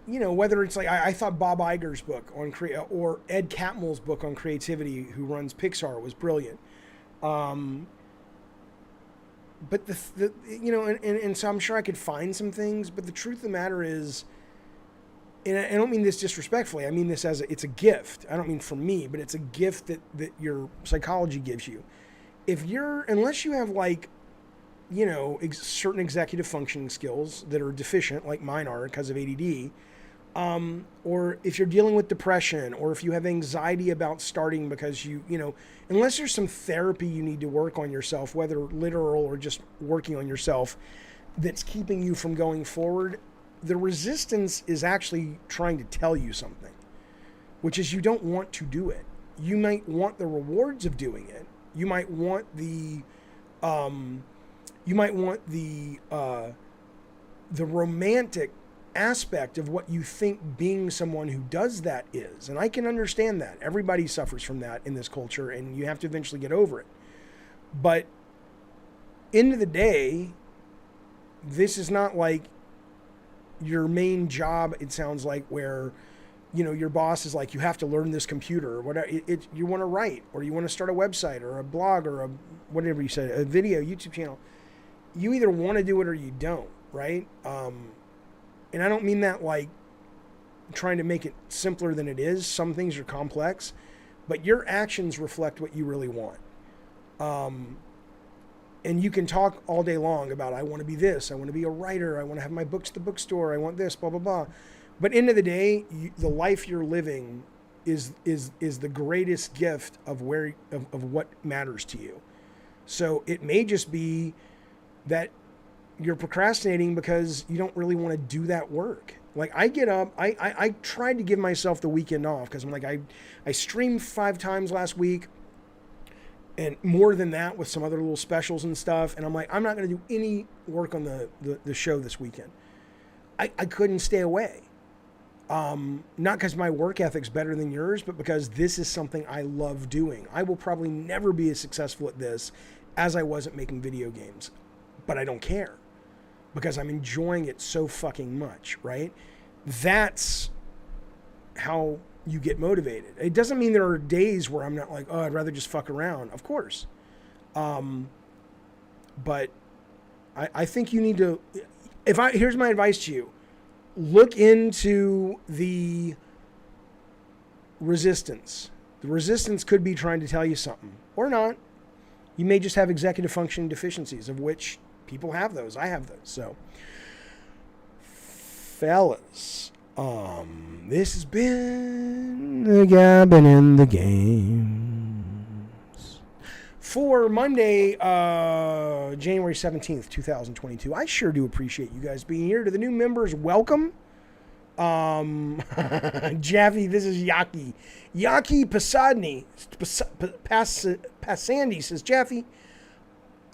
whether it's like, I thought Bob Iger's book on or Ed Catmull's book on creativity, who runs Pixar, was brilliant. But and so I'm sure I could find some things, but the truth of the matter is, and I don't mean this disrespectfully, I mean this as it's a gift. I don't mean for me, but it's a gift that your psychology gives you. Unless you have like, certain executive functioning skills that are deficient, like mine are because of ADD, or if you're dealing with depression, or if you have anxiety about starting because unless there's some therapy you need to work on yourself, whether literal or just working on yourself, that's keeping you from going forward, the resistance is actually trying to tell you something, which is you don't want to do it. You might want the rewards of doing it. You might want the romantic aspect of what you think being someone who does that is. And I can understand that. Everybody suffers from that in this culture, and you have to eventually get over it. But end of the day, this is not like your main job, it sounds like, where your boss is like, you have to learn this computer or whatever. You want to write, or you want to start a website or a blog or whatever you said, a video, YouTube channel. You either want to do it or you don't, right? And I don't mean that like trying to make it simpler than it is. Some things are complex, but your actions reflect what you really want. And you can talk all day long about, I want to be this, I want to be a writer, I want to have my books at the bookstore, I want this, blah, blah, blah. But end of the day, the life you're living is the greatest gift of what matters to you. So it may just be that you're procrastinating because you don't really want to do that work. Like I get up, I tried to give myself the weekend off because I'm like, I streamed 5 times last week and more than that with some other little specials and stuff. And I'm like, I'm not going to do any work on the show this weekend. I couldn't stay away. Not because my work ethic's better than yours, but because this is something I love doing. I will probably never be as successful at this as I was at making video games, but I don't care because I'm enjoying it so fucking much, right? That's how you get motivated. It doesn't mean there are days where I'm not like, oh, I'd rather just fuck around. Of course. But I think you need to, here's my advice to you. Look into the resistance. The resistance could be trying to tell you something or not. You may just have executive functioning deficiencies, of which people have those. I have those. So, fellas, this has been the Gabbin' in the Games for Monday, January 17th, 2022. I sure do appreciate you guys being here. To the new members, welcome. Jaffy, this is Yaki. Yaki Pasadni, Passandy says, Jaffy,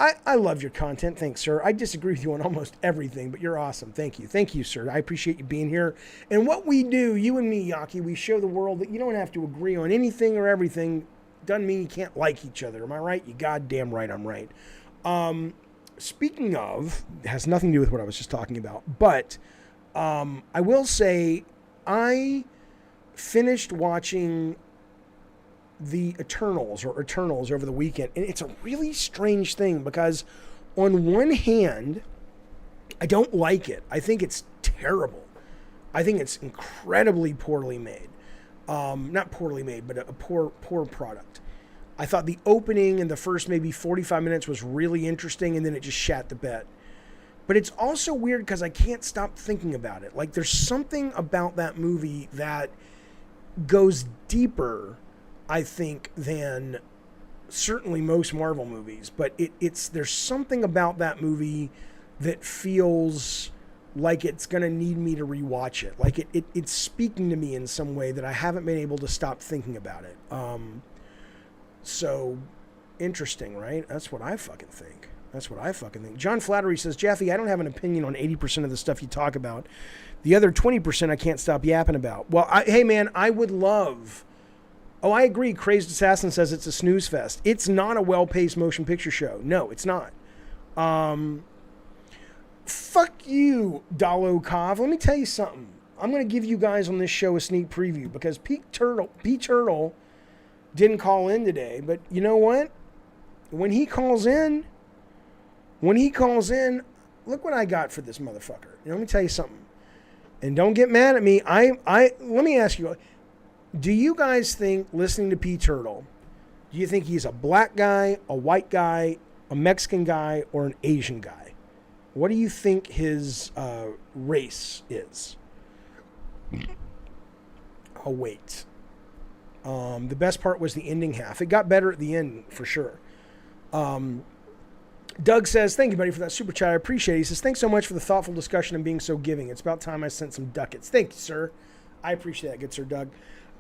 I love your content. Thanks, sir. I disagree with you on almost everything, but you're awesome. Thank you. Thank you, sir. I appreciate you being here. And what we do, you and me, Yaki, we show the world that you don't have to agree on anything or everything. Doesn't mean you can't like each other. Am I right? You goddamn right I'm right. Speaking of, it has nothing to do with what I was just talking about, but I will say I finished watching the Eternals over the weekend, and it's a really strange thing because on one hand, I don't like it. I think it's terrible. I think it's incredibly poorly made. Not poorly made, but a poor product. I thought the opening and the first maybe 45 minutes was really interesting, and then it just shat the bed. But it's also weird because I can't stop thinking about it. Like there's something about that movie that goes deeper, I think, than certainly most Marvel movies. But there's something about that movie that feels like it's going to need me to rewatch it. Like it's speaking to me in some way that I haven't been able to stop thinking about it. So interesting, right? That's what I fucking think. John Flattery says, Jeffy, I don't have an opinion on 80% of the stuff you talk about. The other 20% I can't stop yapping about. Well, hey man, I would love... Oh, I agree. Crazed Assassin says it's a snooze fest. It's not a well-paced motion picture show. No, it's not. Fuck you, Dalo Kov. Let me tell you something. I'm gonna give you guys on this show a sneak preview because P Turtle didn't call in today, but you know what? When he calls in, look what I got for this motherfucker. Let me tell you something. And don't get mad at me. Let me ask you, do you guys think, listening to P Turtle, do you think he's a black guy, a white guy, a Mexican guy, or an Asian guy? What do you think his race is? Oh, wait. The best part was the ending half. It got better at the end, for sure. Doug says, thank you, buddy, for that super chat. I appreciate it. He says, thanks so much for the thoughtful discussion and being so giving. It's about time I sent some ducats. Thank you, sir. I appreciate that, good sir, Doug.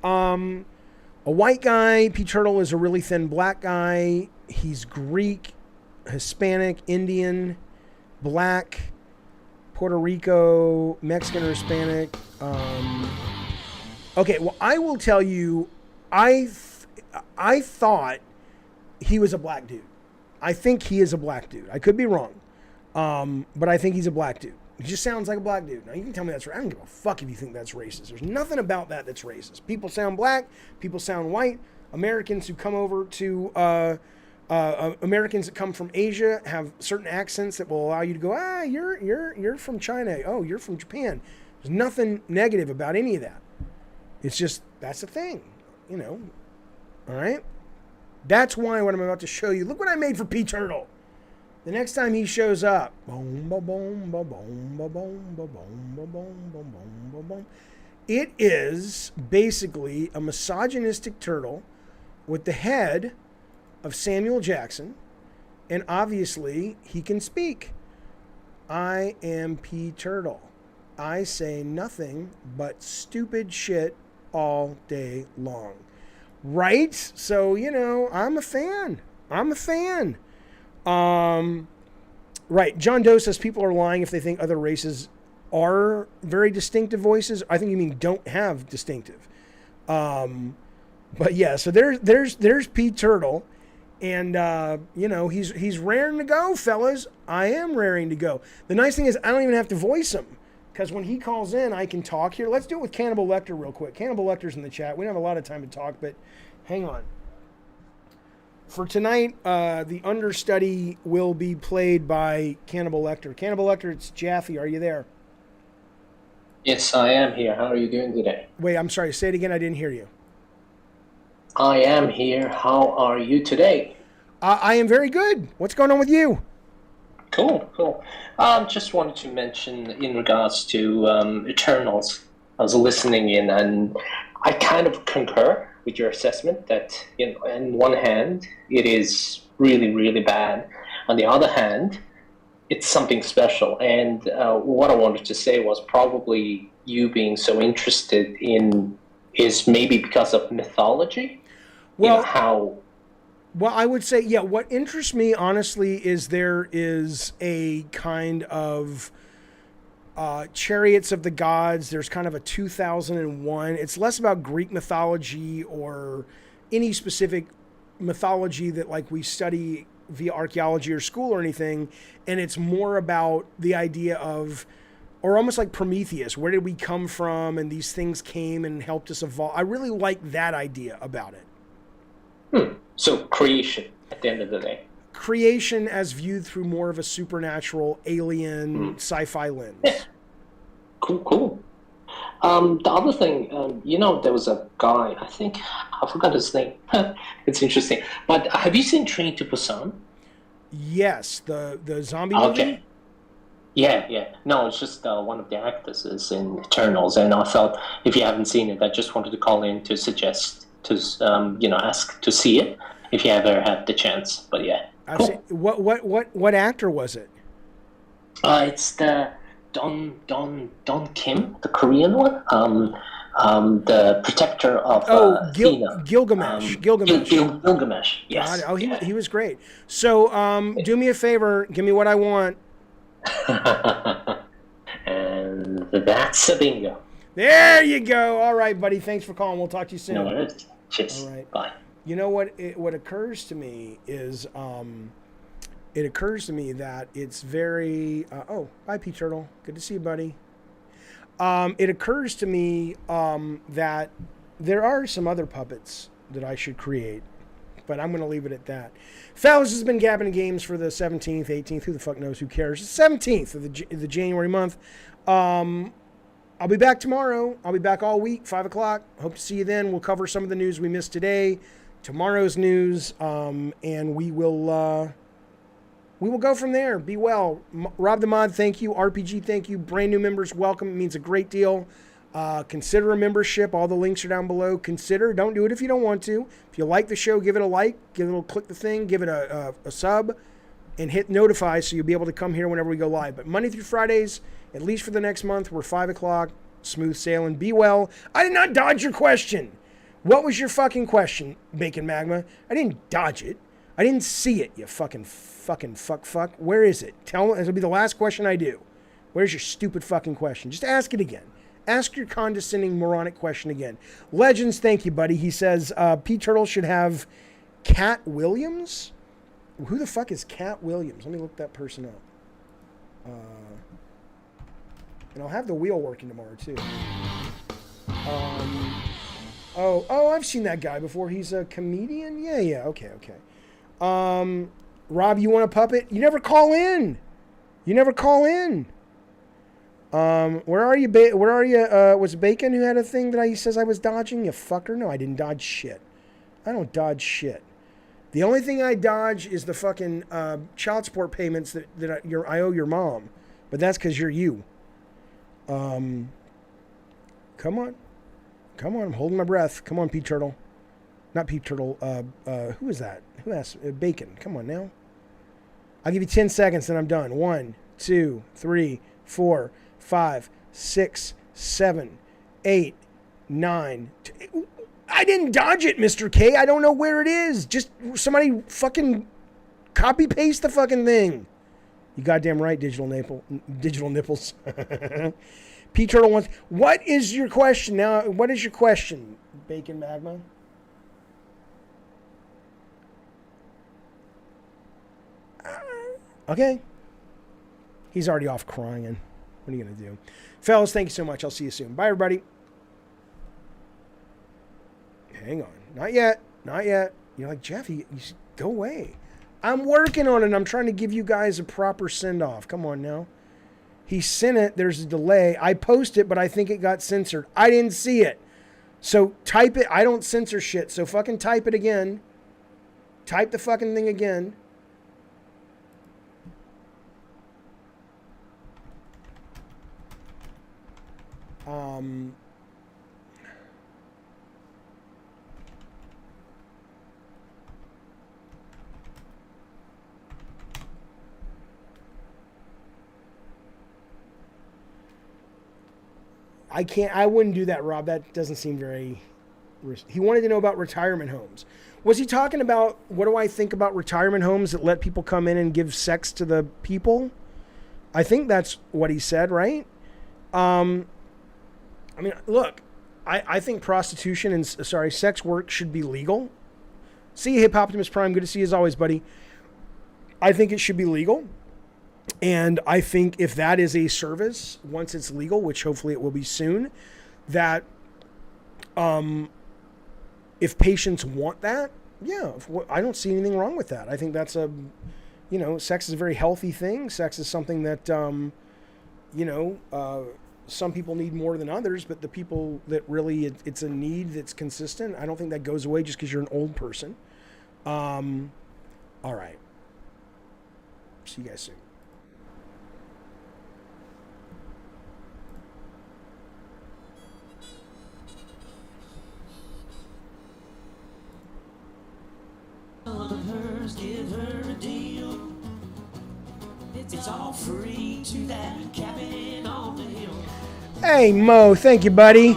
A white guy, P Turtle, is a really thin black guy. He's Greek, Hispanic, Indian, black, Puerto Rico, Mexican or Hispanic. Okay, well, I will tell you, I thought he was a black dude. I think he is a black dude. I could be wrong, but I think he's a black dude. He just sounds like a black dude. Now, you can tell me that's right. I don't give a fuck if you think that's racist. There's nothing about that that's racist. People sound black. People sound white. Americans who come over to Americans that come from Asia have certain accents that will allow you to go, you're from China. Oh, you're from Japan. There's nothing negative about any of that. It's just, that's the thing, you know. All right? That's why what I'm about to show you, look what I made for P Turtle. The next time he shows up, it is basically a misogynistic turtle with the head of Samuel Jackson, and obviously he can speak. I am P Turtle. I say nothing but stupid shit all day long. Right? So, you know, I'm a fan. Right. John Doe says people are lying if they think other races are very distinctive voices. I think you mean don't have distinctive. But yeah, so there's Pete Turtle, and you know, he's raring to go, fellas. I am raring to go. The nice thing is I don't even have to voice him, because when he calls in, I can talk here. Let's do it with Cannibal Lecter real quick. Cannibal Lecter's in the chat. We don't have a lot of time to talk, but hang on. For tonight, the understudy will be played by Cannibal Lecter. Cannibal Lecter, it's Jaffe. Are you there? Yes, I am here. How are you doing today? Wait, I'm sorry. Say it again. I didn't hear you. I am here. How are you today? I am very good. What's going on with you? Cool. Just wanted to mention in regards to Eternals. I was listening in, and I kind of concur with your assessment that, you know, on one hand, it is really, really bad. On the other hand, it's something special. And what I wanted to say was probably you being so interested in is maybe because of mythology. Well, you know, how... Well, I would say, yeah, what interests me, honestly, is there is a kind of Chariots of the Gods. There's kind of a 2001. It's less about Greek mythology or any specific mythology that, like, we study via archaeology or school or anything. And it's more about the idea of, or almost like Prometheus, where did we come from? And these things came and helped us evolve. I really like that idea about it. So creation at the end of the day. Creation as viewed through more of a supernatural, alien, sci-fi lens. Yeah. Cool. The other thing, you know, there was a guy, I forgot his name. It's interesting. But have you seen Train to Busan? Yes, the zombie movie? Okay. Yeah. No, it's just one of the actors is in Eternals, and I thought if you haven't seen it, I just wanted to call in to suggest, to ask to see it if you ever had the chance. But yeah, cool. What actor was it? It's the Don Kim, the Korean one. The protector of Athena. Gilgamesh. Gilgamesh. Yes. God, he was great. So do me a favor, give me what I want. And that's a bingo. There you go. All right, buddy. Thanks for calling. We'll talk to you soon. No worries. Cheers. All right. Bye. You know what? What occurs to me is, it occurs to me that it's very. Bye, P Turtle. Good to see you, buddy. It occurs to me that there are some other puppets that I should create, but I'm going to leave it at that. Fellas, this has been Gabbing Games for the 17th, 18th. Who the fuck knows? Who cares? The 17th of the January month. I'll be back tomorrow. I'll be back all week, 5 o'clock. Hope to see you then. We'll cover some of the news we missed today, tomorrow's news, and we will go from there. Be well. Rob the Mod, thank you. RPG, thank you. Brand new members, welcome. It means a great deal. Consider a membership. All the links are down below. Consider. Don't do it if you don't want to. If you like the show, give it a like. Click the thing. Give it a sub. And hit notify so you'll be able to come here whenever we go live. But Monday through Fridays, at least for the next month, we're 5 o'clock. Smooth sailing. Be well. I did not dodge your question. What was your fucking question, Bacon Magma? I didn't dodge it. I didn't see it, you fuck. Where is it? Tell me. It'll be the last question I do. Where's your stupid fucking question? Just ask it again. Ask your condescending, moronic question again. Legends, thank you, buddy. He says, P. Turtle should have Cat Williams? Who the fuck is Cat Williams? Let me look that person up. And I'll have the wheel working tomorrow, too. Oh, I've seen that guy before. He's a comedian? Yeah, okay. Rob, you want a puppet? You never call in. Where are you? Was it Bacon who had a thing that he says I was dodging? You fucker. No, I didn't dodge shit. I don't dodge shit. The only thing I dodge is the fucking child support payments that I owe your mom. But that's because you're you. Come on. I'm holding my breath. Come on, Pete Turtle. Not Pete Turtle. Who is that? Who asked? Bacon. Come on now. I'll give you 10 seconds, then I'm done. 1, 2, 3, 4, 5, 6, 7, 8, 9. I didn't dodge it, Mr. K. I don't know where it is. Just somebody fucking copy paste the fucking thing. You goddamn right, digital nipples. P Turtle wants. What is your question now? What is your question, Bacon Magma? Okay. He's already off crying. What are you gonna do, fellas? Thank you so much. I'll see you soon. Bye, everybody. Hang on. Not yet. You're like, Jeff, you go away. I'm working on it. I'm trying to give you guys a proper send-off. Come on now. He sent it. There's a delay. I posted it, but I think it got censored. I didn't see it. So type it. I don't censor shit. So fucking type it again. Type the fucking thing again. I wouldn't do that, Rob. That doesn't seem very... He wanted to know about retirement homes. Was he talking about, what do I think about retirement homes that let people come in and give sex to the people? I think that's what he said, right? I mean, look, I think prostitution and, sex work should be legal. See you, Hip Optimus Prime. Good to see you as always, buddy. I think it should be legal. And I think if that is a service, once it's legal, which hopefully it will be soon, that if patients want that, yeah, I don't see anything wrong with that. I think that's sex is a very healthy thing. Sex is something that, some people need more than others, but the people that really, it's a need that's consistent. I don't think that goes away just because you're an old person. All right. See you guys soon. Give her a deal. It's all free to that cabin on the hill. Hey, Mo, thank you, buddy.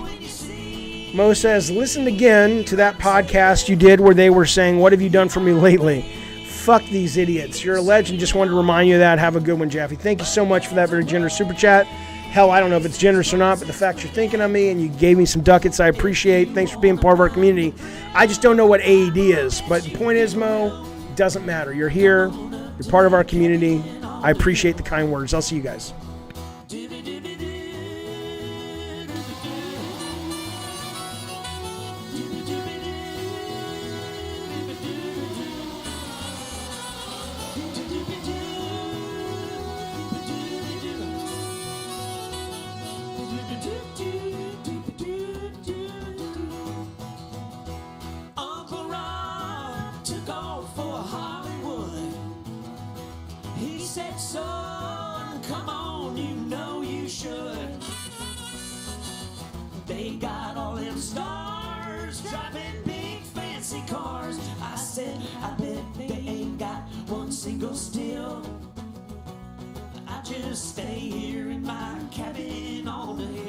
Mo says, listened again to that podcast you did where they were saying, what have you done for me lately? Fuck these idiots. You're a legend. Just wanted to remind you of that. Have a good one, Jeffy. Thank you so much for that very generous super chat. Hell, I don't know if it's generous or not, but the fact you're thinking of me and you gave me some ducats, I appreciate. Thanks for being part of our community. I just don't know what AED is. But the point is, Mo, it doesn't matter. You're here. You're part of our community. I appreciate the kind words. I'll see you guys. Uncle Rob took off for Hollywood. He said, son, come on, you know you should. They got all them stars driving big fancy cars. I said, I bet they ain't got one single still. I just stay here in my cabin on the hill.